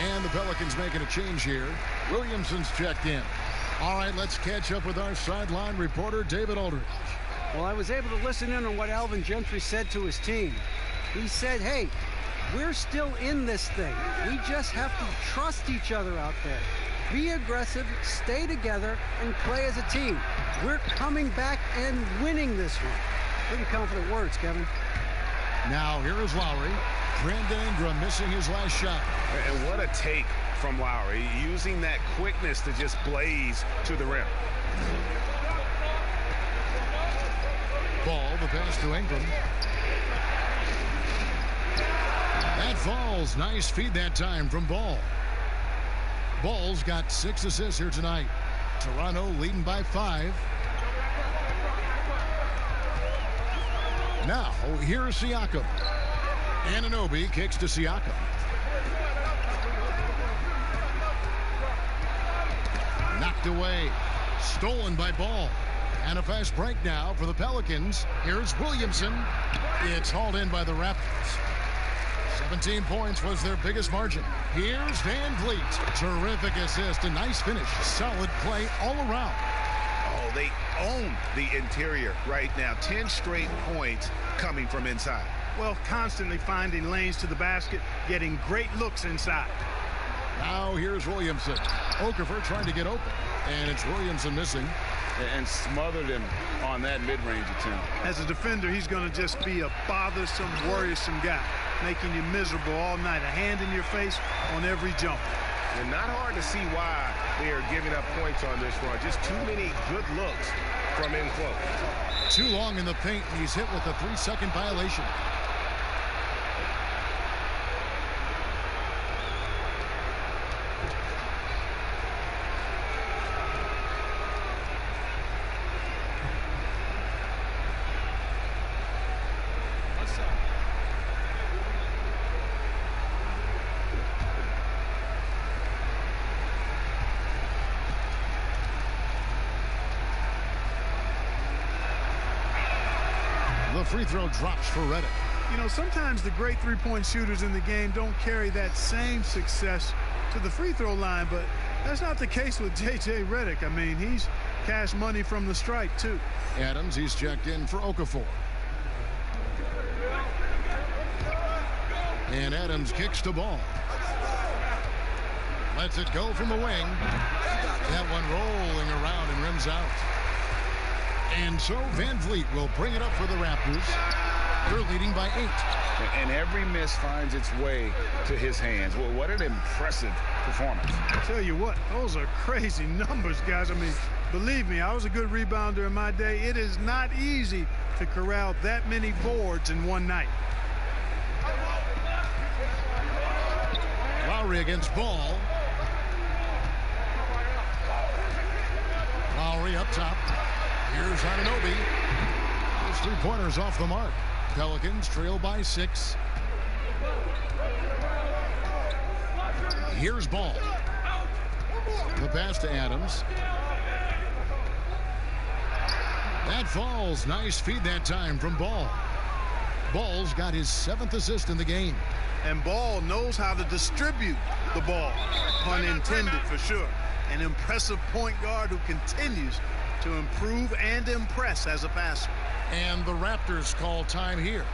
And the Pelicans making a change here. Williamson's checked in. All right, let's catch up with our sideline reporter, David Aldridge. Well, I was able to listen in on what Alvin Gentry said to his team. He said, hey, we're still in this thing. We just have to trust each other out there. Be aggressive, stay together, and play as a team. We're coming back and winning this one. Pretty confident words, Kevin. Now here is Lowry. Brandon Ingram missing his last shot. And what a take from Lowry, using that quickness to just blaze to the rim. Ball, the pass to Ingram. That falls. Nice feed that time from Ball. Ball's got 6 assists here tonight. Toronto leading by 5. Now, here's Siakam. Anunoby kicks to Siakam. Knocked away. Stolen by Ball. And a fast break now for the Pelicans. Here's Williamson. It's hauled in by the Raptors. 17 points was their biggest margin. Here's Van Vliet. Terrific assist. A nice finish. Solid play all around. Oh, they own the interior right now. 10 straight points coming from inside. Well, constantly finding lanes to the basket, getting great looks inside. Now here's Williamson. Okafor trying to get open. And it's Williamson missing. And smothered him on that mid-range attempt. As a defender, he's going to just be a bothersome, worrisome guy, making you miserable all night. A hand in your face on every jump. And not hard to see why they are giving up points on this run. Just too many good looks from in close. Too long in the paint, and he's hit with a 3-second violation. The free throw drops for Redick. You know, sometimes the great three-point shooters in the game don't carry that same success to the free throw line, but that's not the case with J.J. Redick. I mean, he's cash money from the stripe, too. Adams, he's checked in for Okafor. And Adams kicks the ball. Lets it go from the wing. That one rolling around and rims out. And so Van Vliet will bring it up for the Raptors. They're leading by 8. And every miss finds its way to his hands. Well, what an impressive performance. I tell you what, those are crazy numbers, guys. I mean, believe me, I was a good rebounder in my day. It is not easy to corral that many boards in one night. Lowry against Ball. Lowry up top. Here's Anunoby. His 3-pointers off the mark. Pelicans trail by 6. Here's Ball. The pass to Adams. That falls. Nice feed that time from Ball. Ball's got his 7th assist in the game. And Ball knows how to distribute the ball. Pun intended, for sure. An impressive point guard who continues to improve and impress as a passer. And the Raptors call time here.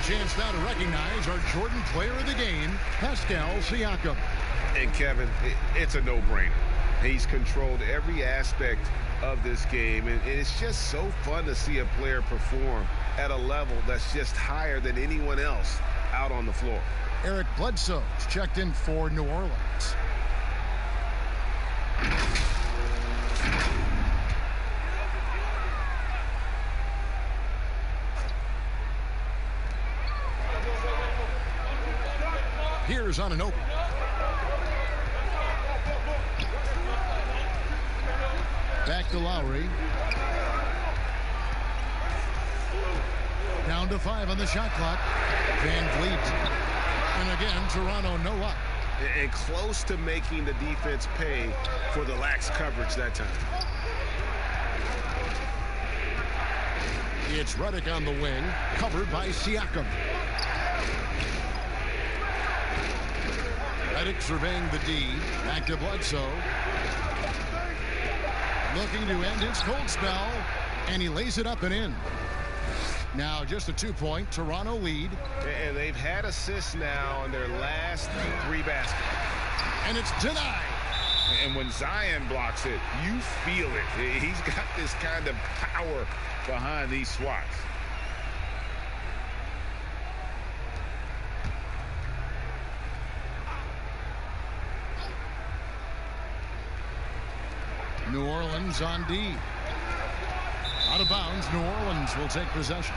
Chance now to recognize our Jordan player of the game, Pascal Siakam. And Kevin, it's a no-brainer. He's controlled every aspect of this game, and it's just so fun to see a player perform at a level that's just higher than anyone else out on the floor. Eric Bledsoe's checked in for New Orleans. Raptors on an open. Back to Lowry. Down to 5 on the shot clock. Van Vliet. And again, Toronto no luck. And close to making the defense pay for the lax coverage that time. It's Redick on the wing, covered by Siakam. Redick surveying the D. Back to Bledsoe. Looking to end his cold spell, and he lays it up and in. Now just a 2-point Toronto lead. And they've had assists now on their last 3 baskets. And it's denied. And when Zion blocks it, you feel it. He's got this kind of power behind these swats. New Orleans on D. Out of bounds, New Orleans will take possession.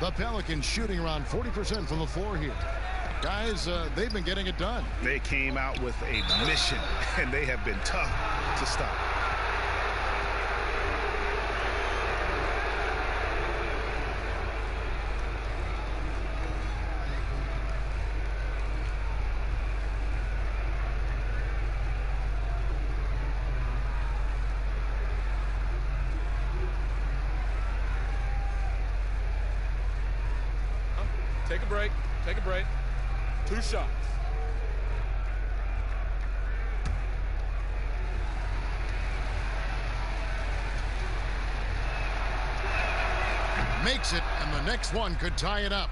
The Pelicans shooting around 40% from the floor here. Guys, they've been getting it done. They came out with a mission, and they have been tough to stop. Take a break. Take a break. 2 shots. Makes it, and the next one could tie it up.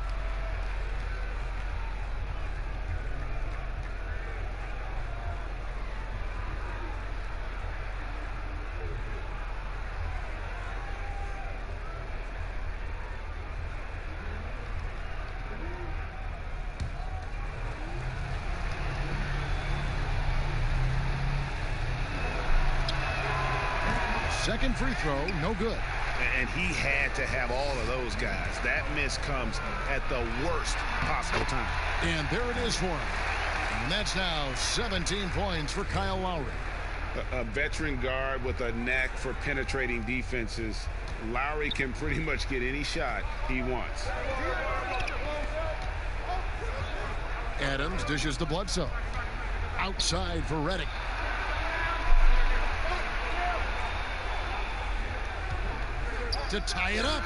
Second free throw, no good. And he had to have all of those guys. That miss comes at the worst possible time. And there it is for him. And that's now 17 points for Kyle Lowry. A veteran guard with a knack for penetrating defenses. Lowry can pretty much get any shot he wants. Adams dishes to Bledsoe. Outside for Redick. To tie it up.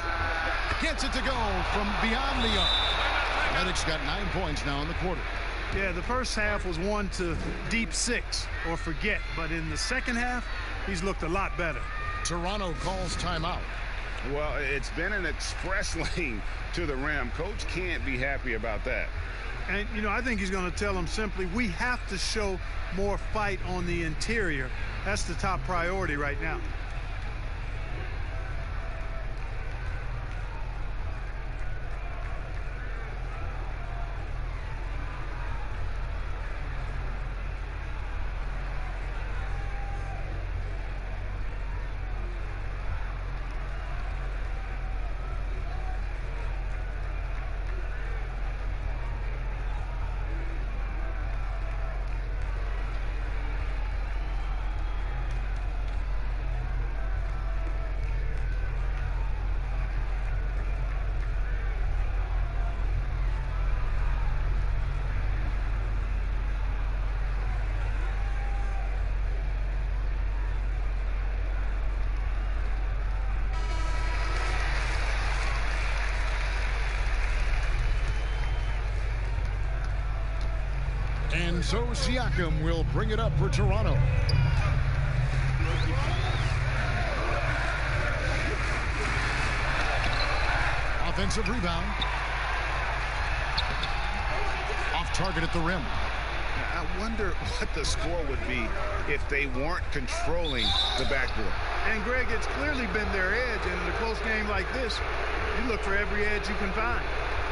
Gets it to go from beyond the arc. Redick's got 9 points now in the quarter. Yeah, the first half was one to deep 6 or forget. But in the second half, he's looked a lot better. Toronto calls timeout. Well, it's been an express lane to the rim. Coach can't be happy about that. And, you know, I think he's going to tell them simply, we have to show more fight on the interior. That's the top priority right now. And so Siakam will bring it up for Toronto. Offensive rebound. Off target at the rim. I wonder what the score would be if they weren't controlling the backboard. And, Greg, it's clearly been their edge. And in a close game like this, you look for every edge you can find.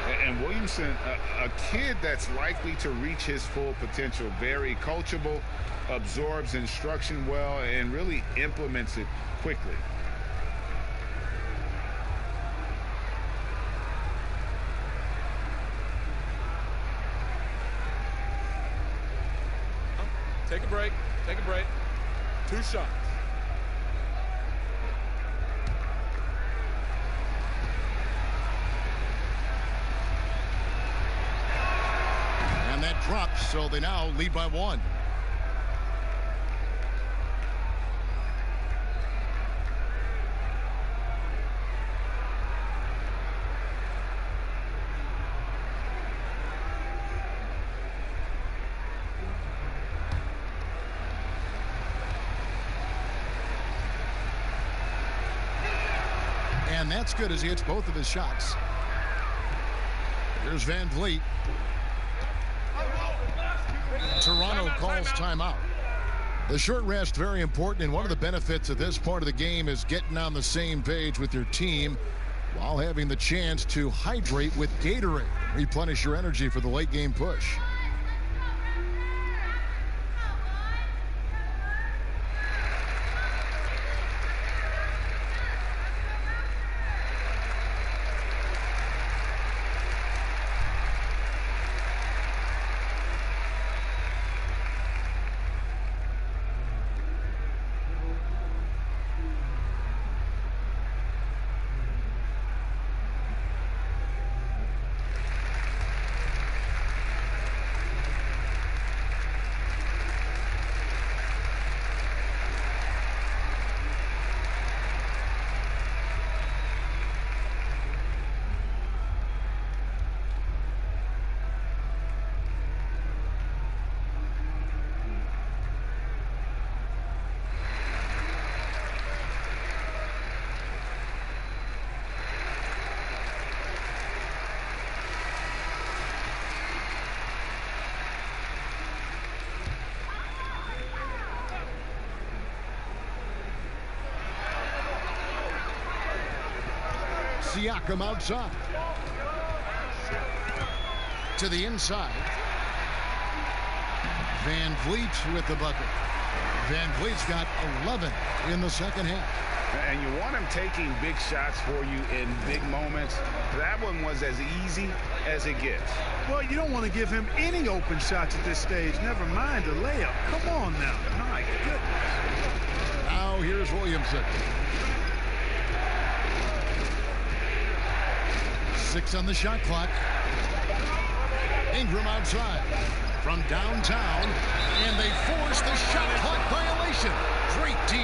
And Williamson, a kid that's likely to reach his full potential, very coachable, absorbs instruction well, and really implements it quickly. Take a break. Take a break. 2 shots. And that drops, so they now lead by 1. And that's good as he hits both of his shots. Here's Van Vliet. Toronto calls timeout. The short rest very important, and one of the benefits of this part of the game is getting on the same page with your team while having the chance to hydrate with Gatorade. Replenish your energy for the late game push. Siakam outside. To the inside. Van Vliet with the bucket. Van Vliet's got 11 in the second half. And you want him taking big shots for you in big moments. That one was as easy as it gets. Well, you don't want to give him any open shots at this stage. Never mind a layup. Come on now. My goodness. Now here's Williamson. 6 on the shot clock. Ingram outside from downtown, and they force the shot clock violation. Great D.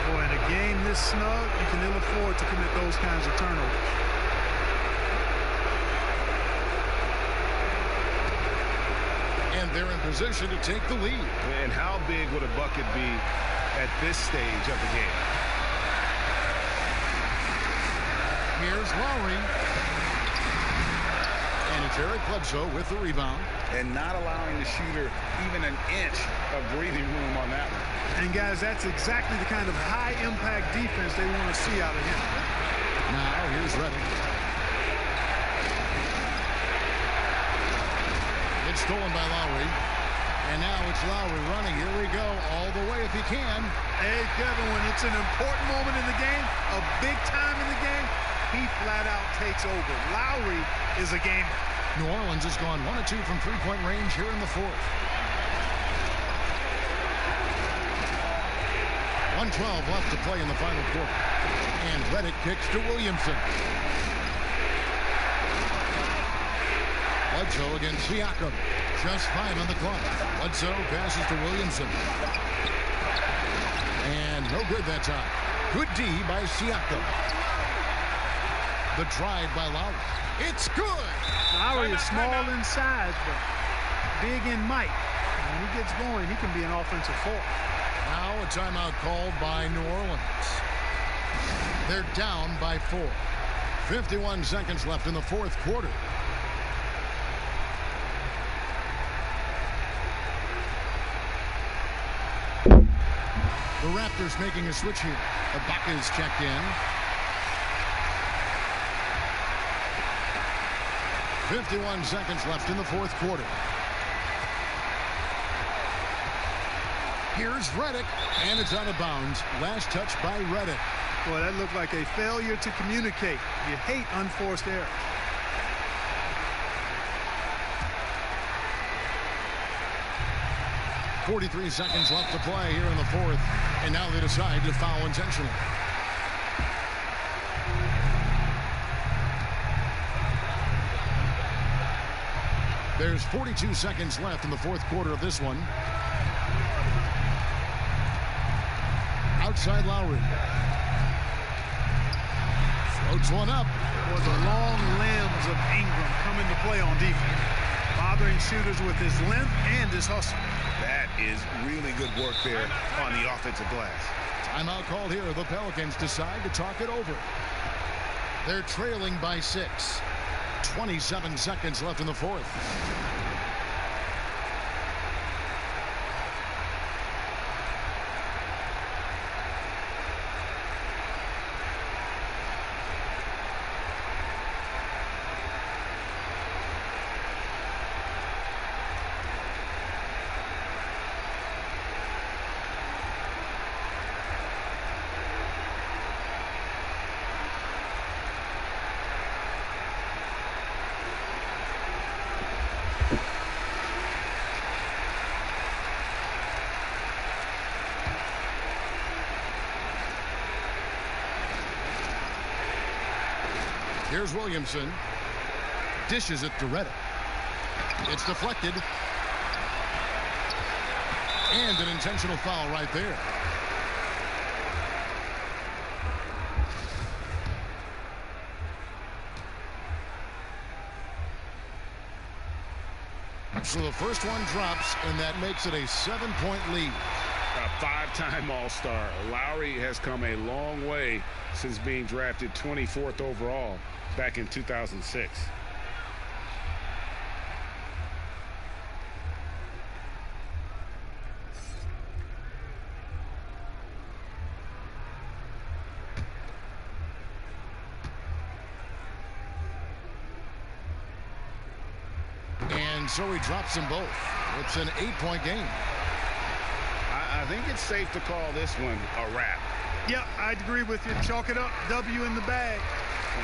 Boy, in a game this snug, you can ill afford to commit those kinds of turnovers. And they're in position to take the lead. And how big would a bucket be at this stage of the game? Here's Lowry. And it's Eric Bledsoe with the rebound. And not allowing the shooter even an inch of breathing room on that one. And guys, that's exactly the kind of high-impact defense they want to see out of him. Now here's Reddick. It's stolen by Lowry. And now it's Lowry running. Here we go. All the way if he can. Hey, Kevin, when it's an important moment in the game, a big time in the game, he flat out takes over. Lowry is a gamer. New Orleans has gone 1 of 2 from three-point range here in the fourth. 1:12 left to play in the final quarter. And Reddick kicks to Williamson. Bledsoe against Siakam. Just 5 on the clock. Bledsoe passes to Williamson. And no good that time. Good D by Siakam. The drive by Lowry. It's good. Lowry is small in size, but big in might. When he gets going, he can be an offensive force. Now a timeout called by New Orleans. They're down by 4. 51 seconds left in the fourth quarter. The Raptors making a switch here. Ibaka is checked in. 51 seconds left in the fourth quarter. Here's Redick, and it's out of bounds. Last touch by Redick. Boy, that looked like a failure to communicate. You hate unforced errors. .43 seconds left to play here in the fourth, and now they decide to foul intentionally. There's 42 seconds left in the fourth quarter of this one. Outside Lowry. Floats one up. Boy, the long limbs of Ingram come into play on defense, bothering shooters with his length and his hustle. That is really good work there on the offensive glass. Timeout called here. The Pelicans decide to talk it over. They're trailing by 6. 27 seconds left in the fourth. Here's Williamson. Dishes it to Redick. It's deflected. And an intentional foul right there. So the first one drops, and that makes it a 7-point lead. A five-time All-Star. Lowry has come a long way since being drafted 24th overall back in 2006. And so he drops them both. It's an 8-point game. I think it's safe to call this one a wrap. Yeah, I'd agree with you. Chalk it up. W in the bag.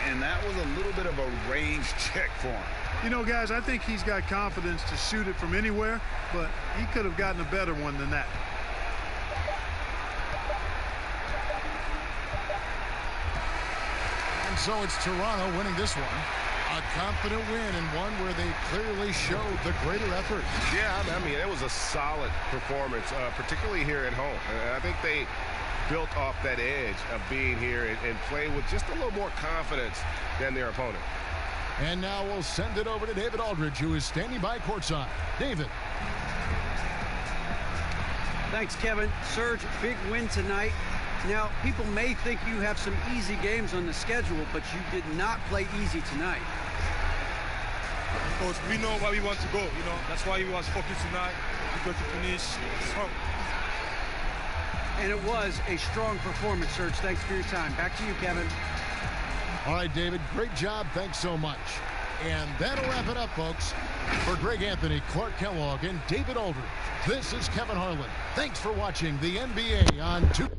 And that was a little bit of a range check for him. You know, guys, I think he's got confidence to shoot it from anywhere, but he could have gotten a better one than that. And so it's Toronto winning this one. A confident win, and one where they clearly showed the greater effort. Yeah, I mean, it was a solid performance, particularly here at home. I think they built off that edge of being here and play with just a little more confidence than their opponent. And now we'll send it over to David Aldridge, who is standing by courtside. David. Thanks, Kevin. Serge, big win tonight. Now, people may think you have some easy games on the schedule, but you did not play easy tonight. Coach, we know where we want to go, you know. That's why we was focused tonight. We got to finish strong. And it was a strong performance, Serge. Thanks for your time. Back to you, Kevin. All right, David, great job. Thanks so much. And that'll wrap it up, folks. For Greg Anthony, Clark Kellogg, and David Aldridge, this is Kevin Harlan. Thanks for watching the NBA on 2K.